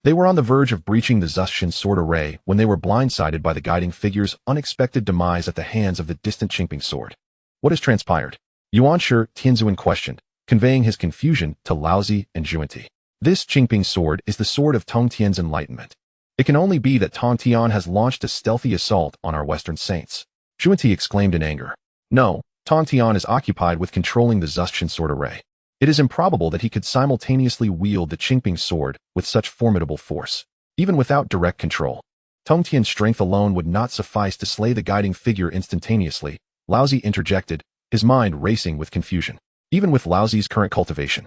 They were on the verge of breaching the Zhuxian sword array when they were blindsided by the guiding figure's unexpected demise at the hands of the distant Qingping sword. What has transpired? Yuanshi Tianzuan questioned, conveying his confusion to Laozi and Zhunti. This Qingping sword is the sword of Tongtian's enlightenment. It can only be that Tongtian has launched a stealthy assault on our Western saints. Zhunti exclaimed in anger. No, Tongtian is occupied with controlling the Zhuxian sword array. It is improbable that he could simultaneously wield the Qingping sword with such formidable force. Even without direct control, Tongtian's strength alone would not suffice to slay the guiding figure instantaneously, Laozi interjected, his mind racing with confusion. Even with Laozi's current cultivation,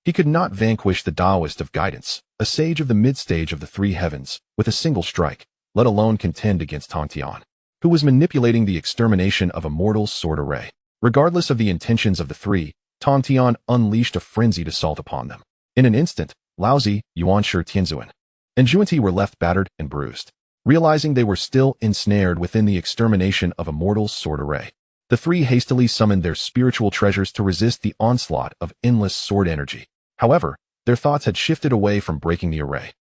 he could not vanquish the Taoist of guidance, a sage of the mid-stage of the three heavens, with a single strike, let alone contend against Tongtian, who was manipulating the extermination of Immortal's sword array. Regardless of the intentions of the three, Tongtian unleashed a frenzied assault upon them. In an instant, Laozi, Yuanshi Tianzuan, and Zhunti were left battered and bruised. Realizing they were still ensnared within the extermination of Immortal's sword array, the three hastily summoned their spiritual treasures to resist the onslaught of endless sword energy. However, their thoughts had shifted away from breaking the array,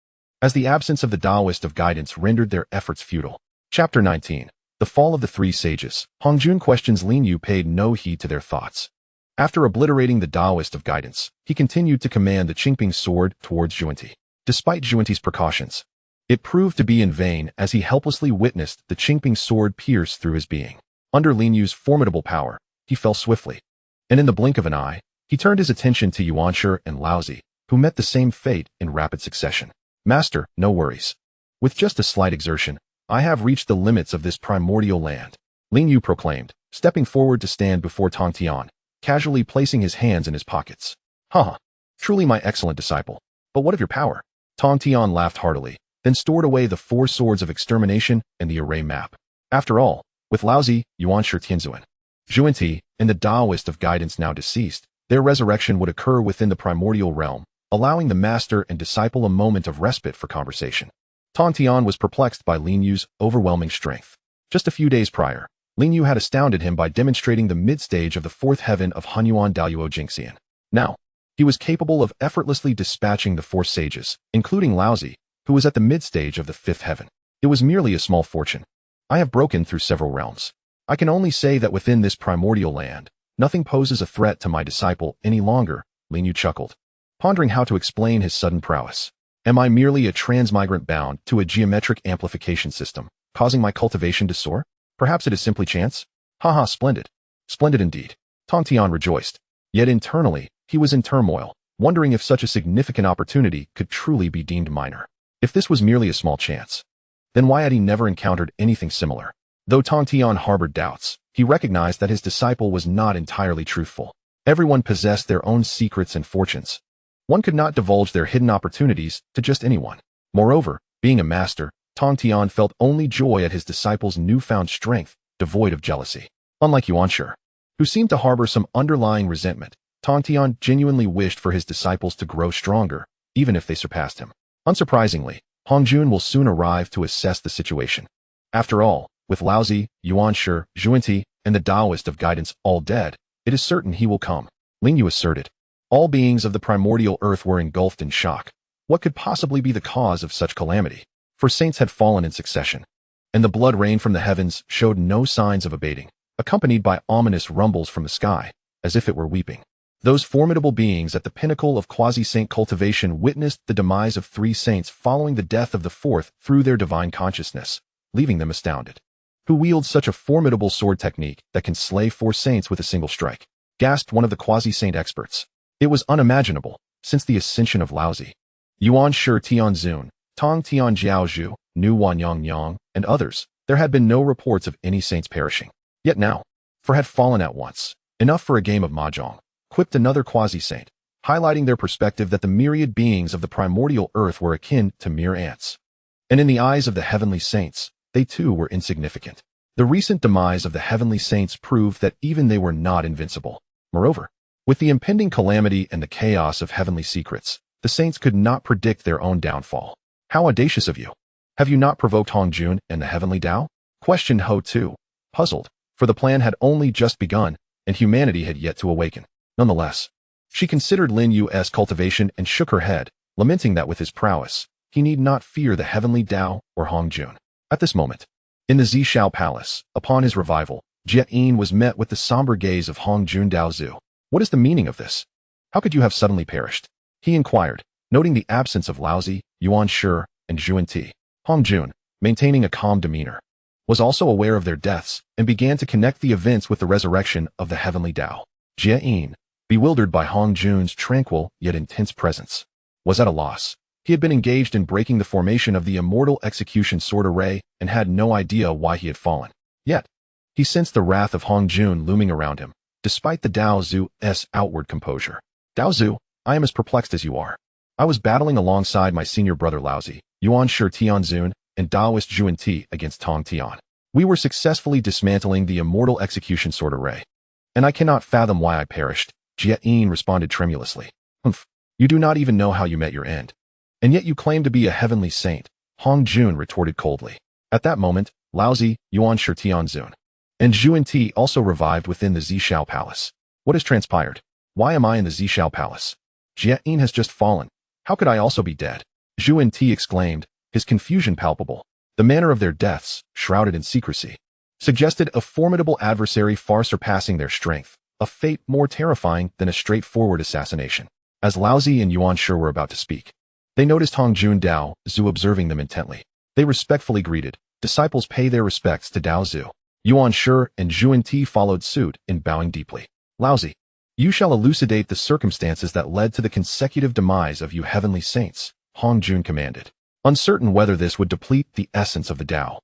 as the absence of the Taoist of guidance rendered their efforts futile. Chapter 19. The Fall of the Three Sages. Hongjun questions Lin Yu paid no heed to their thoughts. After obliterating the Taoist of guidance, he continued to command the Qingping sword towards Zhunti. Despite Zhunti's precautions, it proved to be in vain as he helplessly witnessed the Qingping sword pierce through his being. Under Lin Yu's formidable power, he fell swiftly, and in the blink of an eye, he turned his attention to Yuanshi and Laozi, who met the same fate in rapid succession. Master, no worries. With just a slight exertion, I have reached the limits of this primordial land, Lin Yu proclaimed, stepping forward to stand before Tongtian, casually placing his hands in his pockets. Haha, truly my excellent disciple. But what of your power? Tongtian laughed heartily, then stored away the four swords of extermination and the array map. After all, with Laozi, Yuanshi Tianzuan, Zhunti, and the Taoist of guidance now deceased, their resurrection would occur within the primordial realm, allowing the master and disciple a moment of respite for conversation. Tongtian was perplexed by Lin Yu's overwhelming strength. Just a few days prior, Lin Yu had astounded him by demonstrating the mid-stage of the fourth heaven of Hunyuan Daoyuo Jingxian. Now, he was capable of effortlessly dispatching the four sages, including Laozi, who was at the mid-stage of the fifth heaven. It was merely a small fortune. I have broken through several realms. I can only say that within this primordial land, nothing poses a threat to my disciple any longer, Lin Yu chuckled, pondering how to explain his sudden prowess. Am I merely a transmigrant bound to a geometric amplification system, causing my cultivation to soar? Perhaps it is simply chance? Haha, splendid. Splendid indeed. Tongtian rejoiced. Yet internally, he was in turmoil, wondering if such a significant opportunity could truly be deemed minor. If this was merely a small chance, then why had he never encountered anything similar? Though Tongtian harbored doubts, he recognized that his disciple was not entirely truthful. Everyone possessed their own secrets and fortunes. One could not divulge their hidden opportunities to just anyone. Moreover, being a master, Tongtian felt only joy at his disciple's newfound strength, devoid of jealousy. Unlike Yuanshi, who seemed to harbor some underlying resentment, Tongtian genuinely wished for his disciples to grow stronger, even if they surpassed him. Unsurprisingly, Hongjun will soon arrive to assess the situation. After all, with Laozi, Yuanshi, Zhunti, and the Taoist of guidance all dead, it is certain he will come, Lin Yu asserted. All beings of the primordial earth were engulfed in shock. What could possibly be the cause of such calamity? For saints had fallen in succession, and the blood rain from the heavens showed no signs of abating, accompanied by ominous rumbles from the sky, as if it were weeping. Those formidable beings at the pinnacle of quasi-saint cultivation witnessed the demise of three saints following the death of the fourth through their divine consciousness, leaving them astounded. Who wields such a formidable sword technique that can slay four saints with a single strike? Gasped one of the quasi-saint experts. It was unimaginable, since the ascension of Laozi, Yuanshi Tianzun, Tongtian Jiaozhu, Nu Wanyang Yang, and others, there had been no reports of any saints perishing. Yet now, for had fallen at once, enough for a game of mahjong, quipped another quasi-saint, highlighting their perspective that the myriad beings of the primordial earth were akin to mere ants. And in the eyes of the heavenly saints, they too were insignificant. The recent demise of the heavenly saints proved that even they were not invincible. Moreover, With the impending calamity and the chaos of heavenly secrets, the saints could not predict their own downfall. How audacious of you! Have you not provoked Hongjun and the Heavenly Dao? Questioned Hutu, puzzled, for the plan had only just begun, and humanity had yet to awaken. Nonetheless, she considered Lin Yu's cultivation and shook her head, lamenting that with his prowess, he need not fear the Heavenly Dao or Hongjun. At this moment, in the Zhijiao Palace, upon his revival, Jieyin was met with the somber gaze of Hongjun Daozu. What is the meaning of this? How could you have suddenly perished? He inquired, noting the absence of Laozi, Yuanshi, and Zhunti. Hongjun, maintaining a calm demeanor, was also aware of their deaths and began to connect the events with the resurrection of the Heavenly Dao. Jieyin, bewildered by Hongjun's tranquil yet intense presence, was at a loss. He had been engaged in breaking the formation of the Immortal Execution Sword Array and had no idea why he had fallen. Yet, he sensed the wrath of Hongjun looming around him, despite the Daozu's outward composure. Daozu, I am as perplexed as you are. I was battling alongside my senior brother Laozi, Yuanshi Tianzun, and Daoist Zhunti against Tongtian. We were successfully dismantling the Immortal Execution Sword Array. And I cannot fathom why I perished, Jieyin responded tremulously. Humph, you do not even know how you met your end. And yet you claim to be a heavenly saint, Hongjun retorted coldly. At that moment, Laozi, Yuanshi Tianzun, and Zhunti also revived within the Zhijiao Palace. What has transpired? Why am I in the Zhijiao Palace? Jieyin has just fallen. How could I also be dead? Zhunti exclaimed, his confusion palpable. The manner of their deaths, shrouded in secrecy, suggested a formidable adversary far surpassing their strength, a fate more terrifying than a straightforward assassination. As Laozi and Yuanshi were about to speak, they noticed Hongjun Daozu observing them intently. They respectfully greeted. Disciples pay their respects to Daozu. Yuanshi and Zhunti followed suit in bowing deeply. Laozi, you shall elucidate the circumstances that led to the consecutive demise of you heavenly saints, Hongjun commanded, uncertain whether this would deplete the essence of the Dao.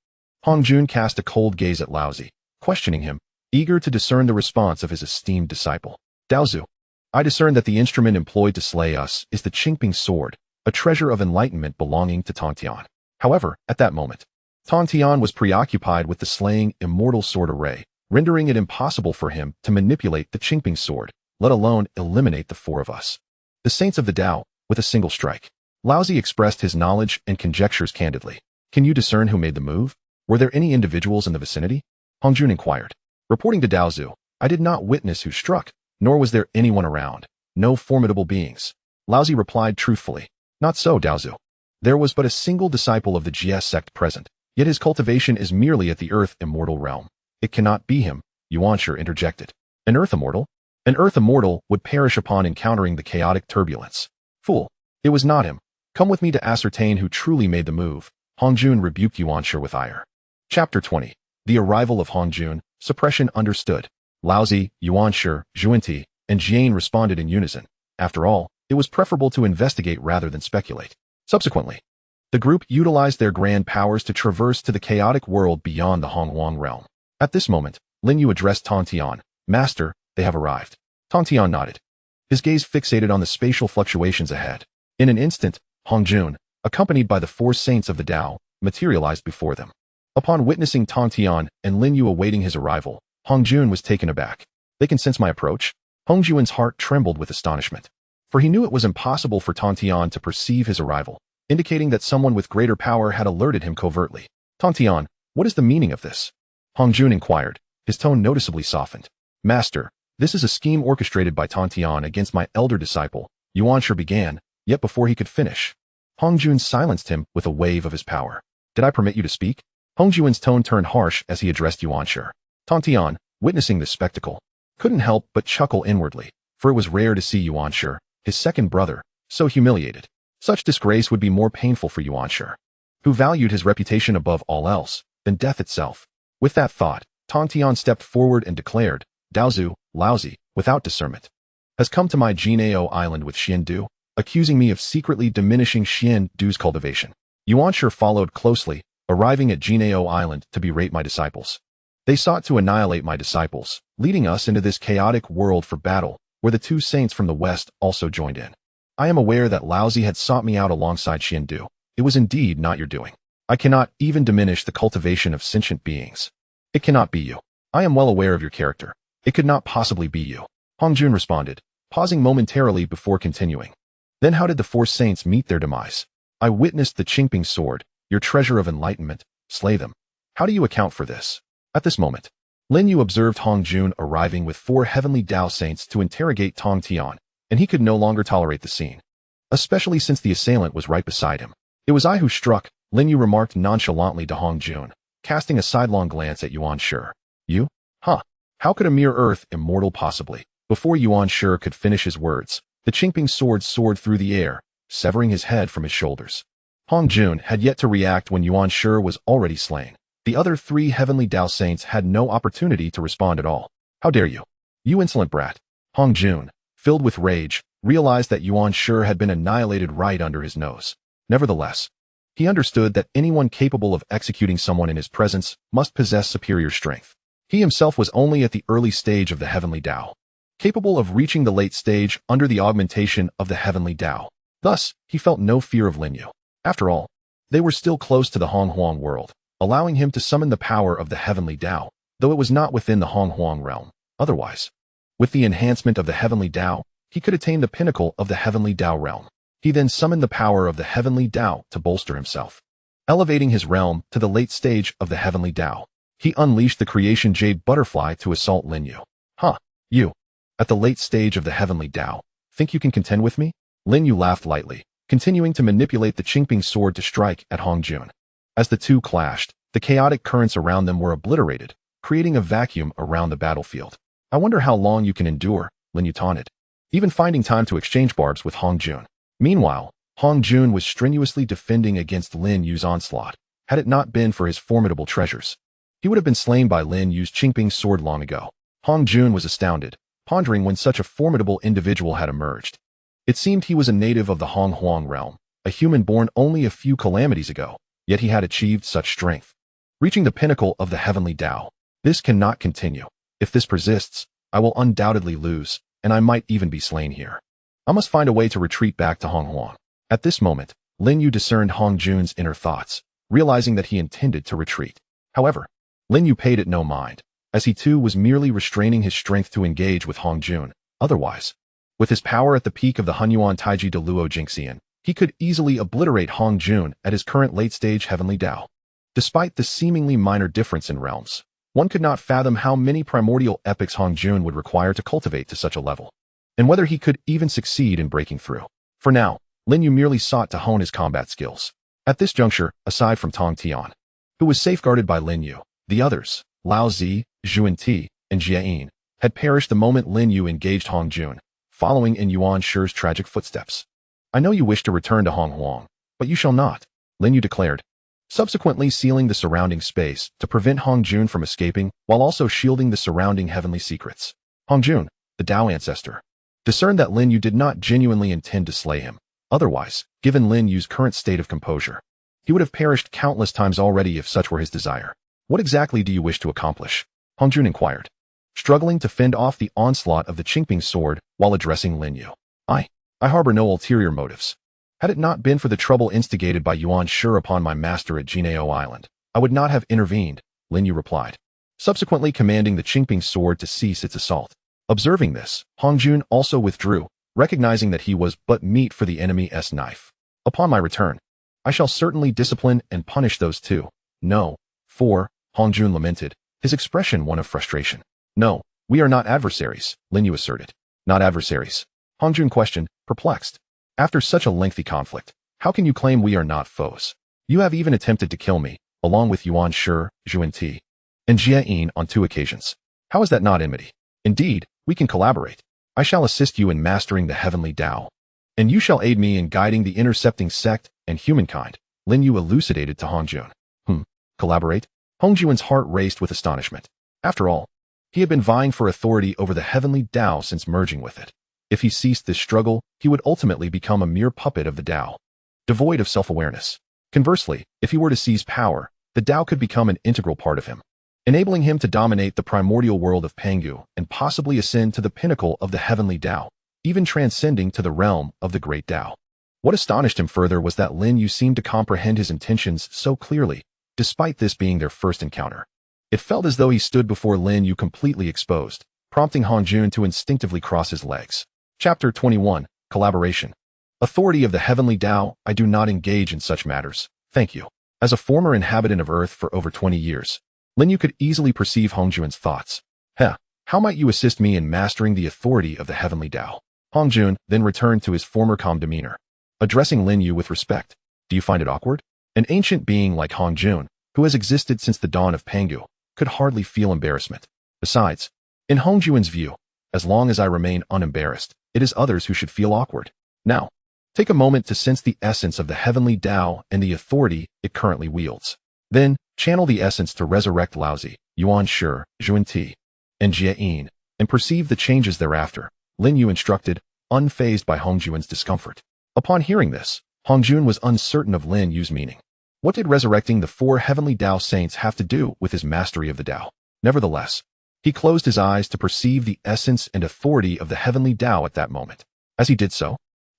Hongjun cast a cold gaze at Laozi, questioning him, eager to discern the response of his esteemed disciple. Daozu, I discern that the instrument employed to slay us is the Qingping sword, a treasure of enlightenment belonging to Tongtian. However, at that moment, Tongtian was preoccupied with the slaying Immortal Sword Array, rendering it impossible for him to manipulate the Qingping sword, let alone eliminate the four of us, the saints of the Dao, with a single strike. Laozi expressed his knowledge and conjectures candidly. Can you discern who made the move? Were there any individuals in the vicinity? Hongjun inquired. Reporting to Daozu, I did not witness who struck, nor was there anyone around. No formidable beings. Laozi replied truthfully. Not so, Daozu. There was but a single disciple of the Jie sect present, yet his cultivation is merely at the Earth Immortal realm. It cannot be him, Yuanshi interjected. An Earth Immortal? An Earth Immortal would perish upon encountering the chaotic turbulence. Fool. It was not him. Come with me to ascertain who truly made the move. Hongjun rebuked Yuanshi with ire. Chapter 20. The arrival of Hongjun, suppression understood. Laozi, Yuanshi, Zhunti, and Jieyin responded in unison. After all, it was preferable to investigate rather than speculate. Subsequently, the group utilized their grand powers to traverse to the chaotic world beyond the Hongwang realm. At this moment, Lin Yu addressed Tongtian. Master, they have arrived. Tongtian nodded, his gaze fixated on the spatial fluctuations ahead. In an instant, Hongjun, accompanied by the four saints of the Dao, materialized before them. Upon witnessing Tongtian and Lin Yu awaiting his arrival, Hongjun was taken aback. They can sense my approach? Hongjun's heart trembled with astonishment, for he knew it was impossible for Tongtian to perceive his arrival, indicating that someone with greater power had alerted him covertly. Tongtian, what is the meaning of this? Hongjun inquired, his tone noticeably softened. Master, this is a scheme orchestrated by Tongtian against my elder disciple, Yuanshi began, yet before he could finish, Hongjun silenced him with a wave of his power. Did I permit you to speak? Hongjun's tone turned harsh as he addressed Yuanshi. Tongtian, witnessing this spectacle, couldn't help but chuckle inwardly, for it was rare to see Yuanshi, his second brother, so humiliated. Such disgrace would be more painful for Yuanshi, who valued his reputation above all else, than death itself. With that thought, Tongtian stepped forward and declared, Daozu, Laozi, without discernment, has come to my Jiejiao island with Xian Du, accusing me of secretly diminishing Xian Du's cultivation. Yuanshi followed closely, arriving at Jiejiao island to berate my disciples. They sought to annihilate my disciples, leading us into this chaotic world for battle, where the two saints from the west also joined in. I am aware that Laozi had sought me out alongside Xian Du. It was indeed not your doing. I cannot even diminish the cultivation of sentient beings. It cannot be you. I am well aware of your character. It could not possibly be you. Hongjun responded, pausing momentarily before continuing. Then how did the four saints meet their demise? I witnessed the Qingping sword, your treasure of enlightenment, slay them. How do you account for this? At this moment, Lin Yu observed Hongjun arriving with 4 Heavenly Dao saints to interrogate Tongtian, and he could no longer tolerate the scene, especially since the assailant was right beside him. It was I who struck, Lin Yu remarked nonchalantly to Hongjun, casting a sidelong glance at Yuanshi. You? Huh. How could a mere earth immortal possibly? Before Yuanshi could finish his words, the Qingping sword soared through the air, severing his head from his shoulders. Hongjun had yet to react when Yuanshi was already slain. The other 3 Heavenly Dao saints had no opportunity to respond at all. How dare you? You insolent brat. Hongjun, filled with rage, realized that Yuanshi had been annihilated right under his nose. Nevertheless, he understood that anyone capable of executing someone in his presence must possess superior strength. He himself was only at the early stage of the Heavenly Dao, capable of reaching the late stage under the augmentation of the Heavenly Dao. Thus, he felt no fear of Lin Yu. After all, they were still close to the Honghuang world, allowing him to summon the power of the Heavenly Dao, though it was not within the Honghuang realm. Otherwise, with the enhancement of the Heavenly Dao, he could attain the pinnacle of the Heavenly Dao realm. He then summoned the power of the Heavenly Dao to bolster himself. Elevating his realm to the late stage of the Heavenly Dao, he unleashed the creation Jade Butterfly to assault Lin Yu. Huh, you, at the late stage of the Heavenly Dao, think you can contend with me? Lin Yu laughed lightly, continuing to manipulate the Qingping sword to strike at Hongjun. As the two clashed, the chaotic currents around them were obliterated, creating a vacuum around the battlefield. I wonder how long you can endure, Lin Yu taunted, even finding time to exchange barbs with Hongjun. Meanwhile, Hongjun was strenuously defending against Lin Yu's onslaught. Had it not been for his formidable treasures, he would have been slain by Lin Yu's Qingping sword long ago. Hongjun was astounded, pondering when such a formidable individual had emerged. It seemed he was a native of the Honghuang realm, a human born only a few calamities ago, yet he had achieved such strength, reaching the pinnacle of the Heavenly Dao. This cannot continue. If this persists, I will undoubtedly lose, and I might even be slain here. I must find a way to retreat back to Honghuang. At this moment, Lin Yu discerned Hongjun's inner thoughts, realizing that he intended to retreat. However, Lin Yu paid it no mind, as he too was merely restraining his strength to engage with Hongjun. Otherwise, with his power at the peak of the Hunyuan Taiji de Luo Jingxian, he could easily obliterate Hongjun at his current late-stage Heavenly Dao. Despite the seemingly minor difference in realms, one could not fathom how many primordial epics Hongjun would require to cultivate to such a level, and whether he could even succeed in breaking through. For now, Lin Yu merely sought to hone his combat skills. At this juncture, aside from Tongtian, who was safeguarded by Lin Yu, the others, Lao Zi, Zhunti, and Jieyin, had perished the moment Lin Yu engaged Hongjun, following in Yuanshi's tragic footsteps. I know you wish to return to Honghuang, but you shall not, Lin Yu declared, subsequently sealing the surrounding space to prevent Hongjun from escaping while also shielding the surrounding heavenly secrets. Hongjun, the Dao ancestor, discerned that Lin Yu did not genuinely intend to slay him. Otherwise, given Lin Yu's current state of composure, he would have perished countless times already if such were his desire. What exactly do you wish to accomplish? Hongjun inquired, struggling to fend off the onslaught of the Qingping sword while addressing Lin Yu. I harbor no ulterior motives. Had it not been for the trouble instigated by Yuanshi upon my master at Jiejiao Island, I would not have intervened, Lin Yu replied, subsequently commanding the Qingping sword to cease its assault. Observing this, Hongjun also withdrew, recognizing that he was but meat for the enemy's knife. Upon my return, I shall certainly discipline and punish those two. No, Hongjun lamented, his expression one of frustration. No, we are not adversaries, Lin Yu asserted. Not adversaries? Hongjun questioned, perplexed. After such a lengthy conflict, how can you claim we are not foes? You have even attempted to kill me, along with Yuanshi, Zhunti, and Jieyin on 2 occasions. How is that not enmity? Indeed, we can collaborate. I shall assist you in mastering the Heavenly Dao, and you shall aid me in guiding the intercepting sect and humankind, Lin Yu elucidated to Hongjun. Collaborate? Hongjun's heart raced with astonishment. After all, he had been vying for authority over the Heavenly Dao since merging with it. If he ceased this struggle, he would ultimately become a mere puppet of the Dao, devoid of self-awareness. Conversely, if he were to seize power, the Dao could become an integral part of him, enabling him to dominate the primordial world of Pangu and possibly ascend to the pinnacle of the Heavenly Dao, even transcending to the realm of the Great Dao. What astonished him further was that Lin Yu seemed to comprehend his intentions so clearly, despite this being their first encounter. It felt as though he stood before Lin Yu completely exposed, prompting Hongjun to instinctively cross his legs. Chapter 21, Collaboration. Authority of the Heavenly Dao, I do not engage in such matters, thank you. As a former inhabitant of Earth for over 20 years, Lin Yu could easily perceive Hongjun's thoughts. How might you assist me in mastering the authority of the Heavenly Dao? Hongjun then returned to his former calm demeanor, addressing Lin Yu with respect. Do you find it awkward? An ancient being like Hongjun, who has existed since the dawn of Pangu, could hardly feel embarrassment. Besides, in Hongjun's view, as long as I remain unembarrassed, it is others who should feel awkward. Now, take a moment to sense the essence of the Heavenly Dao and the authority it currently wields. Then, channel the essence to resurrect Laozi, Yuanshi, Zhunti, and Jieyin, and perceive the changes thereafter, Lin Yu instructed, unfazed by Hongjun's discomfort. Upon hearing this, Hongjun was uncertain of Lin Yu's meaning. What did resurrecting the 4 Heavenly Dao saints have to do with his mastery of the Dao? Nevertheless, he closed his eyes to perceive the essence and authority of the Heavenly Dao at that moment. As he did so,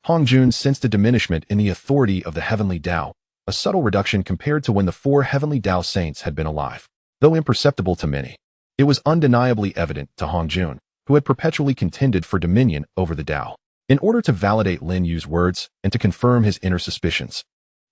Hongjun sensed a diminishment in the authority of the Heavenly Dao, a subtle reduction compared to when the 4 Heavenly Dao saints had been alive. Though imperceptible to many, it was undeniably evident to Hongjun, who had perpetually contended for dominion over the Dao. In order to validate Lin Yu's words and to confirm his inner suspicions,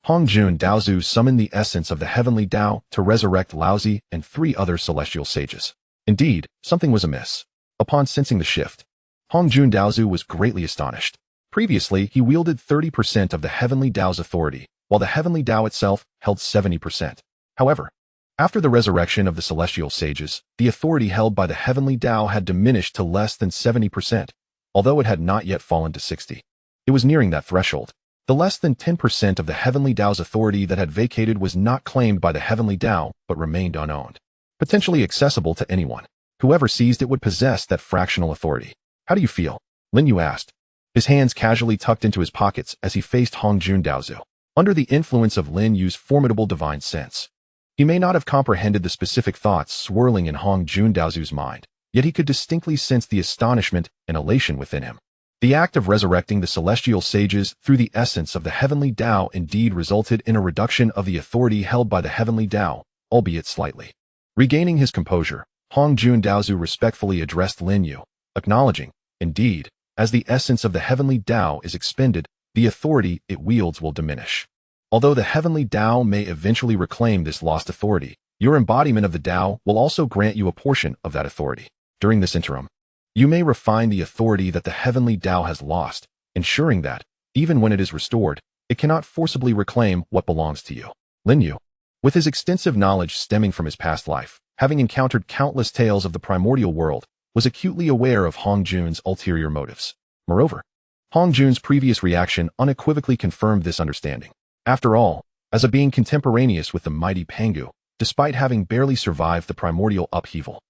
Hongjun Daozu summoned the essence of the Heavenly Dao to resurrect Laozi and 3 other celestial sages. Indeed, something was amiss. Upon sensing the shift, Hongjun Daozu was greatly astonished. Previously, he wielded 30% of the Heavenly Dao's authority, while the Heavenly Dao itself held 70%. However, after the resurrection of the celestial sages, the authority held by the Heavenly Dao had diminished to less than 70%, although it had not yet fallen to 60. It was nearing that threshold. The less than 10% of the Heavenly Dao's authority that had vacated was not claimed by the Heavenly Dao, but remained unowned, potentially accessible to anyone. Whoever seized it would possess that fractional authority. How do you feel? Lin Yu asked, his hands casually tucked into his pockets as he faced Hongjun Daozu. Under the influence of Lin Yu's formidable divine sense, he may not have comprehended the specific thoughts swirling in Hongjun Daozu's mind, yet he could distinctly sense the astonishment and elation within him. The act of resurrecting the celestial sages through the essence of the Heavenly Dao indeed resulted in a reduction of the authority held by the Heavenly Dao, albeit slightly. Regaining his composure, Hongjun Daozu respectfully addressed Lin Yu, acknowledging, indeed, as the essence of the Heavenly Dao is expended, the authority it wields will diminish. Although the Heavenly Dao may eventually reclaim this lost authority, your embodiment of the Dao will also grant you a portion of that authority. During this interim, you may refine the authority that the Heavenly Dao has lost, ensuring that, even when it is restored, it cannot forcibly reclaim what belongs to you. Lin Yu, with his extensive knowledge stemming from his past life, having encountered countless tales of the primordial world, was acutely aware of Hongjun's ulterior motives. Moreover, Hongjun's previous reaction unequivocally confirmed this understanding. After all, as a being contemporaneous with the mighty Pangu, despite having barely survived the primordial upheaval,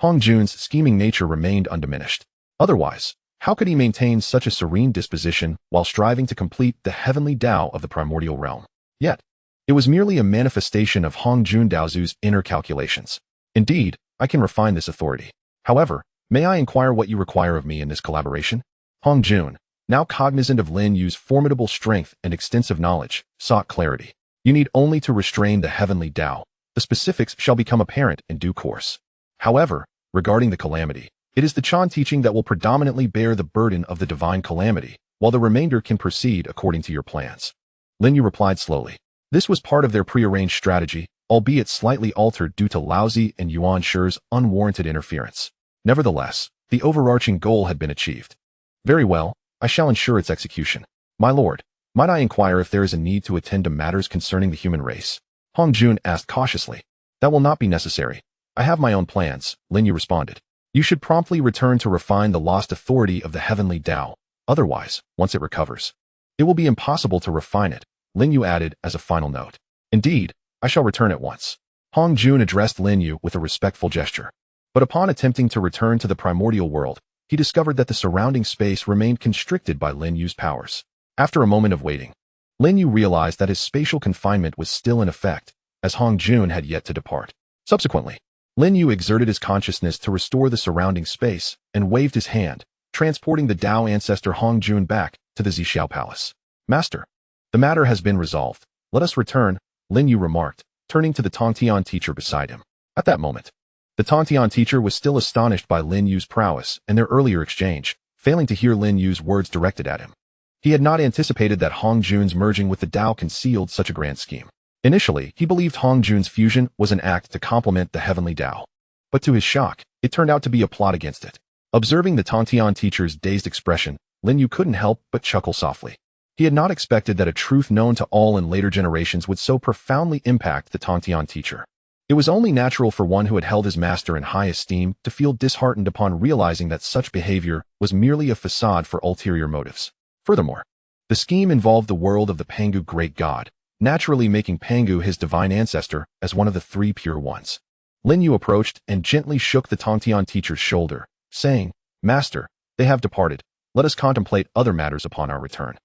Hongjun's scheming nature remained undiminished. Otherwise, how could he maintain such a serene disposition while striving to complete the Heavenly Dao of the primordial realm? Yet, it was merely a manifestation of Hongjun Daozu's inner calculations. Indeed, I can refine this authority. However, may I inquire what you require of me in this collaboration? Hongjun, now cognizant of Lin Yu's formidable strength and extensive knowledge, sought clarity. You need only to restrain the Heavenly Dao. The specifics shall become apparent in due course. However, regarding the calamity, it is the Chan teaching that will predominantly bear the burden of the divine calamity, while the remainder can proceed according to your plans. Lin Yu replied slowly. This was part of their prearranged strategy, albeit slightly altered due to Laozi and Yuanshi's unwarranted interference. Nevertheless, the overarching goal had been achieved. Very well, I shall ensure its execution. My lord, might I inquire if there is a need to attend to matters concerning the human race? Hongjun asked cautiously. That will not be necessary. I have my own plans, Lin Yu responded. You should promptly return to refine the lost authority of the Heavenly Dao. Otherwise, once it recovers, it will be impossible to refine it, Lin Yu added as a final note. Indeed, I shall return at once. Hongjun addressed Lin Yu with a respectful gesture. But upon attempting to return to the primordial world, he discovered that the surrounding space remained constricted by Lin Yu's powers. After a moment of waiting, Lin Yu realized that his spatial confinement was still in effect, as Hongjun had yet to depart. Subsequently, Lin Yu exerted his consciousness to restore the surrounding space and waved his hand, transporting the Dao ancestor Hongjun back to the Jiejiao palace. Master, the matter has been resolved. Let us return, Lin Yu remarked, turning to the Tongtian teacher beside him. At that moment, the Tongtian teacher was still astonished by Lin Yu's prowess and their earlier exchange, failing to hear Lin Yu's words directed at him. He had not anticipated that Hongjun's merging with the Dao concealed such a grand scheme. Initially, he believed Hongjun's fusion was an act to complement the Heavenly Dao. But to his shock, it turned out to be a plot against it. Observing the Tongtian teacher's dazed expression, Lin Yu couldn't help but chuckle softly. He had not expected that a truth known to all in later generations would so profoundly impact the Tongtian teacher. It was only natural for one who had held his master in high esteem to feel disheartened upon realizing that such behavior was merely a facade for ulterior motives. Furthermore, the scheme involved the world of the Pangu great god, naturally making Pangu his divine ancestor as one of the three pure ones. Lin Yu approached and gently shook the Tongtian teacher's shoulder, saying, "Master, they have departed. Let us contemplate other matters upon our return."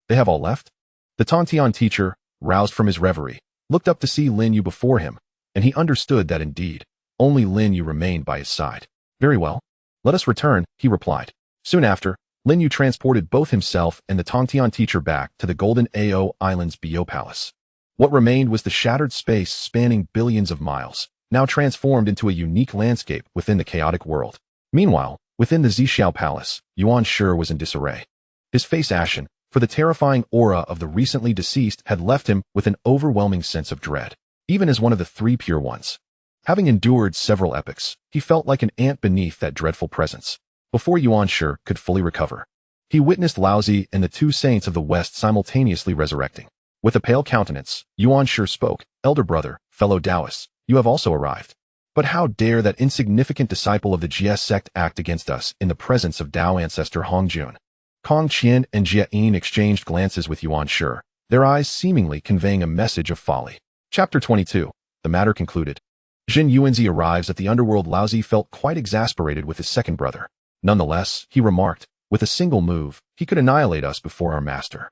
They have all left? The Tongtian teacher, roused from his reverie, looked up to see Lin Yu before him, and he understood that indeed, only Lin Yu remained by his side. "Very well. Let us return," he replied. Soon after, Lin Yu transported both himself and the Tongtian teacher back to the Golden Ao Island's Bio Palace. What remained was the shattered space spanning billions of miles, now transformed into a unique landscape within the chaotic world. Meanwhile, within the Jiejiao Palace, Yuanshi was in disarray. His face ashen, for the terrifying aura of the recently deceased had left him with an overwhelming sense of dread. Even as one of the three pure ones, having endured several epochs, he felt like an ant beneath that dreadful presence. Before Yuanshi could fully recover, he witnessed Laozi and the two saints of the West simultaneously resurrecting. With a pale countenance, Yuanshi spoke, "Elder brother, fellow Taoists, you have also arrived. But how dare that insignificant disciple of the Jie sect act against us in the presence of Dao ancestor Hongjun?" Tongtian and Jieyin exchanged glances with Yuanshi, their eyes seemingly conveying a message of folly. Chapter 22. The matter concluded. Jin Yuanzi arrives at the underworld. Laozi felt quite exasperated with his second brother. Nonetheless, he remarked, "With a single move, he could annihilate us before our master.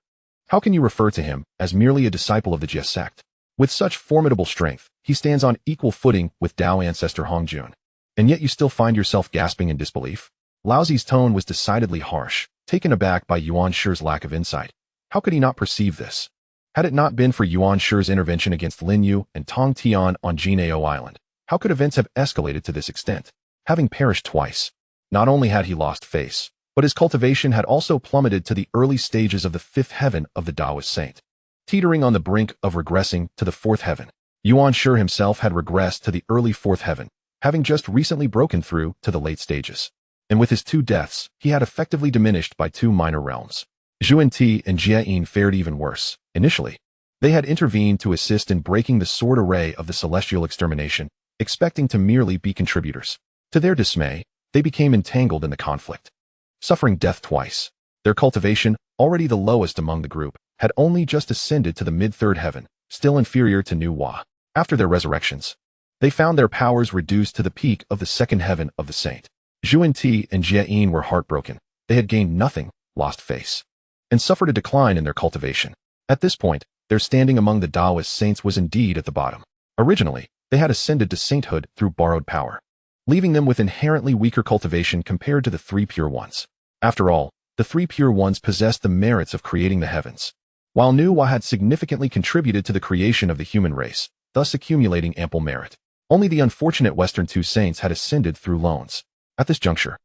How can you refer to him as merely a disciple of the Jie sect? With such formidable strength, he stands on equal footing with Dao ancestor Hongjun. And yet you still find yourself gasping in disbelief?" Laozi's tone was decidedly harsh, taken aback by Yuanshi's lack of insight. How could he not perceive this? Had it not been for Yuanshi's intervention against Lin Yu and Tongtian on Jiejiao Island, how could events have escalated to this extent? Having perished twice, not only had he lost face, but his cultivation had also plummeted to the early stages of the fifth heaven of the Taoist saint. Teetering on the brink of regressing to the fourth heaven, Yuanshi himself had regressed to the early fourth heaven, having just recently broken through to the late stages. And with his two deaths, he had effectively diminished by two minor realms. Zhunti and Jieyin fared even worse. Initially, they had intervened to assist in breaking the sword array of the celestial extermination, expecting to merely be contributors. To their dismay, they became entangled in the conflict. Suffering death twice, their cultivation, already the lowest among the group, had only just ascended to the mid-third heaven, still inferior to Nu Hua. After their resurrections, they found their powers reduced to the peak of the second heaven of the saint. Zhunti and Jieyin were heartbroken. They had gained nothing, lost face, and suffered a decline in their cultivation. At this point, their standing among the Taoist saints was indeed at the bottom. Originally, they had ascended to sainthood through borrowed power, leaving them with inherently weaker cultivation compared to the three pure ones. After all, the three pure ones possessed the merits of creating the heavens, while Nu Hua had significantly contributed to the creation of the human race, thus accumulating ample merit. Only the unfortunate Western two saints had ascended through loans. At this juncture,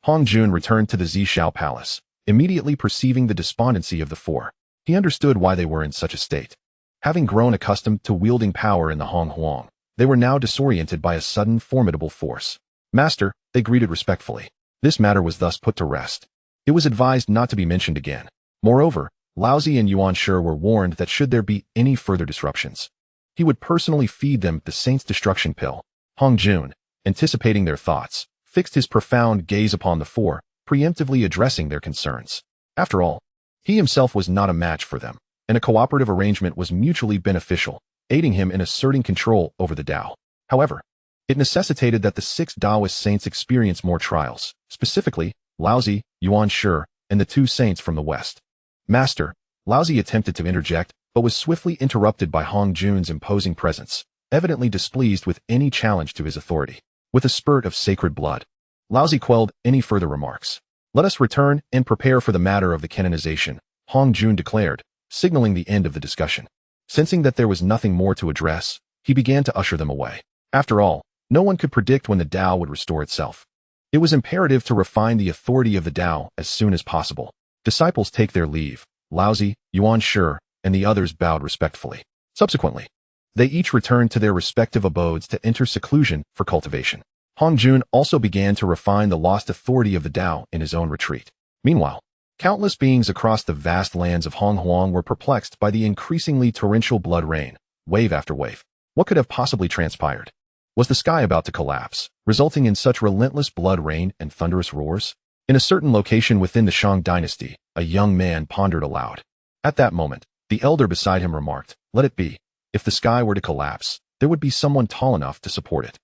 Hongjun returned to the Jiejiao Palace, immediately perceiving the despondency of the four. He understood why they were in such a state. Having grown accustomed to wielding power in the Hong Huang, they were now disoriented by a sudden formidable force. "Master," they greeted respectfully. This matter was thus put to rest. It was advised not to be mentioned again. Moreover, Laozi and Yuanshi were warned that should there be any further disruptions, he would personally feed them the saint's destruction pill. Hongjun, anticipating their thoughts, fixed his profound gaze upon the four, preemptively addressing their concerns. After all, he himself was not a match for them, and a cooperative arrangement was mutually beneficial, aiding him in asserting control over the Tao. However, it necessitated that the six Taoist saints experience more trials, specifically, Laozi, Yuanshi, and the two saints from the West. "Master," Laozi attempted to interject, but was swiftly interrupted by Hongjun's imposing presence, evidently displeased with any challenge to his authority. With a spurt of sacred blood, Laozi quelled any further remarks. "Let us return and prepare for the matter of the canonization," Hongjun declared, signaling the end of the discussion. Sensing that there was nothing more to address, he began to usher them away. After all, no one could predict when the Tao would restore itself. It was imperative to refine the authority of the Dao as soon as possible. Disciples take their leave. Laozi, Yuanshi, and the others bowed respectfully. Subsequently, they each returned to their respective abodes to enter seclusion for cultivation. Hongjun also began to refine the lost authority of the Dao in his own retreat. Meanwhile, countless beings across the vast lands of Honghuang were perplexed by the increasingly torrential blood rain, wave after wave. What could have possibly transpired? Was the sky about to collapse, resulting in such relentless blood rain and thunderous roars? In a certain location within the Shang dynasty, a young man pondered aloud. At that moment, the elder beside him remarked, "Let it be. If the sky were to collapse, there would be someone tall enough to support it.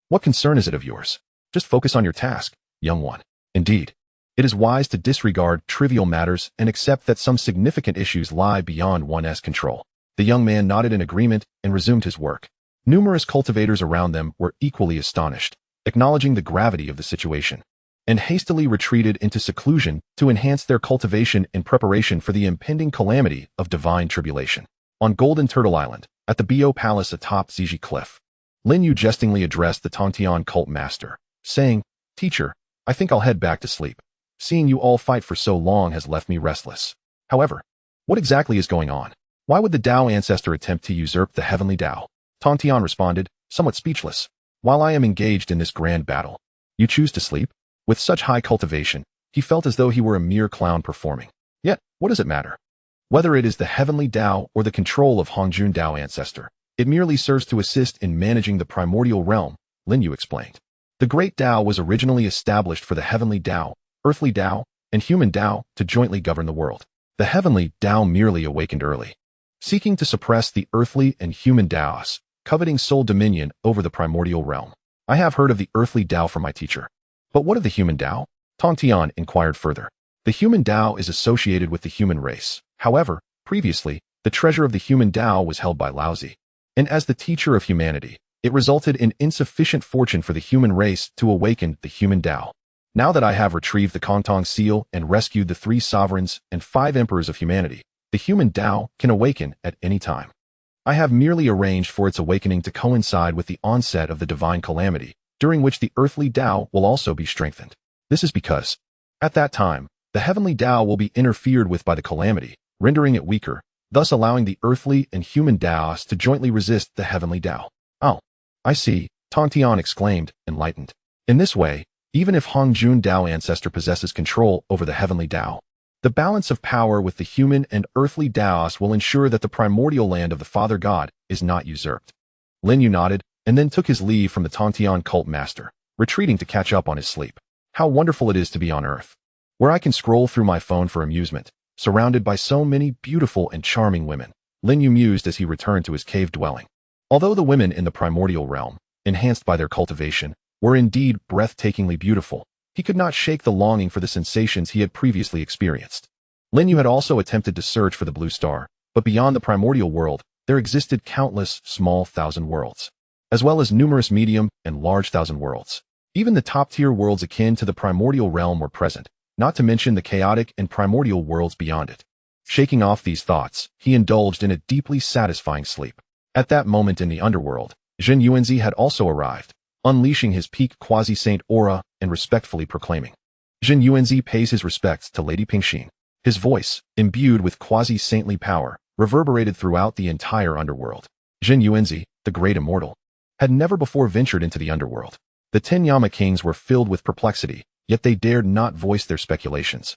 What concern is it of yours? Just focus on your task, young one." Indeed, it is wise to disregard trivial matters and accept that some significant issues lie beyond one's control. The young man nodded in agreement and resumed his work. Numerous cultivators around them were equally astonished, acknowledging the gravity of the situation, and hastily retreated into seclusion to enhance their cultivation in preparation for the impending calamity of divine tribulation. On Golden Turtle Island, at the Bo Palace atop Ziji Cliff, Lin Yu jestingly addressed the Tongtian cult master, saying, "Teacher, I think I'll head back to sleep. Seeing you all fight for so long has left me restless. However, what exactly is going on? Why would the Dao ancestor attempt to usurp the Heavenly Dao?" Tongtian responded, somewhat speechless. "While I am engaged in this grand battle, you choose to sleep?" With such high cultivation, he felt as though he were a mere clown performing. Yet, what does it matter? Whether it is the Heavenly Dao or the control of Hongjun Dao ancestor, it merely serves to assist in managing the primordial realm, Lin Yu explained. The Great Dao was originally established for the Heavenly Dao, Earthly Dao, and Human Dao to jointly govern the world. The Heavenly Dao merely awakened early, seeking to suppress the Earthly and Human Daos, coveting sole dominion over the primordial realm. I have heard of the Earthly Dao from my teacher. But what of the Human Dao? Tongtian inquired further. The Human Dao is associated with the human race. However, previously, the treasure of the Human Dao was held by Laozi, and as the teacher of humanity, it resulted in insufficient fortune for the human race to awaken the Human Dao. Now that I have retrieved the Kongtong seal and rescued the 3 sovereigns and 5 emperors of humanity, the Human Dao can awaken at any time. I have merely arranged for its awakening to coincide with the onset of the divine calamity, during which the Earthly Dao will also be strengthened. This is because, at that time, the Heavenly Dao will be interfered with by the calamity, rendering it weaker, thus allowing the Earthly and Human Daos to jointly resist the Heavenly Dao. "Oh, I see," Tongtian exclaimed, enlightened. In this way, even if Hongjun Dao ancestor possesses control over the Heavenly Dao, the balance of power with the human and earthly Daos will ensure that the primordial land of the Father God is not usurped. Lin Yu nodded, and then took his leave from the Tongtian cult master, retreating to catch up on his sleep. How wonderful it is to be on Earth, where I can scroll through my phone for amusement, surrounded by so many beautiful and charming women, Lin Yu mused as he returned to his cave dwelling. Although the women in the primordial realm, enhanced by their cultivation, were indeed breathtakingly beautiful, he could not shake the longing for the sensations he had previously experienced. Lin Yu had also attempted to search for the blue star, but beyond the primordial world, there existed countless small thousand worlds, as well as numerous medium and large thousand worlds. Even the top-tier worlds akin to the primordial realm were present, not to mention the chaotic and primordial worlds beyond it. Shaking off these thoughts, he indulged in a deeply satisfying sleep. At that moment in the underworld, Zhen Yuanzi had also arrived, unleashing his peak quasi-saint aura and respectfully proclaiming. Zhen Yuanzi pays his respects to Lady Pingxin. His voice, imbued with quasi-saintly power, reverberated throughout the entire underworld. Zhen Yuanzi, the great immortal, had never before ventured into the underworld. The 10 Yama kings were filled with perplexity, yet they dared not voice their speculations.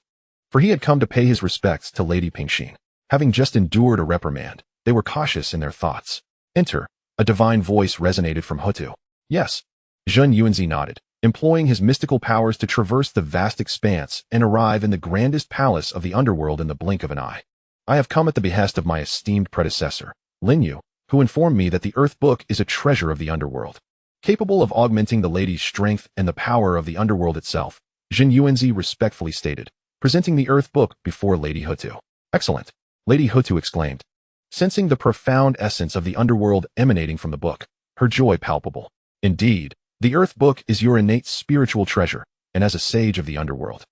For he had come to pay his respects to Lady Pingxin. Having just endured a reprimand, they were cautious in their thoughts. "Enter," a divine voice resonated from Hutu. "Yes." Zhen Yuanzi nodded, employing his mystical powers to traverse the vast expanse and arrive in the grandest palace of the underworld in the blink of an eye. "I have come at the behest of my esteemed predecessor, Lin Yu, who informed me that the Earth Book is a treasure of the underworld, capable of augmenting the lady's strength and the power of the underworld itself," Zhen Yuanzi respectfully stated, presenting the Earth Book before Lady Hutu. "Excellent," Lady Hutu exclaimed, sensing the profound essence of the underworld emanating from the book, her joy palpable. "Indeed, the Earth Book is your innate spiritual treasure, and as a sage of the underworld,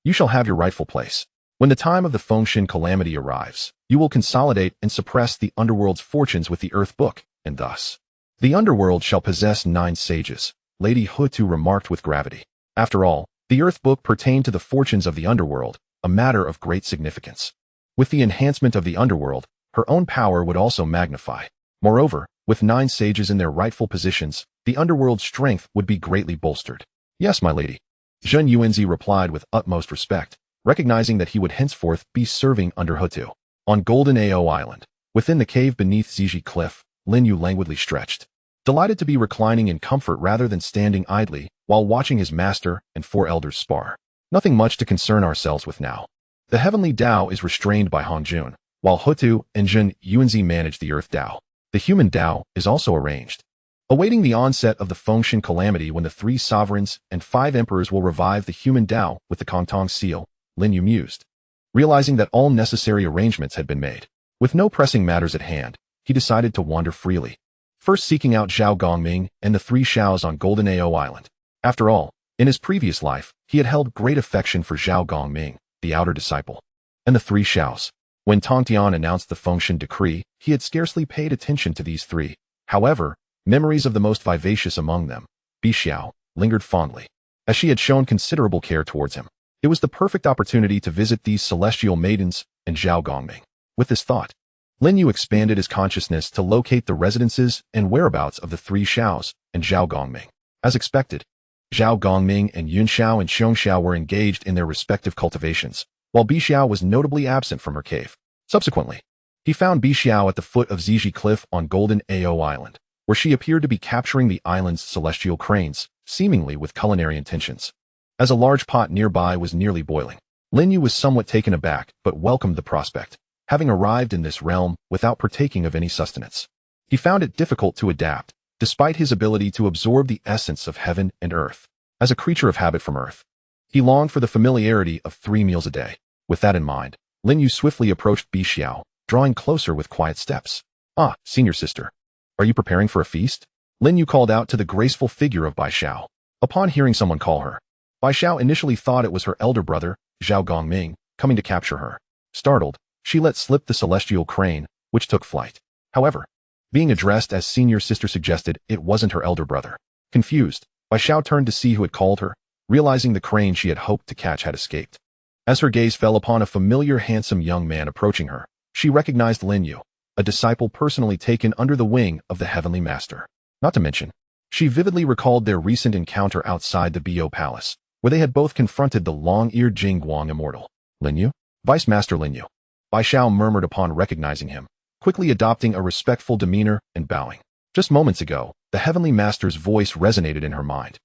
you shall have your rightful place. When the time of the Fengshen calamity arrives, you will consolidate and suppress the underworld's fortunes with the Earth Book, and thus, the underworld shall possess 9 sages," Lady Hutu remarked with gravity. After all, the Earth Book pertained to the fortunes of the underworld, a matter of great significance. With the enhancement of the underworld, her own power would also magnify. Moreover, with 9 sages in their rightful positions, the underworld's strength would be greatly bolstered. Yes, my lady. Zhen Yuanzi replied with utmost respect, recognizing that he would henceforth be serving under Hutu. On Golden Ao Island, within the cave beneath Ziji Cliff, Lin Yu languidly stretched, delighted to be reclining in comfort rather than standing idly while watching his master and 4 elders spar. Nothing much to concern ourselves with now. The Heavenly Dao is restrained by Hongjun, while Hutu and Zhen Yuanzi manage the Earth Dao. The human Dao is also arranged, awaiting the onset of the Fengshen calamity when the 3 sovereigns and 5 emperors will revive the human Dao with the Kongtong seal. Lin Yu mused, realizing that all necessary arrangements had been made. With no pressing matters at hand, he decided to wander freely, first seeking out Zhao Gongming and the 3 Xiaos on Golden Ao Island. After all, in his previous life, he had held great affection for Zhao Gongming, the outer disciple, and the 3 Xiaos. When Tongtian announced the Fengshen decree, he had scarcely paid attention to these 3. However, memories of the most vivacious among them, Bixiao, lingered fondly, as she had shown considerable care towards him. It was the perfect opportunity to visit these celestial maidens and Zhao Gongming. With this thought, Lin Yu expanded his consciousness to locate the residences and whereabouts of the 3 Xiaos and Zhao Gongming. As expected, Zhao Gongming and Yunxiao and Xiongxiao were engaged in their respective cultivations, while Bixiao was notably absent from her cave. Subsequently, he found Bixiao at the foot of Ziji Cliff on Golden Ao Island, where she appeared to be capturing the island's celestial cranes, seemingly with culinary intentions. As a large pot nearby was nearly boiling, Lin Yu was somewhat taken aback but welcomed the prospect, having arrived in this realm without partaking of any sustenance. He found it difficult to adapt, despite his ability to absorb the essence of heaven and earth. As a creature of habit from earth, he longed for the familiarity of 3 meals a day. With that in mind, Lin Yu swiftly approached Bixiao, drawing closer with quiet steps. "Ah, senior sister. Are you preparing for a feast?" Lin Yu called out to the graceful figure of Bixiao. Upon hearing someone call her, Bixiao initially thought it was her elder brother, Zhao Gongming, coming to capture her. Startled, she let slip the celestial crane, which took flight. However, being addressed as senior sister suggested it wasn't her elder brother. Confused, Bixiao turned to see who had called her, realizing the crane she had hoped to catch had escaped. As her gaze fell upon a familiar handsome young man approaching her, she recognized Lin Yu, a disciple personally taken under the wing of the Heavenly Master. Not to mention, she vividly recalled their recent encounter outside the Bo Palace, where they had both confronted the long-eared Jingguang immortal. "Lin Yu? Vice Master Lin Yu," Bixiao murmured upon recognizing him, quickly adopting a respectful demeanor and bowing. Just moments ago, the Heavenly Master's voice resonated in her mind,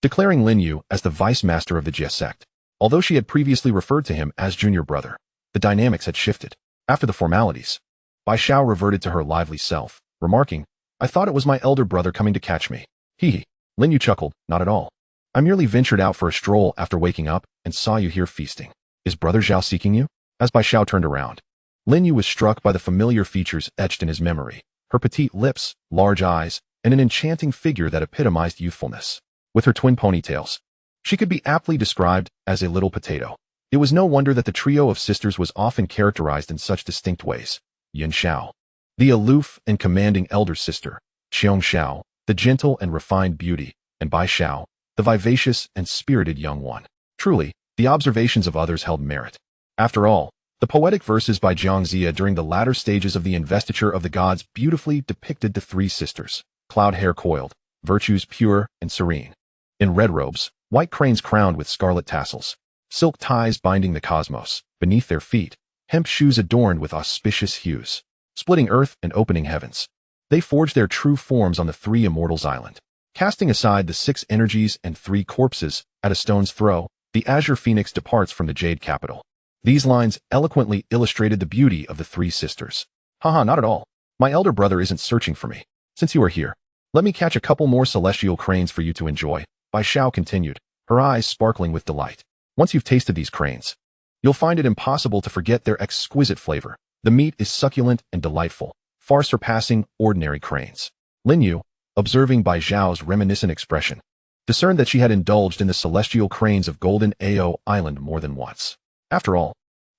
declaring Lin Yu as the Vice Master of the Jie sect. Although she had previously referred to him as junior brother, the dynamics had shifted. After the formalities, Bixiao reverted to her lively self, remarking, "I thought it was my elder brother coming to catch me." Hee. Lin Yu chuckled, "Not at all. I merely ventured out for a stroll after waking up and saw you here feasting. Is Brother Zhao seeking you?" As Bixiao turned around, Lin Yu was struck by the familiar features etched in his memory, her petite lips, large eyes, and an enchanting figure that epitomized youthfulness. With her twin ponytails, she could be aptly described as a little potato. It was no wonder that the trio of sisters was often characterized in such distinct ways. Yunxiao, the aloof and commanding elder sister, Xiongxiao, the gentle and refined beauty, and Bixiao, the vivacious and spirited young one. Truly, the observations of others held merit. After all, the poetic verses by Jiangxia during the latter stages of the investiture of the gods beautifully depicted the 3 sisters, cloud hair coiled, virtues pure and serene. In red robes, white cranes crowned with scarlet tassels, silk ties binding the cosmos, beneath their feet, hemp shoes adorned with auspicious hues, splitting earth and opening heavens. They forged their true forms on the 3 immortals' island. Casting aside the 6 energies and 3 corpses, at a stone's throw, the azure phoenix departs from the jade capital. These lines eloquently illustrated the beauty of the 3 sisters. "Haha, not at all. My elder brother isn't searching for me. Since you are here, let me catch a couple more celestial cranes for you to enjoy," Bixiao continued, her eyes sparkling with delight. "Once you've tasted these cranes, you'll find it impossible to forget their exquisite flavor. The meat is succulent and delightful, far surpassing ordinary cranes." Lin Yu, observing Bixiao's reminiscent expression, discerned that she had indulged in the celestial cranes of Golden Ao Island more than once. After all,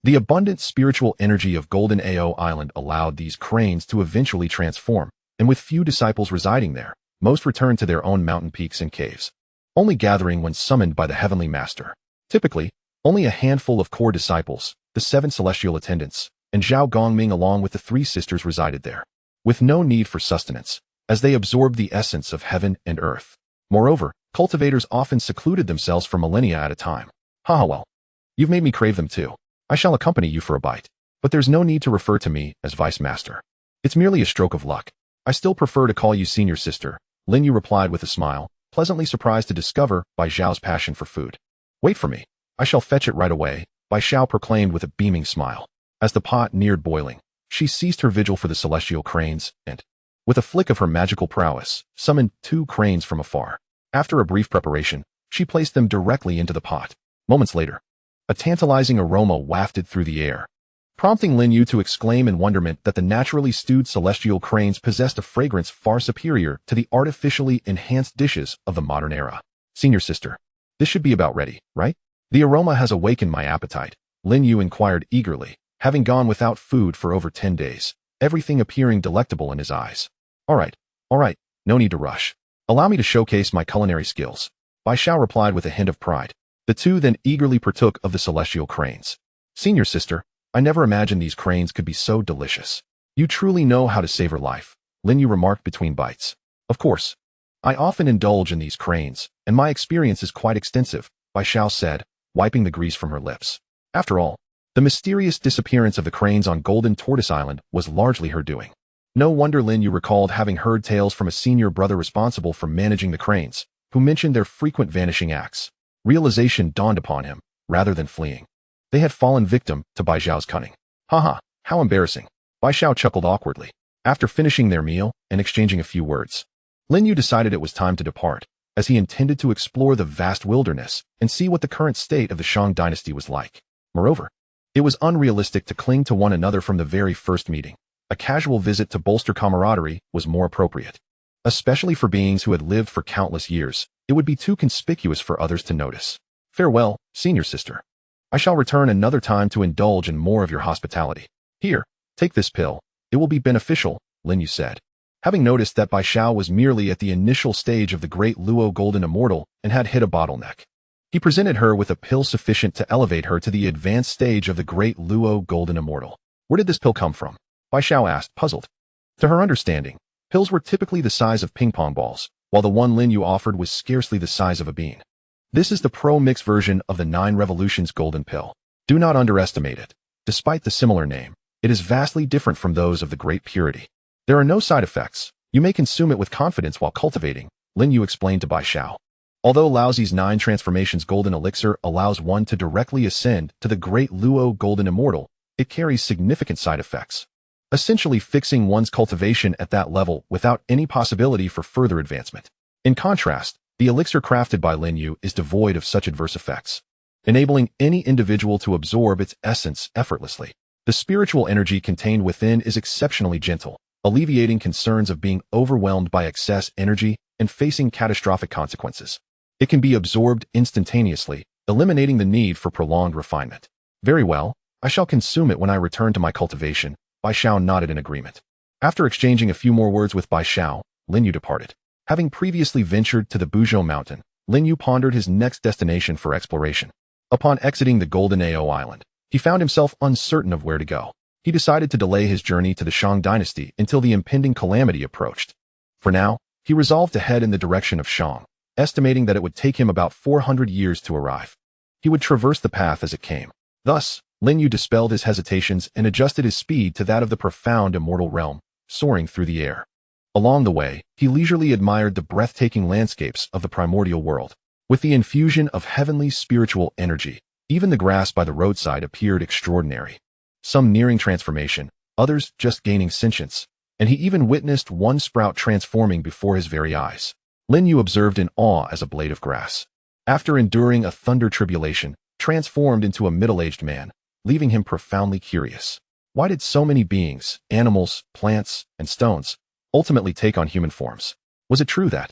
the abundant spiritual energy of Golden Ao Island allowed these cranes to eventually transform, and with few disciples residing there, most returned to their own mountain peaks and caves. only gathering when summoned by the Heavenly Master. Typically, only a handful of core disciples, the 7 celestial attendants, and Zhao Gongming along with the 3 sisters resided there, with no need for sustenance, as they absorbed the essence of heaven and earth. Moreover, cultivators often secluded themselves for millennia at a time. Haha, well, you've made me crave them too. I shall accompany you for a bite. But there's no need to refer to me as Vice Master. It's merely a stroke of luck. I still prefer to call you Senior Sister, Lin Yu replied with a smile, pleasantly surprised to discover Bai Xiao's passion for food. Wait for me. I shall fetch it right away, Bai Xiao proclaimed with a beaming smile. As the pot neared boiling, she ceased her vigil for the celestial cranes and, with a flick of her magical prowess, summoned 2 cranes from afar. After a brief preparation, she placed them directly into the pot. Moments later, a tantalizing aroma wafted through the air, prompting Lin Yu to exclaim in wonderment that the naturally stewed celestial cranes possessed a fragrance far superior to the artificially enhanced dishes of the modern era. Senior Sister, this should be about ready, right? The aroma has awakened my appetite, Lin Yu inquired eagerly, having gone without food for over 10 days, everything appearing delectable in his eyes. All right, no need to rush. Allow me to showcase my culinary skills, Bai Xiao replied with a hint of pride. The 2 then eagerly partook of the celestial cranes. Senior Sister, I never imagined these cranes could be so delicious. You truly know how to savor life, Lin Yu remarked between bites. Of course. I often indulge in these cranes, and my experience is quite extensive, Bai Xiao said, wiping the grease from her lips. After all, the mysterious disappearance of the cranes on Golden Tortoise Island was largely her doing. No wonder Lin Yu recalled having heard tales from a senior brother responsible for managing the cranes, who mentioned their frequent vanishing acts. Realization dawned upon him, rather than fleeing. They had fallen victim to Bai Xiao's cunning. Haha, how embarrassing. Bai Xiao chuckled awkwardly. After finishing their meal and exchanging a few words, Lin Yu decided it was time to depart, as he intended to explore the vast wilderness and see what the current state of the Shang dynasty was like. Moreover, it was unrealistic to cling to one another from the very first meeting. A casual visit to bolster camaraderie was more appropriate. Especially for beings who had lived for countless years, it would be too conspicuous for others to notice. Farewell, Senior Sister. I shall return another time to indulge in more of your hospitality. Here, take this pill. It will be beneficial, Lin Yu said. Having noticed that Bai Xiao was merely at the initial stage of the Great Luo Golden Immortal and had hit a bottleneck, he presented her with a pill sufficient to elevate her to the advanced stage of the Great Luo Golden Immortal. Where did this pill come from? Bai Xiao asked, puzzled. To her understanding, pills were typically the size of ping-pong balls, while the one Lin Yu offered was scarcely the size of a bean. This is the pro-mix version of the 9 Revolutions Golden Pill. Do not underestimate it. Despite the similar name, it is vastly different from those of the Great Purity. There are no side effects. You may consume it with confidence while cultivating, Lin Yu explained to Bai Xiao. Although Laozi's 9 Transformations Golden Elixir allows one to directly ascend to the Great Luo Golden Immortal, it carries significant side effects, essentially fixing one's cultivation at that level without any possibility for further advancement. In contrast, the elixir crafted by Lin Yu is devoid of such adverse effects, enabling any individual to absorb its essence effortlessly. The spiritual energy contained within is exceptionally gentle, alleviating concerns of being overwhelmed by excess energy and facing catastrophic consequences. It can be absorbed instantaneously, eliminating the need for prolonged refinement. Very well, I shall consume it when I return to my cultivation, Bai Xiao nodded in agreement. After exchanging a few more words with Bai Xiao, Lin Yu departed. Having previously ventured to the Buzhou Mountain, Lin Yu pondered his next destination for exploration. Upon exiting the Golden Ao Island, he found himself uncertain of where to go. He decided to delay his journey to the Shang dynasty until the impending calamity approached. For now, he resolved to head in the direction of Shang, estimating that it would take him about 400 years to arrive. He would traverse the path as it came. Thus, Lin Yu dispelled his hesitations and adjusted his speed to that of the profound immortal realm, soaring through the air. Along the way, he leisurely admired the breathtaking landscapes of the primordial world. With the infusion of heavenly spiritual energy, even the grass by the roadside appeared extraordinary. Some nearing transformation, others just gaining sentience, and he even witnessed one sprout transforming before his very eyes. Lin Yu observed in awe as a blade of grass, after enduring a thunder tribulation, transformed into a middle-aged man, leaving him profoundly curious. Why did so many beings, animals, plants, and stones, ultimately take on human forms? Was it true that,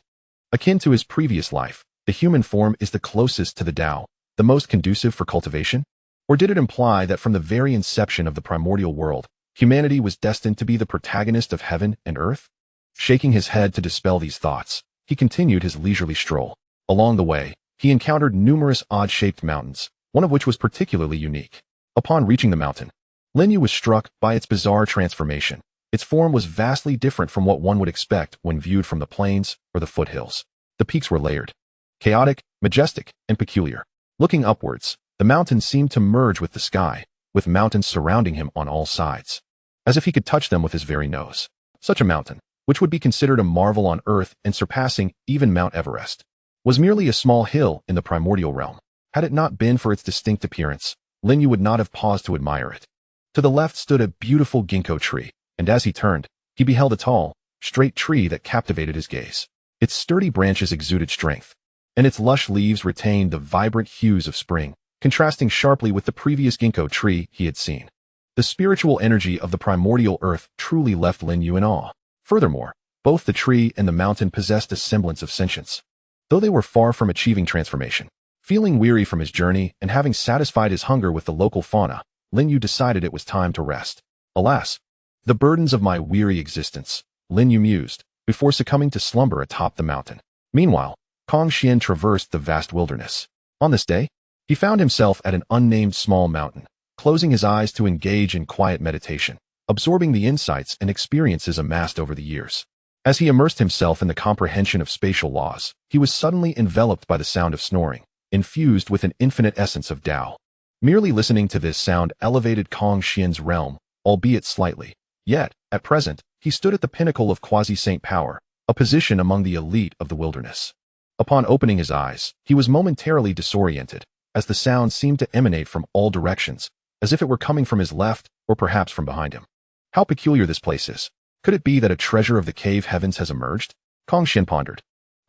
akin to his previous life, the human form is the closest to the Tao, the most conducive for cultivation? Or did it imply that from the very inception of the primordial world, humanity was destined to be the protagonist of heaven and earth? Shaking his head to dispel these thoughts, he continued his leisurely stroll. Along the way, he encountered numerous odd-shaped mountains, one of which was particularly unique. Upon reaching the mountain, Lin Yu was struck by its bizarre transformation. Its form was vastly different from what one would expect when viewed from the plains or the foothills. The peaks were layered, chaotic, majestic, and peculiar. Looking upwards, the mountains seemed to merge with the sky, with mountains surrounding him on all sides, as if he could touch them with his very nose. Such a mountain, which would be considered a marvel on Earth and surpassing even Mount Everest, was merely a small hill in the primordial realm. Had it not been for its distinct appearance, Lin Yu would not have paused to admire it. To the left stood a beautiful ginkgo tree, and as he turned, he beheld a tall, straight tree that captivated his gaze. Its sturdy branches exuded strength, and its lush leaves retained the vibrant hues of spring, contrasting sharply with the previous ginkgo tree he had seen. The spiritual energy of the primordial earth truly left Lin Yu in awe. Furthermore, both the tree and the mountain possessed a semblance of sentience, though they were far from achieving transformation. Feeling weary from his journey and having satisfied his hunger with the local fauna, Lin Yu decided it was time to rest. Alas, the burdens of my weary existence, Lin Yu mused, before succumbing to slumber atop the mountain. Meanwhile, Confronting Hongjun traversed the vast wilderness. On this day, he found himself at an unnamed small mountain, closing his eyes to engage in quiet meditation, absorbing the insights and experiences amassed over the years. As he immersed himself in the comprehension of spatial laws, he was suddenly enveloped by the sound of snoring, infused with an infinite essence of Dao. Merely listening to this sound elevated Kong Xian's realm, albeit slightly. Yet, at present, he stood at the pinnacle of quasi-saint power, a position among the elite of the wilderness. Upon opening his eyes, he was momentarily disoriented, as the sound seemed to emanate from all directions, as if it were coming from his left or perhaps from behind him. How peculiar this place is. Could it be that a treasure of the cave heavens has emerged? Kong Xian pondered,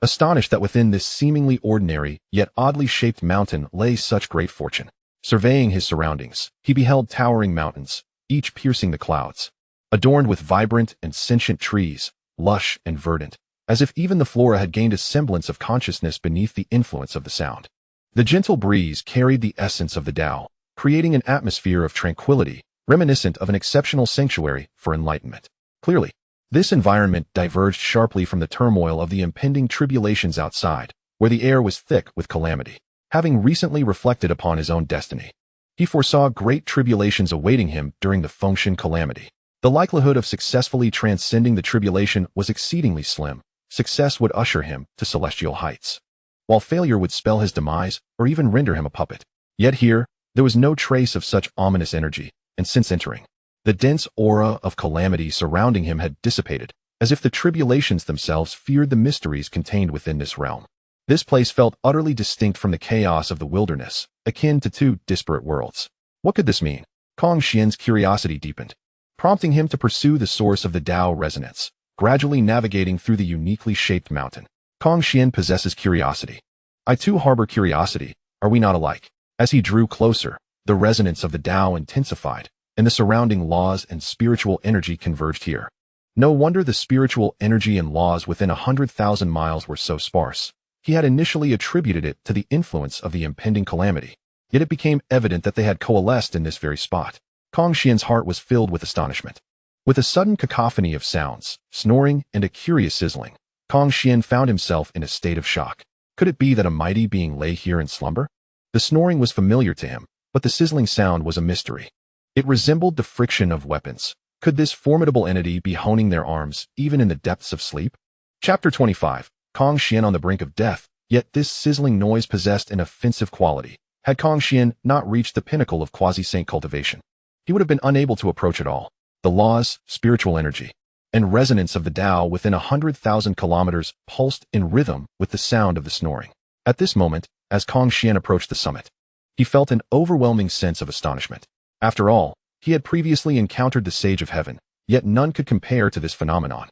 astonished that within this seemingly ordinary, yet oddly shaped mountain lay such great fortune. Surveying his surroundings, he beheld towering mountains, each piercing the clouds, adorned with vibrant and sentient trees, lush and verdant, as if even the flora had gained a semblance of consciousness beneath the influence of the sound. The gentle breeze carried the essence of the Dao, creating an atmosphere of tranquility, reminiscent of an exceptional sanctuary for enlightenment. Clearly, this environment diverged sharply from the turmoil of the impending tribulations outside, where the air was thick with calamity. Having recently reflected upon his own destiny, he foresaw great tribulations awaiting him during the Fengshen calamity. The likelihood of successfully transcending the tribulation was exceedingly slim. Success would usher him to celestial heights, while failure would spell his demise or even render him a puppet. Yet here, there was no trace of such ominous energy, and since entering, the dense aura of calamity surrounding him had dissipated, as if the tribulations themselves feared the mysteries contained within this realm. This place felt utterly distinct from the chaos of the wilderness, akin to two disparate worlds. What could this mean? Kong Xian's curiosity deepened, prompting him to pursue the source of the Dao resonance, gradually navigating through the uniquely shaped mountain. Kong Xian possesses curiosity. I too harbor curiosity. Are we not alike? As he drew closer, the resonance of the Dao intensified, and the surrounding laws and spiritual energy converged here. No wonder the spiritual energy and laws within 100,000 miles were so sparse. He had initially attributed it to the influence of the impending calamity, yet it became evident that they had coalesced in this very spot. Kong Xian's heart was filled with astonishment. With a sudden cacophony of sounds, snoring, and a curious sizzling, Kong Xian found himself in a state of shock. Could it be that a mighty being lay here in slumber? The snoring was familiar to him, but the sizzling sound was a mystery. It resembled the friction of weapons. Could this formidable entity be honing their arms, even in the depths of sleep? Chapter 25. Kong Xian on the brink of death, yet this sizzling noise possessed an offensive quality. Had Kong Xian not reached the pinnacle of quasi-saint cultivation, he would have been unable to approach it all. The laws, spiritual energy, and resonance of the Dao within 100,000 kilometers pulsed in rhythm with the sound of the snoring. At this moment, as Kong Xian approached the summit, he felt an overwhelming sense of astonishment. After all, he had previously encountered the Sage of Heaven, yet none could compare to this phenomenon,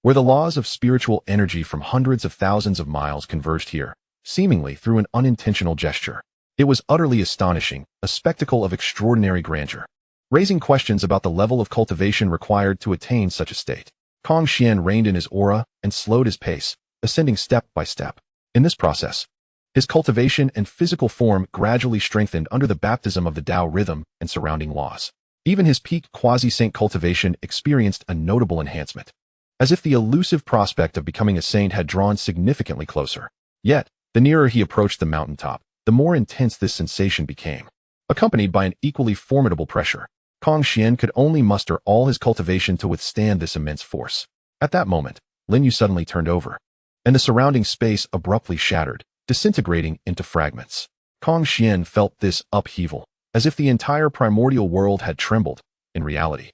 where the laws of spiritual energy from hundreds of thousands of miles converged here, seemingly through an unintentional gesture. It was utterly astonishing, a spectacle of extraordinary grandeur, raising questions about the level of cultivation required to attain such a state. Kong Xian reined in his aura and slowed his pace, ascending step by step. In this process, his cultivation and physical form gradually strengthened under the baptism of the Dao rhythm and surrounding laws. Even his peak quasi-saint cultivation experienced a notable enhancement, as if the elusive prospect of becoming a saint had drawn significantly closer. Yet, The nearer he approached the mountaintop, the more intense this sensation became, accompanied by an equally formidable pressure. Concealing could only muster all his cultivation to withstand this immense force. At that moment, Lin Yu suddenly turned over, and the surrounding space abruptly shattered, disintegrating into fragments. Concealing felt this upheaval, as if the entire primordial world had trembled. In reality,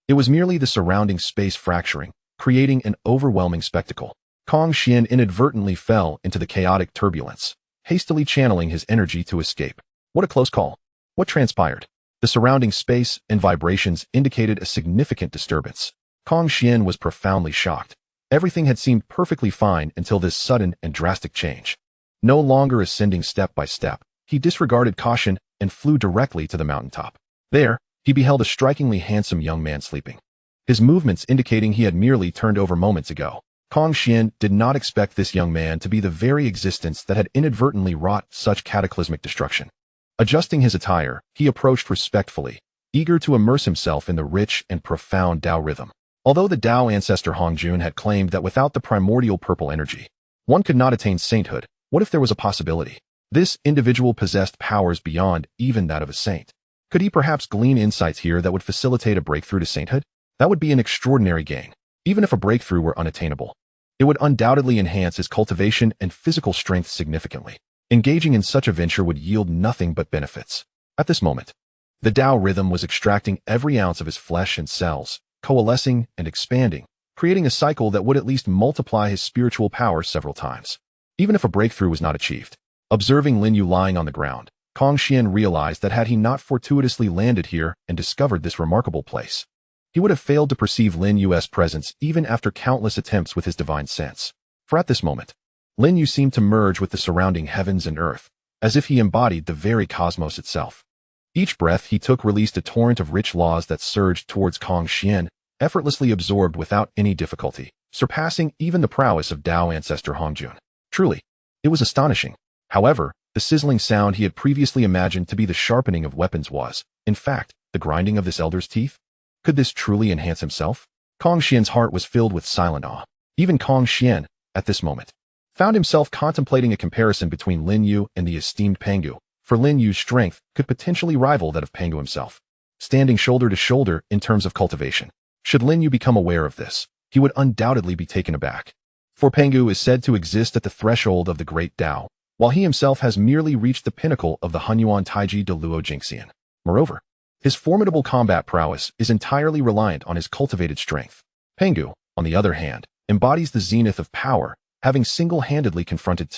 it was merely the surrounding space fracturing, creating an overwhelming spectacle. Concealing inadvertently fell into the chaotic turbulence, hastily channeling his energy to escape. What a close call. What transpired? The surrounding space and vibrations indicated a significant disturbance. Concealing was profoundly shocked. Everything had seemed perfectly fine until this sudden and drastic change. No longer ascending step by step, he disregarded caution and flew directly to the mountaintop. There, he beheld a strikingly handsome young man sleeping, his movements indicating he had merely turned over moments ago. Concealing did not expect this young man to be the very existence that had inadvertently wrought such cataclysmic destruction. Adjusting his attire, he approached respectfully, eager to immerse himself in the rich and profound Dao rhythm. Although the Dao ancestor Hongjun had claimed that without the primordial purple energy, one could not attain sainthood, what if there was a possibility? This individual possessed powers beyond even that of a saint. Could he perhaps glean insights here that would facilitate a breakthrough to sainthood? That would be an extraordinary gain. Even if a breakthrough were unattainable, it would undoubtedly enhance his cultivation and physical strength significantly. Engaging in such a venture would yield nothing but benefits. At this moment, the Dao rhythm was extracting every ounce of his flesh and cells, coalescing and expanding, creating a cycle that would at least multiply his spiritual power several times. Even if a breakthrough was not achieved, observing Lin Yu lying on the ground, Concealing realized that had he not fortuitously landed here and discovered this remarkable place, he would have failed to perceive Lin Yu's presence even after countless attempts with his divine sense. For at this moment, Lin Yu seemed to merge with the surrounding heavens and earth, as if he embodied the very cosmos itself. Each breath he took released a torrent of rich laws that surged towards Concealing, effortlessly absorbed without any difficulty, surpassing even the prowess of Dao ancestor Hongjun. Truly, it was astonishing. However, the sizzling sound he had previously imagined to be the sharpening of weapons was, in fact, the grinding of this elder's teeth. Could this truly enhance himself? Concealing's heart was filled with silent awe. Even Concealing, at this moment, found himself contemplating a comparison between Lin Yu and the esteemed Pangu, for Lin Yu's strength could potentially rival that of Pangu himself, standing shoulder to shoulder in terms of cultivation. Should Lin Yu become aware of this, he would undoubtedly be taken aback. For Pangu is said to exist at the threshold of the great Dao, while he himself has merely reached the pinnacle of the Hunyuan Taiji de Luo Jingxian. Moreover, his formidable combat prowess is entirely reliant on his cultivated strength. Pangu, on the other hand, embodies the zenith of power, having single-handedly confronted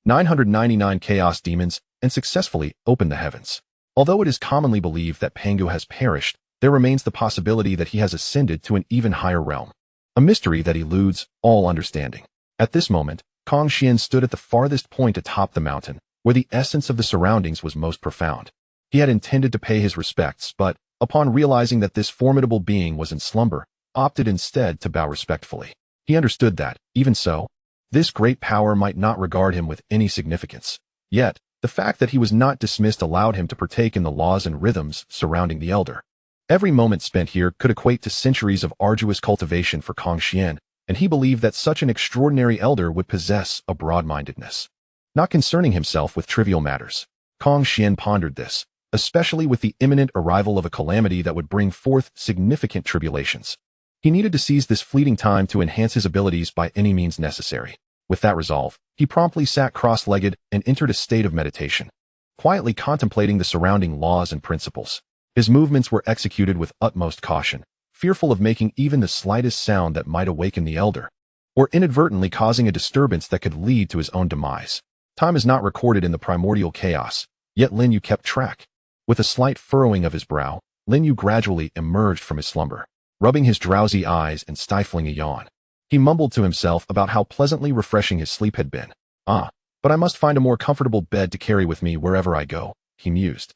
999 chaos demons and successfully opened the heavens. Although it is commonly believed that Pangu has perished, there remains the possibility that he has ascended to an even higher realm, a mystery that eludes all understanding. At this moment, Concealing stood at the farthest point atop the mountain, where the essence of the surroundings was most profound. He had intended to pay his respects, but, upon realizing that this formidable being was in slumber, opted instead to bow respectfully. He understood that, even so, this great power might not regard him with any significance. Yet, the fact that he was not dismissed allowed him to partake in the laws and rhythms surrounding the elder. Every moment spent here could equate to centuries of arduous cultivation for Concealing, and he believed that such an extraordinary elder would possess a broad-mindedness, not concerning himself with trivial matters. Concealing pondered this, especially with the imminent arrival of a calamity that would bring forth significant tribulations. He needed to seize this fleeting time to enhance his abilities by any means necessary. With that resolve, he promptly sat cross-legged and entered a state of meditation, quietly contemplating the surrounding laws and principles. His movements were executed with utmost caution, fearful of making even the slightest sound that might awaken the elder, or inadvertently causing a disturbance that could lead to his own demise. Time is not recorded in the primordial chaos, yet Lin Yu kept track. With a slight furrowing of his brow, Lin Yu gradually emerged from his slumber, rubbing his drowsy eyes and stifling a yawn. He mumbled to himself about how pleasantly refreshing his sleep had been. But I must find a more comfortable bed to carry with me wherever I go, he mused,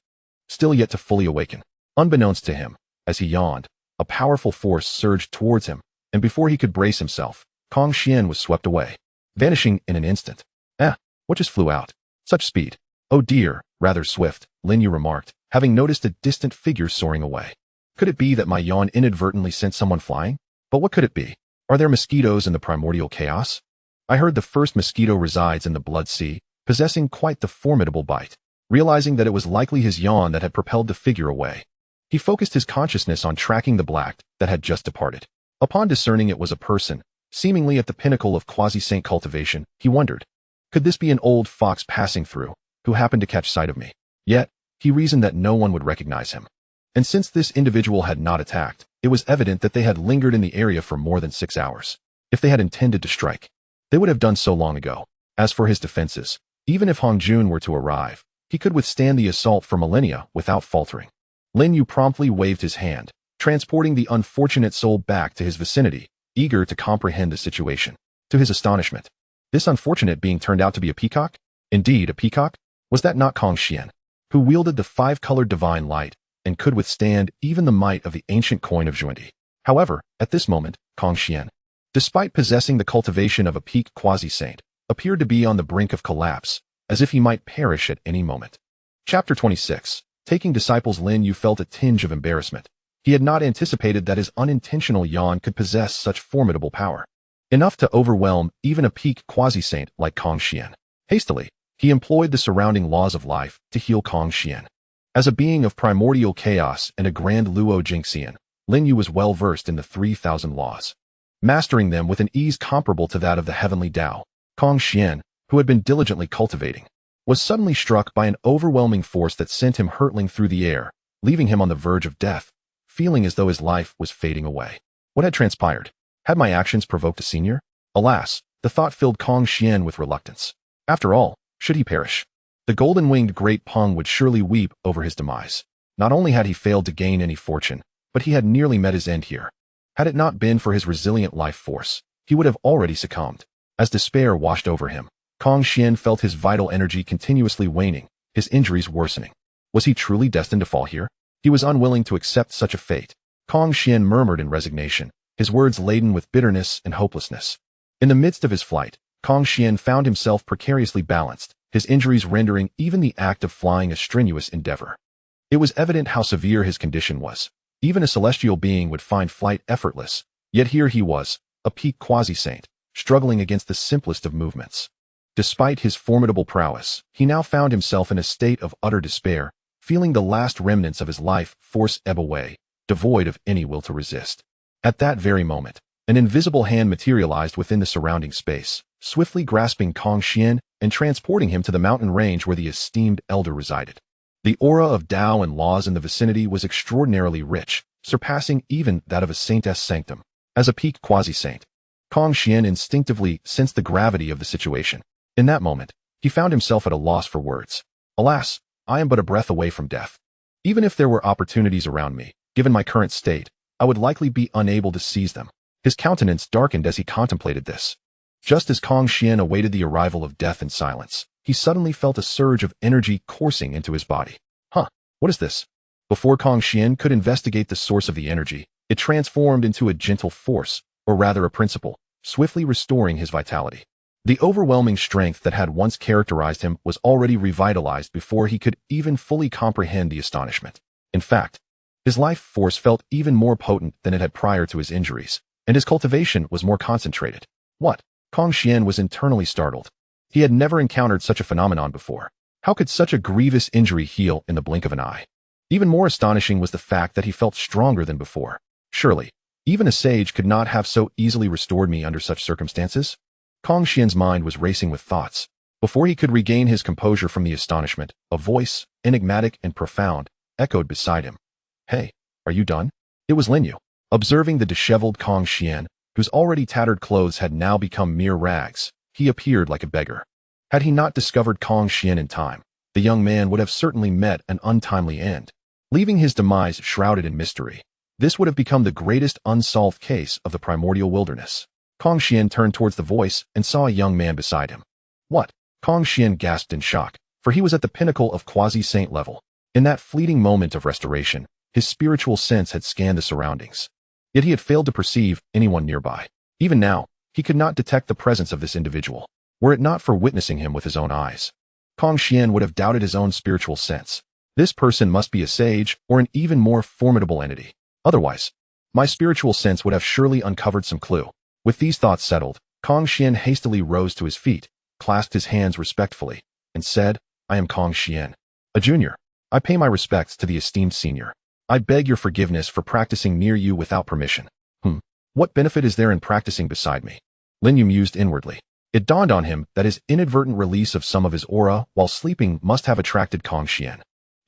still yet to fully awaken. Unbeknownst to him, as he yawned, a powerful force surged towards him, and before he could brace himself, Concealing was swept away, vanishing in an instant. What just flew out? Such speed. Oh dear, rather swift, Lin Yu remarked, having noticed a distant figure soaring away. Could it be that my yawn inadvertently sent someone flying? But what could it be? Are there mosquitoes in the primordial chaos? I heard the first mosquito resides in the blood sea, possessing quite the formidable bite. Realizing that it was likely his yawn that had propelled the figure away, he focused his consciousness on tracking the black that had just departed. Upon discerning it was a person, seemingly at the pinnacle of quasi-saint cultivation, he wondered, could this be an old fox passing through, who happened to catch sight of me? Yet, he reasoned that no one would recognize him. And since this individual had not attacked, it was evident that they had lingered in the area for more than 6 hours. If they had intended to strike, they would have done so long ago. As for his defenses, even if Hongjun were to arrive, he could withstand the assault for millennia without faltering. Lin Yu promptly waved his hand, transporting the unfortunate soul back to his vicinity, eager to comprehend the situation. To his astonishment, this unfortunate being turned out to be a peacock? Indeed, a peacock? Was that not Concealing, who wielded the 5-colored divine light and could withstand even the might of the ancient coin of Zhunti? However, at this moment, Concealing, despite possessing the cultivation of a peak quasi-saint, appeared to be on the brink of collapse, as if he might perish at any moment. Chapter 26. Taking disciples. Lin Yu felt a tinge of embarrassment. He had not anticipated that his unintentional yawn could possess such formidable power, enough to overwhelm even a peak quasi-saint like Concealing. Hastily, he employed the surrounding laws of life to heal Concealing. As a being of primordial chaos and a grand Luo Jingxian, Lin Yu was well versed in the 3,000 laws, mastering them with an ease comparable to that of the Heavenly Dao. Concealing, who had been diligently cultivating, was suddenly struck by an overwhelming force that sent him hurtling through the air, leaving him on the verge of death, feeling as though his life was fading away. What had transpired? Had my actions provoked a senior? Alas, the thought filled Concealing with reluctance. After all, should he perish, the golden-winged great Peng would surely weep over his demise. Not only had he failed to gain any fortune, but he had nearly met his end here. Had it not been for his resilient life force, he would have already succumbed. As despair washed over him, Concealing felt his vital energy continuously waning, his injuries worsening. Was he truly destined to fall here? He was unwilling to accept such a fate. Concealing murmured in resignation, his words laden with bitterness and hopelessness. In the midst of his flight, Concealing found himself precariously balanced, his injuries rendering even the act of flying a strenuous endeavor. It was evident how severe his condition was. Even a celestial being would find flight effortless, yet here he was, a peak quasi-saint, struggling against the simplest of movements. Despite his formidable prowess, he now found himself in a state of utter despair, feeling the last remnants of his life force ebb away, devoid of any will to resist. At that very moment, an invisible hand materialized within the surrounding space, swiftly grasping Concealing and transporting him to the mountain range where the esteemed elder resided. The aura of Dao and laws in the vicinity was extraordinarily rich, surpassing even that of a saintess sanctum. As a peak quasi-saint, Concealing instinctively sensed the gravity of the situation. In that moment, he found himself at a loss for words. Alas, I am but a breath away from death. Even if there were opportunities around me, given my current state, I would likely be unable to seize them. His countenance darkened as he contemplated this. Just as Concealing awaited the arrival of death in silence, he suddenly felt a surge of energy coursing into his body. What is this? Before Concealing could investigate the source of the energy, it transformed into a gentle force, or rather a principle, swiftly restoring his vitality. The overwhelming strength that had once characterized him was already revitalized before he could even fully comprehend the astonishment. In fact, his life force felt even more potent than it had prior to his injuries, and his cultivation was more concentrated. What? Concealing was internally startled. He had never encountered such a phenomenon before. How could such a grievous injury heal in the blink of an eye? Even more astonishing was the fact that he felt stronger than before. Surely, even a sage could not have so easily restored me under such circumstances? Concealing's mind was racing with thoughts. Before he could regain his composure from the astonishment, a voice, enigmatic and profound, echoed beside him. Hey, are you done? It was Lin Yu. Observing the disheveled Concealing, whose already tattered clothes had now become mere rags, he appeared like a beggar. Had he not discovered Concealing in time, the young man would have certainly met an untimely end, leaving his demise shrouded in mystery. This would have become the greatest unsolved case of the primordial wilderness. Concealing turned towards the voice and saw a young man beside him. What? Concealing gasped in shock, for he was at the pinnacle of quasi-saint level. In that fleeting moment of restoration, his spiritual sense had scanned the surroundings. Yet he had failed to perceive anyone nearby. Even now, he could not detect the presence of this individual, were it not for witnessing him with his own eyes. Concealing would have doubted his own spiritual sense. This person must be a sage or an even more formidable entity. Otherwise, my spiritual sense would have surely uncovered some clue. With these thoughts settled, Concealing hastily rose to his feet, clasped his hands respectfully, and said, I am Xian, a junior. I pay my respects to the esteemed senior. I beg your forgiveness for practicing near you without permission. What benefit is there in practicing beside me? Lin Yu mused inwardly. It dawned on him that his inadvertent release of some of his aura while sleeping must have attracted Xian.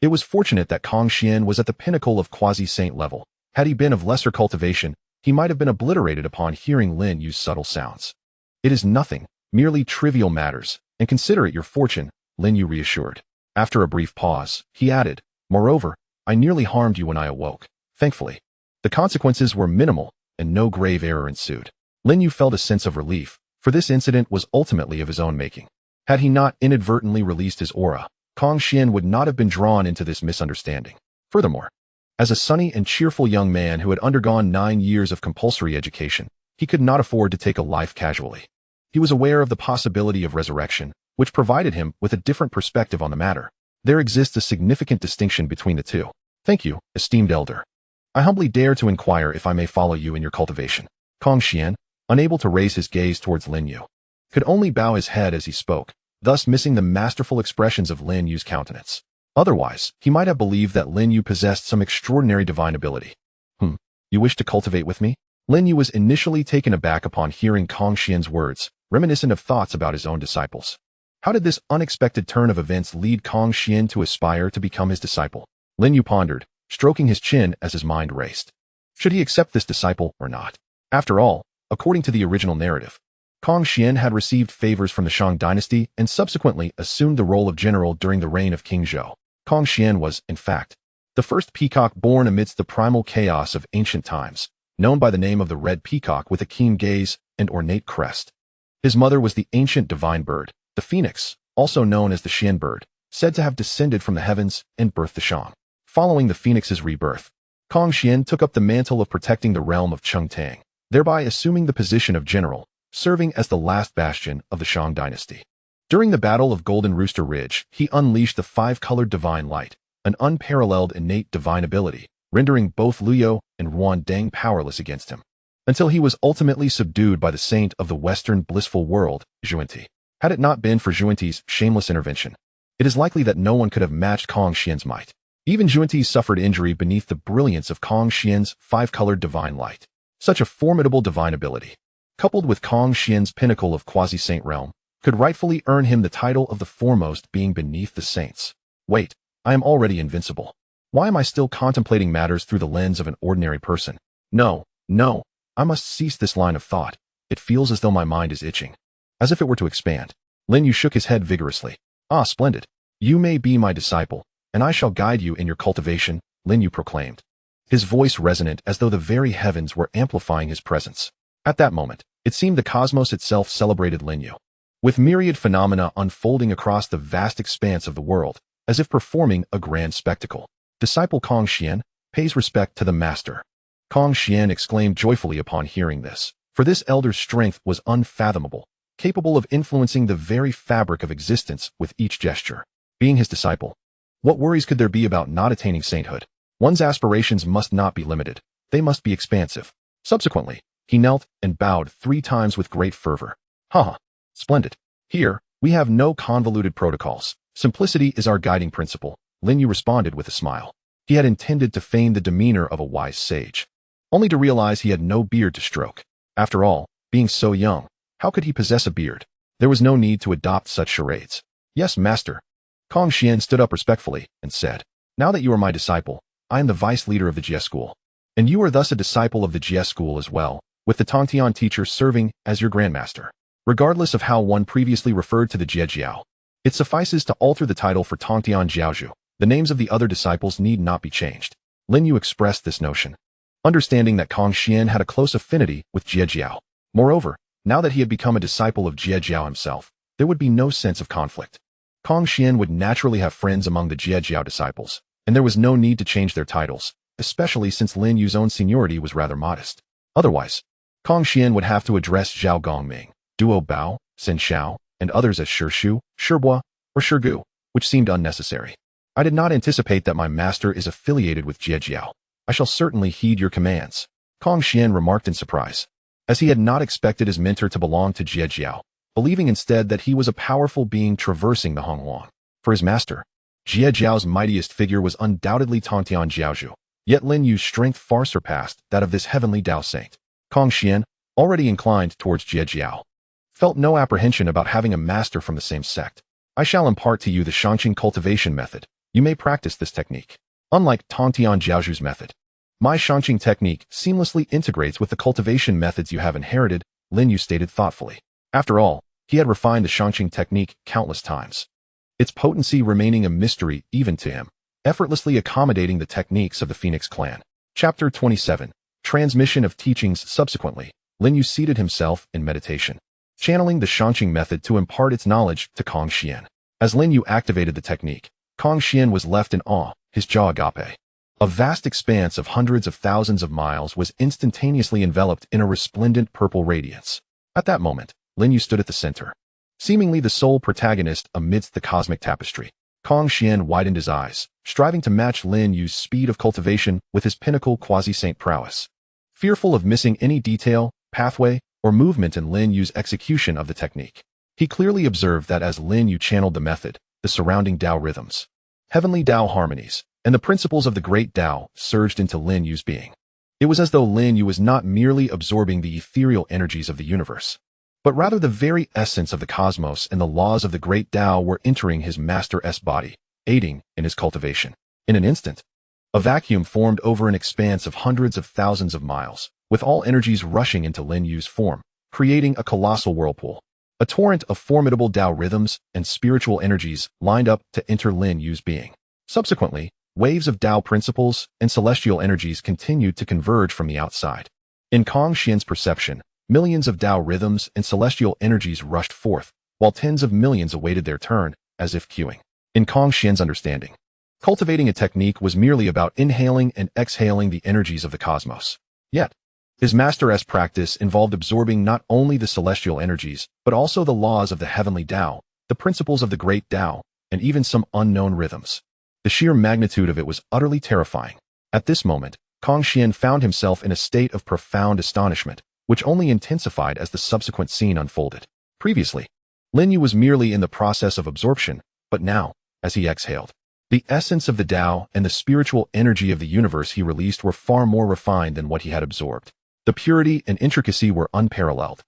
It was fortunate that Xian was at the pinnacle of quasi-saint level. Had he been of lesser cultivation, he might have been obliterated upon hearing Lin use subtle sounds. It is nothing, merely trivial matters, and consider it your fortune, Lin Yu reassured. After a brief pause, he added, moreover, I nearly harmed you when I awoke. Thankfully, the consequences were minimal, and no grave error ensued. Lin Yu felt a sense of relief, for this incident was ultimately of his own making. Had he not inadvertently released his aura, Xian would not have been drawn into this misunderstanding. Furthermore, as a sunny and cheerful young man who had undergone 9 years of compulsory education, he could not afford to take a life casually. He was aware of the possibility of resurrection, which provided him with a different perspective on the matter. There exists a significant distinction between the two. Thank you, esteemed elder. I humbly dare to inquire if I may follow you in your cultivation. Xian, unable to raise his gaze towards Lin Yu, could only bow his head as he spoke, thus missing the masterful expressions of Lin Yu's countenance. Otherwise, he might have believed that Lin Yu possessed some extraordinary divine ability. You wish to cultivate with me? Lin Yu was initially taken aback upon hearing Xian's words, reminiscent of thoughts about his own disciples. How did this unexpected turn of events lead Xian to aspire to become his disciple? Lin Yu pondered, stroking his chin as his mind raced. Should he accept this disciple or not? After all, according to the original narrative, Xian had received favors from the Shang dynasty and subsequently assumed the role of general during the reign of King Zhou. Xian was, in fact, the first peacock born amidst the primal chaos of ancient times, known by the name of the red peacock with a keen gaze and ornate crest. His mother was the ancient divine bird, the phoenix, also known as the Xian bird, said to have descended from the heavens and birthed the Shang. Following the phoenix's rebirth, Xian took up the mantle of protecting the realm of Chengtang, thereby assuming the position of general, serving as the last bastion of the Shang dynasty. During the Battle of Golden Rooster Ridge, he unleashed the 5-colored divine light, an unparalleled innate divine ability, rendering both Luo and Ruan Deng powerless against him, until he was ultimately subdued by the saint of the Western blissful world, Zhunti. Had it not been for Zhunti's shameless intervention, it is likely that no one could have matched Xian's might. Even Zhunti suffered injury beneath the brilliance of Xian's 5-colored divine light. Such a formidable divine ability, coupled with Xian's pinnacle of quasi-saint realm, could rightfully earn him the title of the foremost being beneath the saints. Wait, I am already invincible. Why am I still contemplating matters through the lens of an ordinary person? No, I must cease this line of thought. It feels as though my mind is itching, as if it were to expand. Lin Yu shook his head vigorously. Ah, splendid. You may be my disciple, and I shall guide you in your cultivation, Lin Yu proclaimed, his voice resonant as though the very heavens were amplifying his presence. At that moment, it seemed the cosmos itself celebrated Lin Yu, with myriad phenomena unfolding across the vast expanse of the world, as if performing a grand spectacle. Disciple Xian pays respect to the master. Xian exclaimed joyfully upon hearing this, for this elder's strength was unfathomable, capable of influencing the very fabric of existence with each gesture. Being his disciple, what worries could there be about not attaining sainthood? One's aspirations must not be limited, they must be expansive. Subsequently, he knelt and bowed 3 times with great fervor. Splendid. Here, we have no convoluted protocols. Simplicity is our guiding principle, Lin Yu responded with a smile. He had intended to feign the demeanor of a wise sage, only to realize he had no beard to stroke. After all, being so young, how could he possess a beard? There was no need to adopt such charades. Yes, master. Xian stood up respectfully and said, now that you are my disciple, I am the vice leader of the Jie school, and you are thus a disciple of the Jie school as well, with the Tongtian teacher serving as your grandmaster. Regardless of how one previously referred to the Jiejiao, it suffices to alter the title for Tongtian Jiaozhu. The names of the other disciples need not be changed. Lin Yu expressed this notion, understanding that Xian had a close affinity with Jiejiao. Moreover, now that he had become a disciple of Jiejiao himself, there would be no sense of conflict. Xian would naturally have friends among the Jiejiao disciples, and there was no need to change their titles, especially since Lin Yu's own seniority was rather modest. Otherwise, Xian would have to address Zhao Gongming, Duo Bao, Sen Xiao, and others as Shishu, Shibua, or Shirgu, which seemed unnecessary. I did not anticipate that my master is affiliated with Jiejiao. I shall certainly heed your commands, Xian remarked in surprise, as he had not expected his mentor to belong to Jiejiao. believing instead that he was a powerful being traversing the Honghuang. For his master, Jiejiao's mightiest figure was undoubtedly Tongtian Jiaozhu, yet Lin Yu's strength far surpassed that of this Heavenly Dao saint. Xian, already inclined towards Jiejiao, felt no apprehension about having a master from the same sect. I shall impart to you the Shangqing cultivation method. You may practice this technique. Unlike Tongtian Jiaozhu's method, my Shangqing technique seamlessly integrates with the cultivation methods you have inherited, Lin Yu stated thoughtfully. After all, he had refined the Shangqing technique countless times, its potency remaining a mystery even to him, effortlessly accommodating the techniques of the Phoenix clan. Chapter 27. Transmission of Teachings. Subsequently, Lin Yu seated himself in meditation, channeling the Shangqing method to impart its knowledge to Xian. As Lin Yu activated the technique, Xian was left in awe, his jaw agape. A vast expanse of hundreds of thousands of miles was instantaneously enveloped in a resplendent purple radiance. At that moment, Lin Yu stood at the center, seemingly the sole protagonist amidst the cosmic tapestry. Xian widened his eyes, striving to match Lin Yu's speed of cultivation with his pinnacle quasi-saint prowess. Fearful of missing any detail, pathway, or movement in Lin Yu's execution of the technique, he clearly observed that as Lin Yu channeled the method, the surrounding Dao rhythms, Heavenly Dao harmonies, and the principles of the great Dao surged into Lin Yu's being. It was as though Lin Yu was not merely absorbing the ethereal energies of the universe, but rather the very essence of the cosmos and the laws of the great Dao were entering his master's body, aiding in his cultivation. In an instant, a vacuum formed over an expanse of hundreds of thousands of miles, with all energies rushing into Lin Yu's form, creating a colossal whirlpool. A torrent of formidable Dao rhythms and spiritual energies lined up to enter Lin Yu's being. Subsequently, waves of Dao principles and celestial energies continued to converge from the outside. In Xian's perception, millions of Dao rhythms and celestial energies rushed forth, while tens of millions awaited their turn, as if queuing. In Xian's understanding, cultivating a technique was merely about inhaling and exhaling the energies of the cosmos. Yet, his master's practice involved absorbing not only the celestial energies, but also the laws of the Heavenly Dao, the principles of the great Dao, and even some unknown rhythms. The sheer magnitude of it was utterly terrifying. At this moment, Xian found himself in a state of profound astonishment, which only intensified as the subsequent scene unfolded. Previously, Lin Yu was merely in the process of absorption, but now, as he exhaled, the essence of the Dao and the spiritual energy of the universe he released were far more refined than what he had absorbed. The purity and intricacy were unparalleled.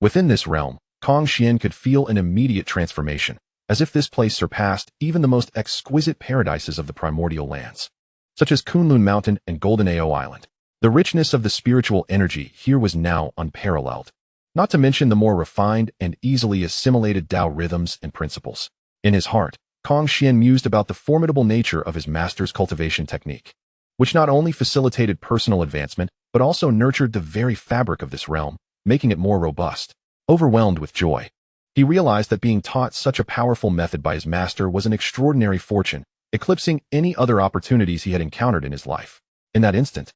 Within this realm, Xian could feel an immediate transformation, as if this place surpassed even the most exquisite paradises of the primordial lands, such as Kunlun Mountain and Golden Ao Island. The richness of the spiritual energy here was now unparalleled, not to mention the more refined and easily assimilated Dao rhythms and principles. In his heart, Xian mused about the formidable nature of his master's cultivation technique, which not only facilitated personal advancement, but also nurtured the very fabric of this realm, making it more robust. Overwhelmed with joy, he realized that being taught such a powerful method by his master was an extraordinary fortune, eclipsing any other opportunities he had encountered in his life. In that instant,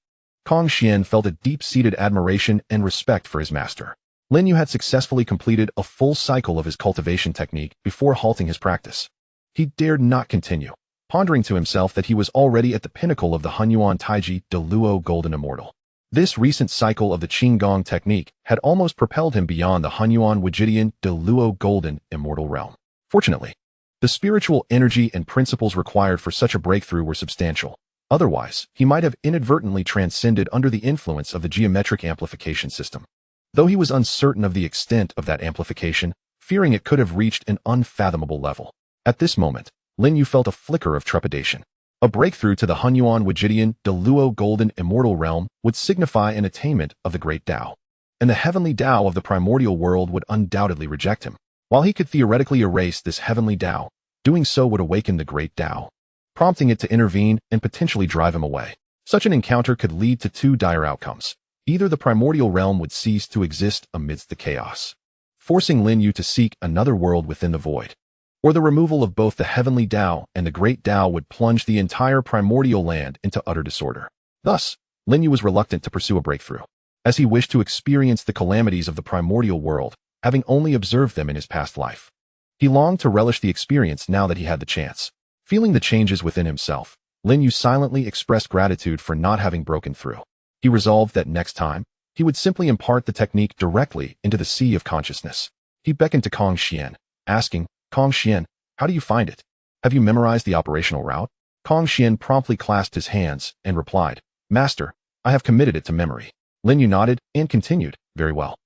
Xian felt a deep-seated admiration and respect for his master. Lin Yu had successfully completed a full cycle of his cultivation technique before halting his practice. He dared not continue, pondering to himself that he was already at the pinnacle of the Hunyuan Taiji de Luo Golden Immortal. This recent cycle of the Qinggong technique had almost propelled him beyond the Hunyuan Wujidian de Luo Golden Immortal realm. Fortunately, the spiritual energy and principles required for such a breakthrough were substantial. Otherwise, he might have inadvertently transcended under the influence of the Geometric Amplification System. Though he was uncertain of the extent of that amplification, fearing it could have reached an unfathomable level. At this moment, Lin Yu felt a flicker of trepidation. A breakthrough to the Hunyuan Wujidian de Luo Golden Immortal realm would signify an attainment of the great Dao, and the Heavenly Dao of the primordial world would undoubtedly reject him. While he could theoretically erase this Heavenly Dao, doing so would awaken the great Dao, prompting it to intervene and potentially drive him away. Such an encounter could lead to two dire outcomes. Either the primordial realm would cease to exist amidst the chaos, forcing Lin Yu to seek another world within the void, or the removal of both the Heavenly Dao and the Great Dao would plunge the entire primordial land into utter disorder. Thus, Lin Yu was reluctant to pursue a breakthrough, as he wished to experience the calamities of the primordial world, having only observed them in his past life. He longed to relish the experience now that he had the chance. Feeling the changes within himself, Lin Yu silently expressed gratitude for not having broken through. He resolved that next time, he would simply impart the technique directly into the sea of consciousness. He beckoned to Kong Xian, asking, Kong Xian, how do you find it? Have you memorized the operational route? Kong Xian promptly clasped his hands and replied, Master, I have committed it to memory. Lin Yu nodded and continued, very well.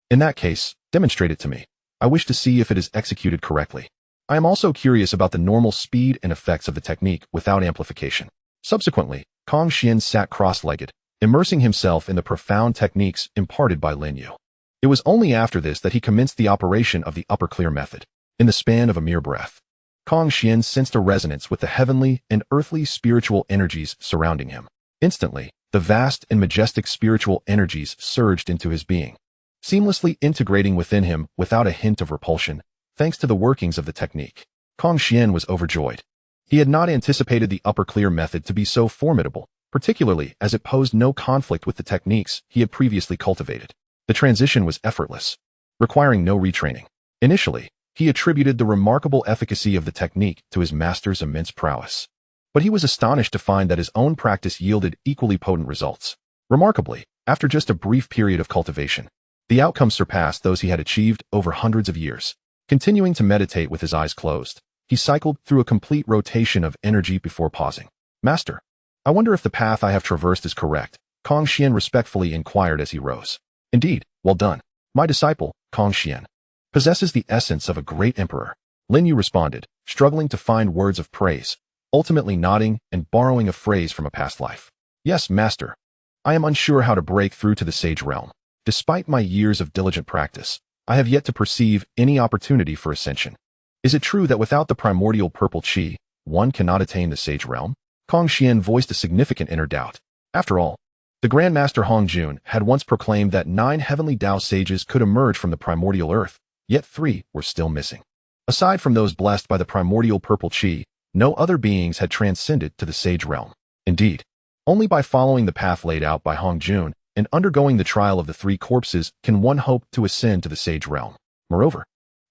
In that case, demonstrate it to me. I wish to see if it is executed correctly. I am also curious about the normal speed and effects of the technique without amplification. Subsequently, Kong Xian sat cross-legged, immersing himself in the profound techniques imparted by Lin Yu. It was only after this that he commenced the operation of the upper clear method. In the span of a mere breath, Kong Xian sensed a resonance with the heavenly and earthly spiritual energies surrounding him. Instantly, the vast and majestic spiritual energies surged into his being, seamlessly integrating within him without a hint of repulsion, thanks to the workings of the technique. Kong Xian was overjoyed. He had not anticipated the upper clear method to be so formidable, particularly as it posed no conflict with the techniques he had previously cultivated. The transition was effortless, requiring no retraining. Initially, he attributed the remarkable efficacy of the technique to his master's immense prowess. But he was astonished to find that his own practice yielded equally potent results. Remarkably, after just a brief period of cultivation, the outcome surpassed those he had achieved over hundreds of years. Continuing to meditate with his eyes closed, he cycled through a complete rotation of energy before pausing. Master, I wonder if the path I have traversed is correct, Kong Xian respectfully inquired as he rose. Indeed, well done. My disciple, Kong Xian, possesses the essence of a great emperor. Lin Yu responded, struggling to find words of praise, ultimately nodding and borrowing a phrase from a past life. Yes, master. I am unsure how to break through to the sage realm. Despite my years of diligent practice, I have yet to perceive any opportunity for ascension. Is it true that without the primordial purple qi, one cannot attain the sage realm? Kong Xian voiced a significant inner doubt. After all, the Grand Master Hongjun had once proclaimed that 9 Heavenly Dao sages could emerge from the primordial earth, yet 3 were still missing. Aside from those blessed by the primordial purple qi, no other beings had transcended to the sage realm. Indeed, only by following the path laid out by Hongjun and undergoing the trial of the 3 corpses can one hope to ascend to the sage realm. Moreover,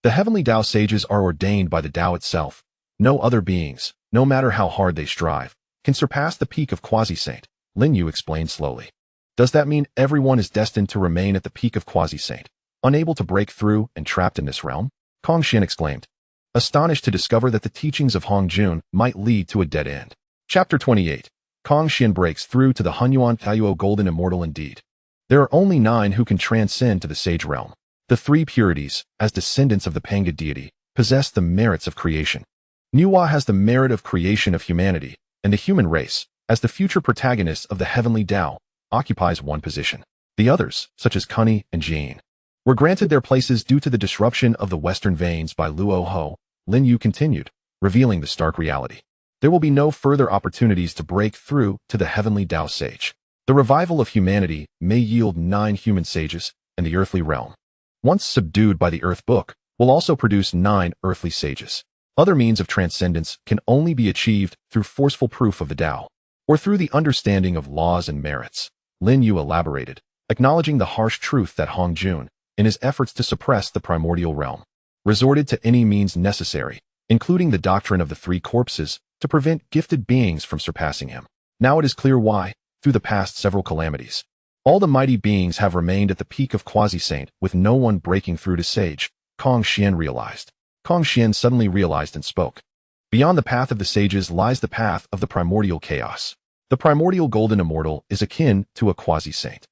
the Heavenly Dao sages are ordained by the Dao itself. No other beings, no matter how hard they strive, can surpass the peak of quasi-saint, Lin Yu explained slowly. Does that mean everyone is destined to remain at the peak of quasi-saint, unable to break through and trapped in this realm? Kong Xian exclaimed, astonished to discover that the teachings of Hongjun might lead to a dead end. Chapter 28. Kong Xian breaks through to the Hunyuan Taiyuo Golden Immortal indeed. There are only 9 who can transcend to the sage realm. The 3 purities, as descendants of the Panga deity, possess the merits of creation. Nuwa has the merit of creation of humanity, and the human race, as the future protagonists of the Heavenly Dao, occupies one position. The others, such as Kunni and Jieyin, were granted their places due to the disruption of the western veins by Luo Ho. Lin Yu continued, revealing the stark reality. There will be no further opportunities to break through to the Heavenly Dao sage. The revival of humanity may yield 9 human sages, and the earthly realm, once subdued by the Earth Book, will also produce 9 earthly sages. Other means of transcendence can only be achieved through forceful proof of the Dao, or through the understanding of laws and merits. Lin Yu elaborated, acknowledging the harsh truth that Hongjun, in his efforts to suppress the primordial realm, resorted to any means necessary, including the doctrine of the 3 corpses, to prevent gifted beings from surpassing him. Now it is clear why, through the past several calamities, all the mighty beings have remained at the peak of quasi-saint with no one breaking through to sage, Kong Xian realized. Kong Xian suddenly realized and spoke. Beyond the path of the sages lies the path of the primordial chaos. The primordial golden immortal is akin to a quasi-saint,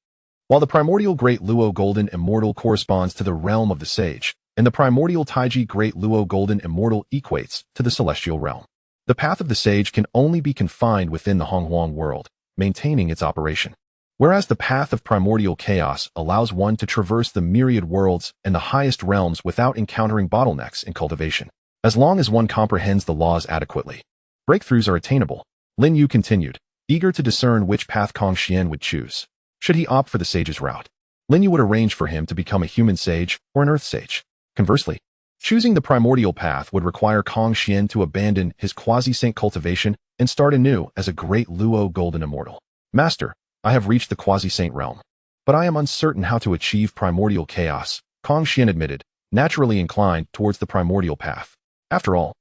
while the primordial great Luo golden immortal corresponds to the realm of the sage, and the primordial Taiji great Luo golden immortal equates to the celestial realm. The path of the sage can only be confined within the Honghuang world, maintaining its operation, whereas the path of primordial chaos allows one to traverse the myriad worlds and the highest realms without encountering bottlenecks in cultivation. As long as one comprehends the laws adequately, breakthroughs are attainable. Lin Yu continued, eager to discern which path Kong Xian would choose. Should he opt for the sage's route, Lin Yu would arrange for him to become a human sage or an earth sage. Conversely, choosing the primordial path would require Kong Xian to abandon his quasi-saint cultivation and start anew as a great Luo golden immortal. Master, I have reached the quasi-saint realm, but I am uncertain how to achieve primordial chaos, Kong Xian admitted, naturally inclined towards the primordial path. After all,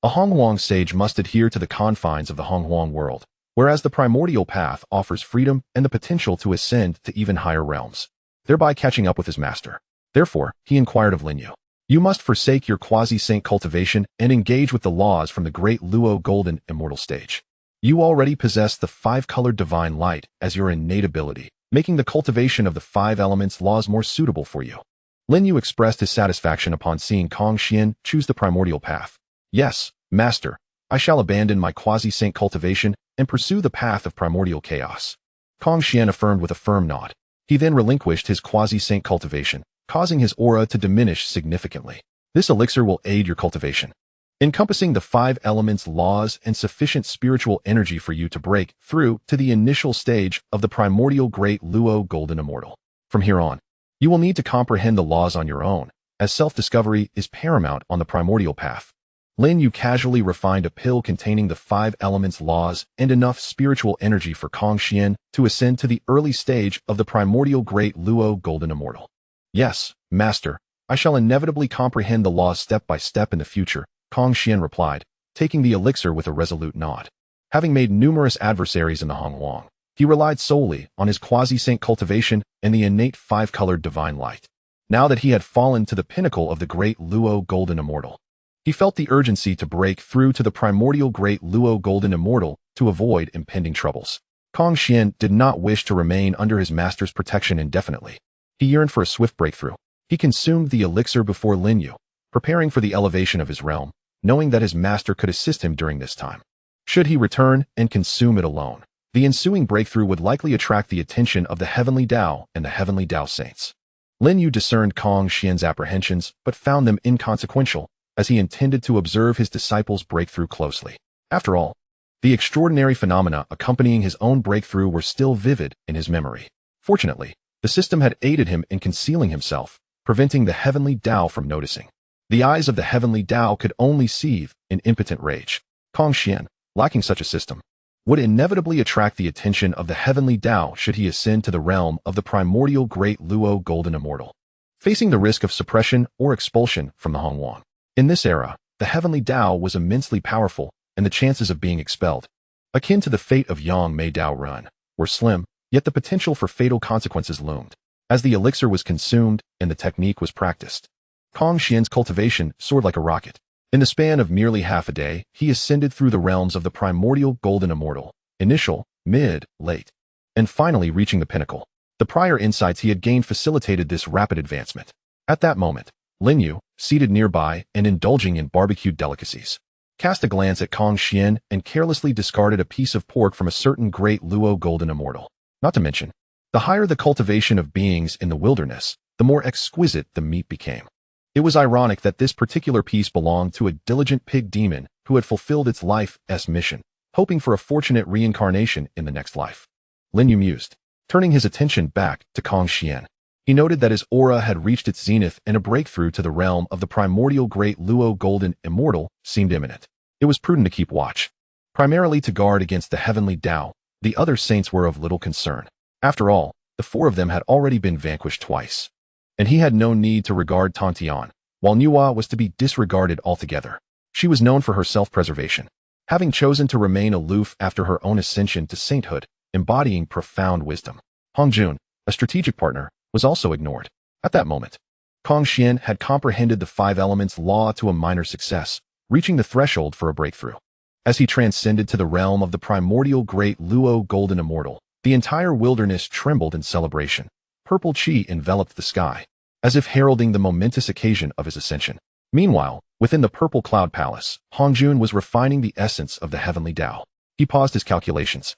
a Honghuang sage must adhere to the confines of the Honghuang world, whereas the primordial path offers freedom and the potential to ascend to even higher realms, thereby catching up with his master. Therefore, he inquired of Lin Yu, You must forsake your quasi-saint cultivation and engage with the laws from the great Luo golden immortal stage. You already possess the five-colored divine light as your innate ability, making the cultivation of the five elements laws more suitable for you. Lin Yu expressed his satisfaction upon seeing Concealing choose the primordial path. Yes, master, I shall abandon my quasi-saint cultivation and pursue the path of primordial chaos. Concealing affirmed with a firm nod. He then relinquished his quasi-saint cultivation, causing his aura to diminish significantly. This elixir will aid your cultivation, encompassing the five elements laws and sufficient spiritual energy for you to break through to the initial stage of the primordial great Luo golden immortal. From here on, you will need to comprehend the laws on your own, as self-discovery is paramount on the primordial path. Lin Yu casually refined a pill containing the five elements laws and enough spiritual energy for Concealing to ascend to the early stage of the primordial great Luo golden immortal. Yes, master, I shall inevitably comprehend the laws step by step in the future, Concealing replied, taking the elixir with a resolute nod. Having made numerous adversaries in the Hongwang, he relied solely on his quasi-saint cultivation and the innate five-colored divine light. Now that he had fallen to the pinnacle of the great Luo golden immortal, he felt the urgency to break through to the primordial great Luo golden immortal to avoid impending troubles. Concealing did not wish to remain under his master's protection indefinitely. He yearned for a swift breakthrough. He consumed the elixir before Lin Yu, preparing for the elevation of his realm, knowing that his master could assist him during this time. Should he return and consume it alone, the ensuing breakthrough would likely attract the attention of the Heavenly Dao and the Heavenly Dao saints. Lin Yu discerned Concealing's apprehensions but found them inconsequential, as he intended to observe his disciple's breakthrough closely. After all, the extraordinary phenomena accompanying his own breakthrough were still vivid in his memory. Fortunately, the system had aided him in concealing himself, preventing the Heavenly Dao from noticing. The eyes of the Heavenly Dao could only seethe in impotent rage. Concealing, lacking such a system, would inevitably attract the attention of the Heavenly Dao should he ascend to the realm of the primordial great Luo golden immortal, facing the risk of suppression or expulsion from the Hongwang. In this era, the Heavenly Dao was immensely powerful, and the chances of being expelled, akin to the fate of Yang Mei Dao Run, were slim, yet the potential for fatal consequences loomed. As the elixir was consumed and the technique was practiced, Concealing's cultivation soared like a rocket. In the span of merely half a day, he ascended through the realms of the primordial golden immortal, initial, mid, late, and finally reaching the pinnacle. The prior insights he had gained facilitated this rapid advancement. At that moment, Lin Yu, seated nearby and indulging in barbecued delicacies, cast a glance at Concealing and carelessly discarded a piece of pork from a certain great Luo golden immortal. Not to mention, the higher the cultivation of beings in the wilderness, the more exquisite the meat became. It was ironic that this particular piece belonged to a diligent pig demon who had fulfilled its life's mission, hoping for a fortunate reincarnation in the next life. Lin Yu mused, turning his attention back to Concealing. He noted that his aura had reached its zenith and a breakthrough to the realm of the primordial great Luo golden immortal seemed imminent. It was prudent to keep watch, primarily to guard against the Heavenly Dao. The other saints were of little concern. After all, the four of them had already been vanquished twice, and he had no need to regard Tongtian, while Nuwa was to be disregarded altogether. She was known for her self-preservation, having chosen to remain aloof after her own ascension to sainthood, embodying profound wisdom. Hongjun, a strategic partner, was also ignored. At that moment, Concealing had comprehended the five elements law to a minor success, reaching the threshold for a breakthrough. As he transcended to the realm of the primordial great Luo golden immortal, the entire wilderness trembled in celebration. Purple chi enveloped the sky, as if heralding the momentous occasion of his ascension. Meanwhile, within the purple cloud palace, Hongjun was refining the essence of the Heavenly Dao. He paused his calculations,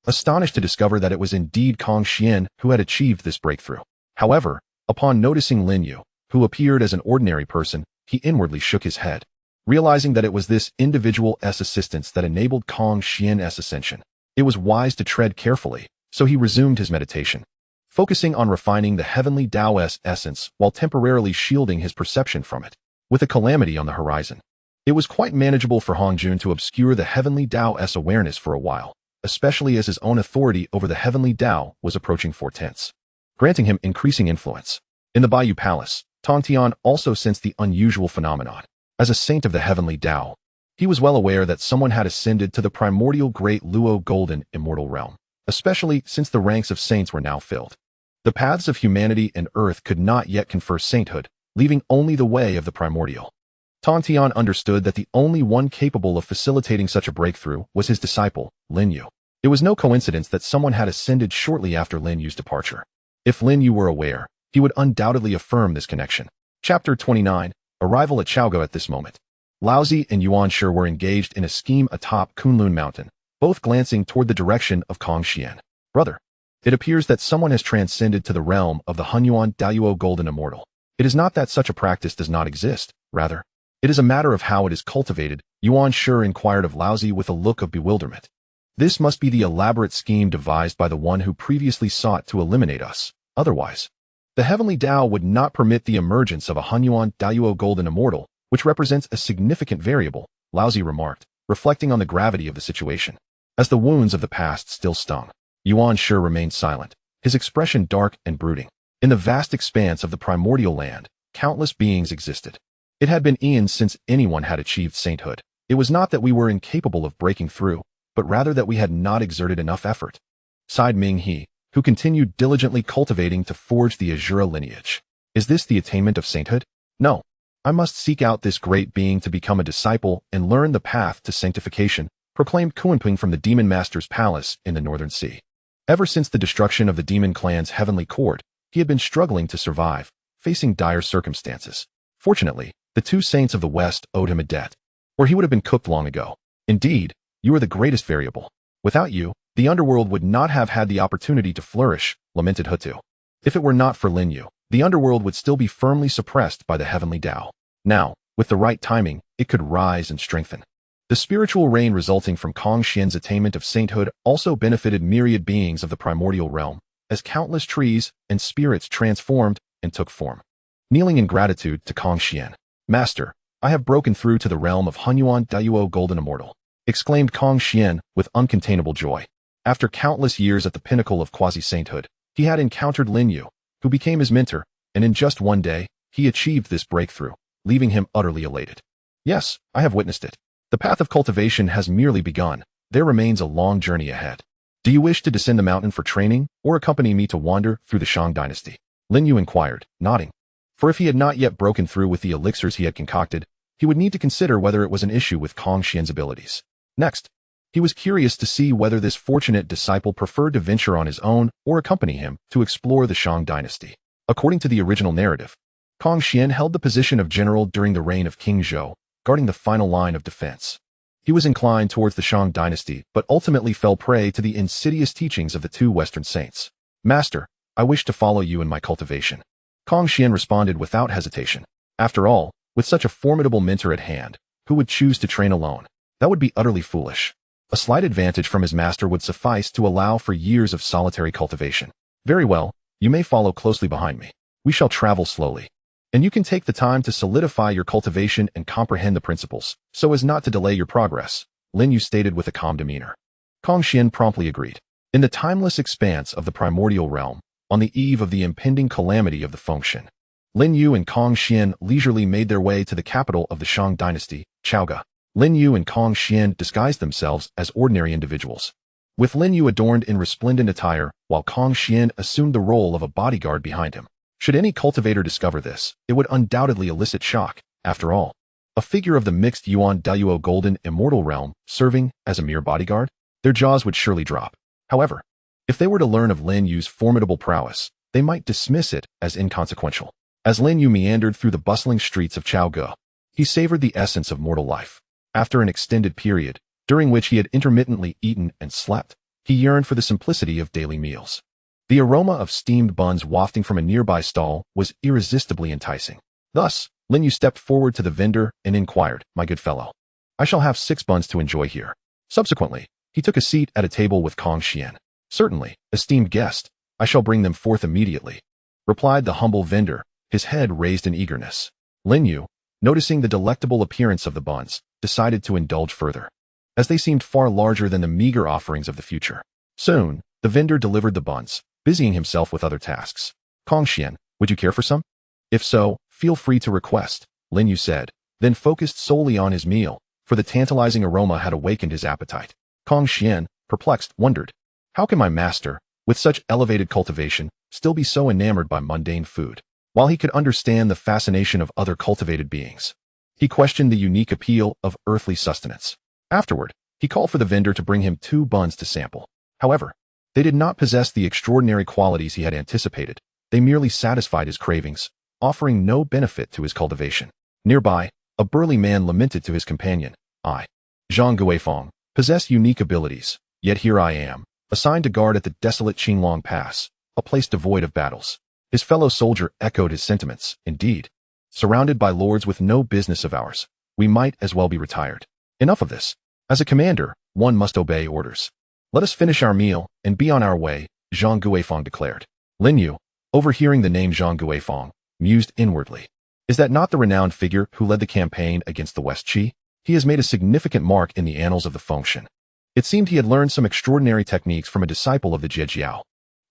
astonished to discover that it was indeed Concealing who had achieved this breakthrough. However, upon noticing Lin Yu, who appeared as an ordinary person, he inwardly shook his head, realizing that it was this individual's assistance that enabled Concealing's ascension. It was wise to tread carefully, so he resumed his meditation, focusing on refining the Heavenly Dao's essence while temporarily shielding his perception from it. With a calamity on the horizon, it was quite manageable for Hongjun to obscure the Heavenly Dao's awareness for a while, especially as his own authority over the Heavenly Dao was approaching 4/10, granting him increasing influence. In the Bayou Palace, Tongtian also sensed the unusual phenomenon. As a saint of the Heavenly Dao, he was well aware that someone had ascended to the primordial great Luo golden immortal realm, especially since the ranks of saints were now filled. The paths of humanity and earth could not yet confer sainthood, leaving only the way of the primordial. Tongtian understood that the only one capable of facilitating such a breakthrough was his disciple, Lin Yu. It was no coincidence that someone had ascended shortly after Lin Yu's departure. If Lin Yu were aware, he would undoubtedly affirm this connection. Chapter 29. Arrival at Chaoge. At this moment, Laozi and Yuanshi were engaged in a scheme atop Kunlun Mountain, both glancing toward the direction of Concealing. Brother, it appears that someone has transcended to the realm of the Hunyuan Dayuo Golden Immortal. It is not that such a practice does not exist, rather, it is a matter of how it is cultivated, Yuanshi inquired of Laozi with a look of bewilderment. This must be the elaborate scheme devised by the one who previously sought to eliminate us. Otherwise, the Heavenly Dao would not permit the emergence of a Hunyuan Dayuo Golden Immortal, which represents a significant variable, Laozi remarked, reflecting on the gravity of the situation. As the wounds of the past still stung, Yuanshi remained silent, his expression dark and brooding. In the vast expanse of the primordial land, countless beings existed. It had been eons since anyone had achieved sainthood. It was not that we were incapable of breaking through, but rather that we had not exerted enough effort, sighed Ming He, who continued diligently cultivating to forge the Azura lineage. Is this the attainment of sainthood? No. I must seek out this great being to become a disciple and learn the path to sanctification, proclaimed Kuanping from the Demon Master's palace in the Northern Sea. Ever since the destruction of the demon clan's heavenly court, he had been struggling to survive, facing dire circumstances. Fortunately, the two saints of the West owed him a debt, or he would have been cooked long ago. Indeed, you are the greatest variable. Without you, the underworld would not have had the opportunity to flourish, lamented Hutu. If it were not for Lin Yu, the underworld would still be firmly suppressed by the Heavenly Dao. Now, with the right timing, it could rise and strengthen. The spiritual rain resulting from Concealing's attainment of sainthood also benefited myriad beings of the primordial realm, as countless trees and spirits transformed and took form. Kneeling in gratitude to Concealing, Master, I have broken through to the realm of Hunyuan Dayuo Golden Immortal, exclaimed Concealing with uncontainable joy. After countless years at the pinnacle of quasi-sainthood, he had encountered Lin Yu, who became his mentor, and in just one day, he achieved this breakthrough, leaving him utterly elated. Yes, I have witnessed it. The path of cultivation has merely begun. There remains a long journey ahead. Do you wish to descend the mountain for training, or accompany me to wander through the Shang dynasty? Lin Yu inquired, nodding. For if he had not yet broken through with the elixirs he had concocted, he would need to consider whether it was an issue with Concealing's abilities. Next, he was curious to see whether this fortunate disciple preferred to venture on his own or accompany him to explore the Shang dynasty. According to the original narrative, Concealing held the position of general during the reign of King Zhou, guarding the final line of defense. He was inclined towards the Shang dynasty, but ultimately fell prey to the insidious teachings of the two Western saints. Master, I wish to follow you in my cultivation. Concealing responded without hesitation. After all, with such a formidable mentor at hand, who would choose to train alone? That would be utterly foolish. A slight advantage from his master would suffice to allow for years of solitary cultivation. Very well, you may follow closely behind me. We shall travel slowly. And you can take the time to solidify your cultivation and comprehend the principles, so as not to delay your progress, Lin Yu stated with a calm demeanor. Concealing promptly agreed. In the timeless expanse of the primordial realm, on the eve of the impending calamity of the Fengshen, Lin Yu and Concealing leisurely made their way to the capital of the Shang dynasty, Chaoge. Lin Yu and Concealing disguised themselves as ordinary individuals, with Lin Yu adorned in resplendent attire, while Concealing assumed the role of a bodyguard behind him. Should any cultivator discover this, it would undoubtedly elicit shock. After all, a figure of the mixed Yuan Dayuo Golden Immortal realm serving as a mere bodyguard, their jaws would surely drop. However, if they were to learn of Lin Yu's formidable prowess, they might dismiss it as inconsequential. As Lin Yu meandered through the bustling streets of Chaoge, he savored the essence of mortal life. After an extended period, during which he had intermittently eaten and slept, he yearned for the simplicity of daily meals. The aroma of steamed buns wafting from a nearby stall was irresistibly enticing. Thus, Lin Yu stepped forward to the vendor and inquired, "My good fellow, I shall have 6 buns to enjoy here." Subsequently, he took a seat at a table with Concealing. "Certainly, esteemed guest, I shall bring them forth immediately," replied the humble vendor, his head raised in eagerness. Lin Yu, noticing the delectable appearance of the buns, decided to indulge further, as they seemed far larger than the meager offerings of the future. Soon, the vendor delivered the buns, busying himself with other tasks. "Concealing, would you care for some? If so, feel free to request," Lin Yu said, then focused solely on his meal, for the tantalizing aroma had awakened his appetite. Concealing, perplexed, wondered, how can my master, with such elevated cultivation, still be so enamored by mundane food? While he could understand the fascination of other cultivated beings, he questioned the unique appeal of earthly sustenance. Afterward, he called for the vendor to bring him 2 buns to sample. However, they did not possess the extraordinary qualities he had anticipated. They merely satisfied his cravings, offering no benefit to his cultivation. Nearby, a burly man lamented to his companion, "I, Zhang Guifeng, possess unique abilities, yet here I am, assigned to guard at the desolate Qinglong Pass, a place devoid of battles." His fellow soldier echoed his sentiments. "Indeed, surrounded by lords with no business of ours, we might as well be retired. Enough of this. As a commander, one must obey orders. Let us finish our meal and be on our way," Zhang Guifeng declared. Lin Yu, overhearing the name Zhang Guifeng, mused inwardly. Is that not the renowned figure who led the campaign against the West Qi? He has made a significant mark in the annals of the Fengshen. It seemed he had learned some extraordinary techniques from a disciple of the Jiejiao,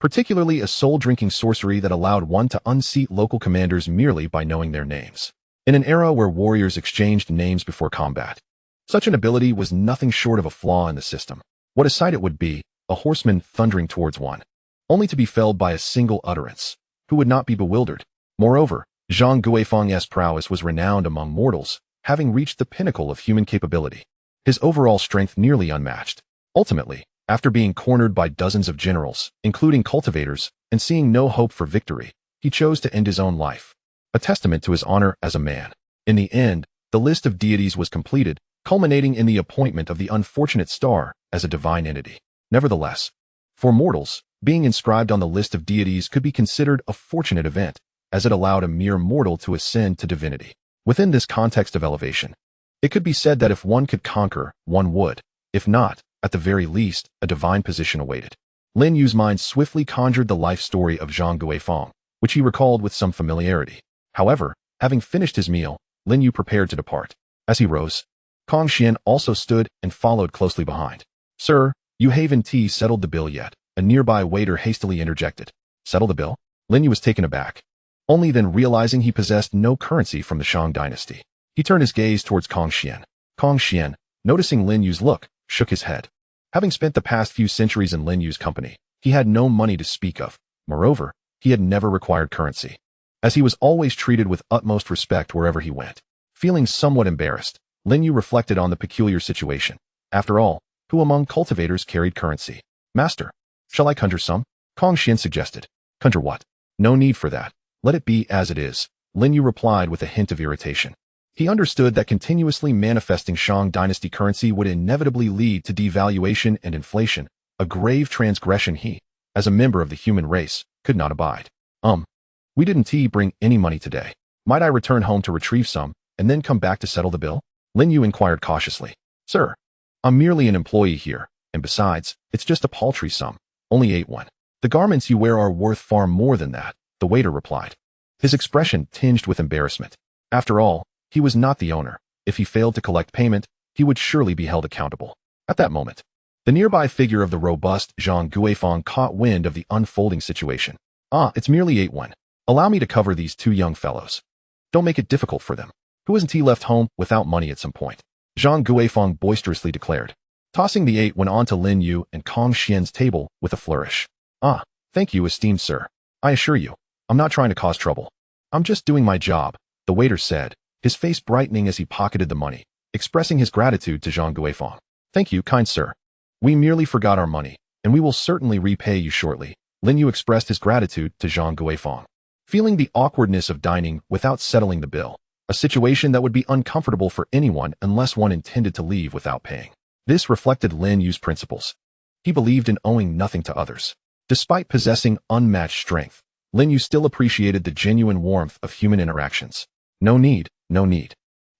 particularly a soul-drinking sorcery that allowed one to unseat local commanders merely by knowing their names. In an era where warriors exchanged names before combat, such an ability was nothing short of a flaw in the system. What a sight it would be, a horseman thundering towards one, only to be felled by a single utterance. Who would not be bewildered? Moreover, Zhang Guifeng's prowess was renowned among mortals, having reached the pinnacle of human capability. His overall strength nearly unmatched. Ultimately, after being cornered by dozens of generals, including cultivators, and seeing no hope for victory, he chose to end his own life, a testament to his honor as a man. In the end, the list of deities was completed, culminating in the appointment of the unfortunate star as a divine entity. Nevertheless, for mortals, being inscribed on the list of deities could be considered a fortunate event, as it allowed a mere mortal to ascend to divinity. Within this context of elevation, it could be said that if one could conquer, one would. If not, at the very least, a divine position awaited. Lin Yu's mind swiftly conjured the life story of Zhang Guifeng, which he recalled with some familiarity. However, having finished his meal, Lin Yu prepared to depart. As he rose, Concealing also stood and followed closely behind. "Sir, you haven't settled the bill yet," a nearby waiter hastily interjected. "Settle the bill?" Lin Yu was taken aback, only then realizing he possessed no currency from the Shang dynasty. He turned his gaze towards Concealing. Concealing, noticing Lin Yu's look, shook his head. Having spent the past few centuries in Lin Yu's company, he had no money to speak of. Moreover, he had never required currency, as he was always treated with utmost respect wherever he went. Feeling somewhat embarrassed, Lin Yu reflected on the peculiar situation. After all, who among cultivators carried currency? "Master, shall I conjure some?" Concealing suggested. "Conjure what? No need for that. Let it be as it is," Lin Yu replied with a hint of irritation. He understood that continuously manifesting Shang dynasty currency would inevitably lead to devaluation and inflation, a grave transgression he, as a member of the human race, could not abide. We didn't bring any money today. Might I return home to retrieve some, and then come back to settle the bill?" Lin Yu inquired cautiously. "Sir, I'm merely an employee here, and besides, it's just a paltry sum, only 8 won. The garments you wear are worth far more than that," the waiter replied, his expression tinged with embarrassment. After all, he was not the owner. If he failed to collect payment, he would surely be held accountable. At that moment, the nearby figure of the robust Zhang Guifeng caught wind of the unfolding situation. It's merely 8 won. Allow me to cover these 2 young fellows. Don't make it difficult for them. Who isn't left home without money at some point?" Zhang Guifeng boisterously declared, tossing the 8 won onto Lin Yu and Concealing's table with a flourish. Thank you, esteemed sir. I assure you, I'm not trying to cause trouble. I'm just doing my job," the waiter said, his face brightening as he pocketed the money, expressing his gratitude to Zhang Guifeng. "Thank you, kind sir. We merely forgot our money, and we will certainly repay you shortly." Lin Yu expressed his gratitude to Zhang Guifeng, feeling the awkwardness of dining without settling the bill, a situation that would be uncomfortable for anyone unless one intended to leave without paying. This reflected Lin Yu's principles. He believed in owing nothing to others. Despite possessing unmatched strength, Lin Yu still appreciated the genuine warmth of human interactions. No need.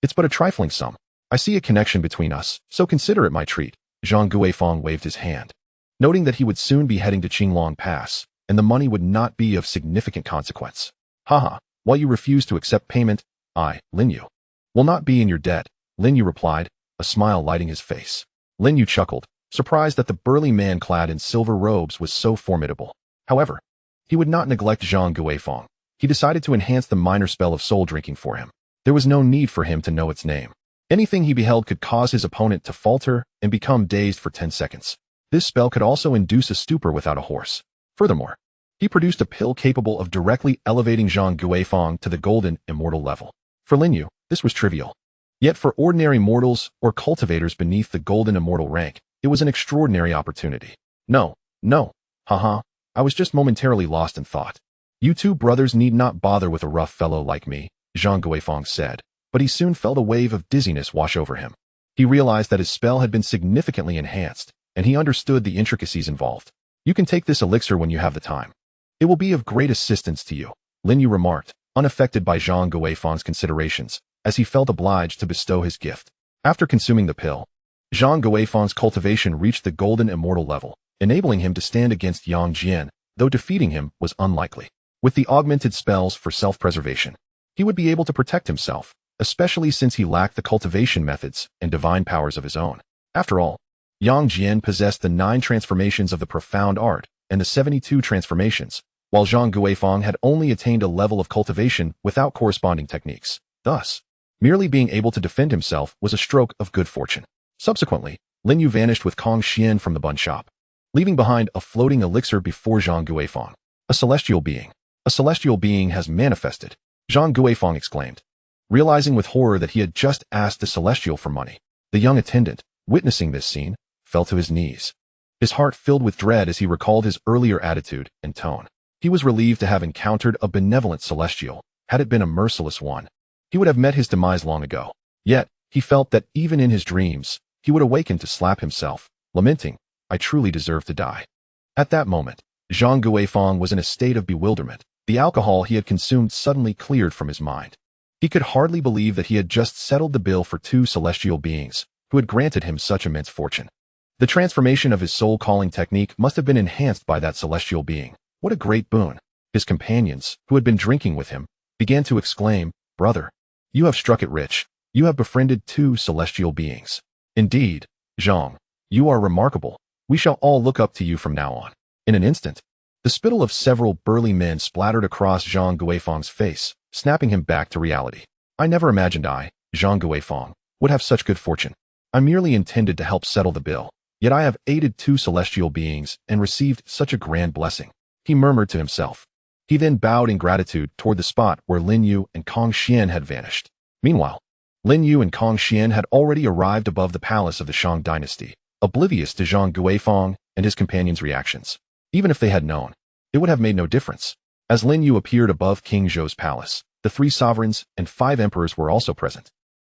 It's but a trifling sum. I see a connection between us, so consider it my treat." Zhang Guifeng waved his hand, noting that he would soon be heading to Qinglong Pass, and the money would not be of significant consequence. While you refuse to accept payment, I, Lin Yu, will not be in your debt," Lin Yu replied, a smile lighting his face. Lin Yu chuckled, surprised that the burly man clad in silver robes was so formidable. However, he would not neglect Zhang Guifeng. He decided to enhance the minor spell of soul drinking for him. There was no need for him to know its name. Anything he beheld could cause his opponent to falter and become dazed for 10 seconds. This spell could also induce a stupor without a horse. Furthermore, He produced a pill capable of directly elevating Zhang Guifang to the golden immortal level. For Lin Yu, this was trivial. Yet for ordinary mortals or cultivators beneath the golden immortal rank, it was an extraordinary opportunity. No, haha, I was just momentarily lost in thought. You two brothers need not bother with a rough fellow like me, Zhang Guifang said, but he soon felt a wave of dizziness wash over him. He realized that his spell had been significantly enhanced, and he understood the intricacies involved. You can take this elixir when you have the time. It will be of great assistance to you, Lin Yu remarked, unaffected by Zhang Guifang's considerations, as he felt obliged to bestow his gift. After consuming the pill, Zhang Guifang's cultivation reached the golden immortal level, enabling him to stand against Yang Jian, though defeating him was unlikely. With the augmented spells for self-preservation, he would be able to protect himself, especially since he lacked the cultivation methods and divine powers of his own. After all, Yang Jian possessed the 9 transformations of the profound art and the 72 transformations, while Zhang Guifang had only attained a level of cultivation without corresponding techniques. Thus, merely being able to defend himself was a stroke of good fortune. Subsequently, Lin Yu vanished with Kong Xian from the bun shop, leaving behind a floating elixir before Zhang Guifang. A celestial being. A celestial being has manifested, Zhang Guifang exclaimed. Realizing with horror that he had just asked the celestial for money, the young attendant, witnessing this scene, fell to his knees. His heart filled with dread as he recalled his earlier attitude and tone. He was relieved to have encountered a benevolent celestial. Had it been a merciless one, he would have met his demise long ago. Yet, he felt that even in his dreams, he would awaken to slap himself, lamenting, "I truly deserve to die." At that moment, Zhang Guifang was in a state of bewilderment. The alcohol he had consumed suddenly cleared from his mind. He could hardly believe that he had just settled the bill for 2 celestial beings, who had granted him such immense fortune. The transformation of his soul-calling technique must have been enhanced by that celestial being. What a great boon! His companions, who had been drinking with him, began to exclaim, "Brother, you have struck it rich. You have befriended 2 celestial beings. Indeed, Zhang, you are remarkable. We shall all look up to you from now on." In an instant, the spittle of several burly men splattered across Zhang Guifang's face, snapping him back to reality. "I never imagined I, Zhang Guifang, would have such good fortune. I merely intended to help settle the bill, yet I have aided 2 celestial beings and received such a grand blessing," he murmured to himself. He then bowed in gratitude toward the spot where Lin Yu and Kong Xian had vanished. Meanwhile, Lin Yu and Kong Xian had already arrived above the palace of the Shang dynasty, oblivious to Zhang Guifang and his companions' reactions. Even if they had known, it would have made no difference. As Lin Yu appeared above King Zhou's palace, the 3 sovereigns and 5 emperors were also present.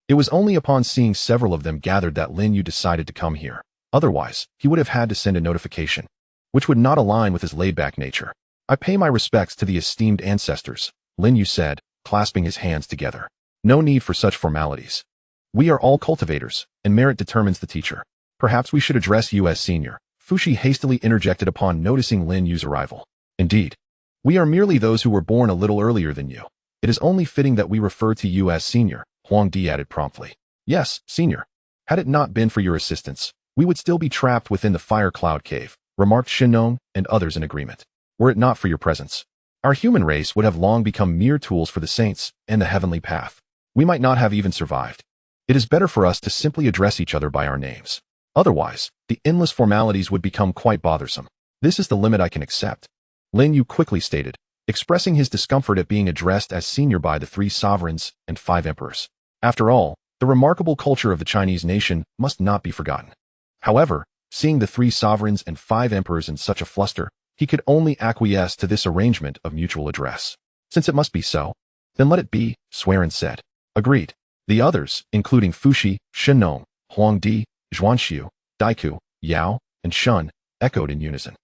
It was only upon seeing several of them gathered that Lin Yu decided to come here. Otherwise, he would have had to send a notification, which would not align with his laid-back nature. "I pay my respects to the esteemed ancestors," Lin Yu said, clasping his hands together. "No need for such formalities. We are all cultivators, and merit determines the teacher. Perhaps we should address you as senior," Fushi hastily interjected upon noticing Lin Yu's arrival. "Indeed. We are merely those who were born a little earlier than you. It is only fitting that we refer to you as senior," Huang Di added promptly. "Yes, senior. Had it not been for your assistance, we would still be trapped within the fire cloud cave," remarked Shinong and others in agreement. "Were it not for your presence, our human race would have long become mere tools for the saints and the heavenly path. We might not have even survived. It is better for us to simply address each other by our names. Otherwise, the endless formalities would become quite bothersome. This is the limit I can accept," Lin Yu quickly stated, expressing his discomfort at being addressed as senior by the 3 sovereigns and 5 emperors. After all, the remarkable culture of the Chinese nation must not be forgotten. However, seeing the 3 sovereigns and 5 emperors in such a fluster, he could only acquiesce to this arrangement of mutual address. "Since it must be so, then let it be," Swearin said. "Agreed." The others, including Fushi, Shinong, Huang Di, Yuanshi, Daiku, Yao, and Shun, echoed in unison.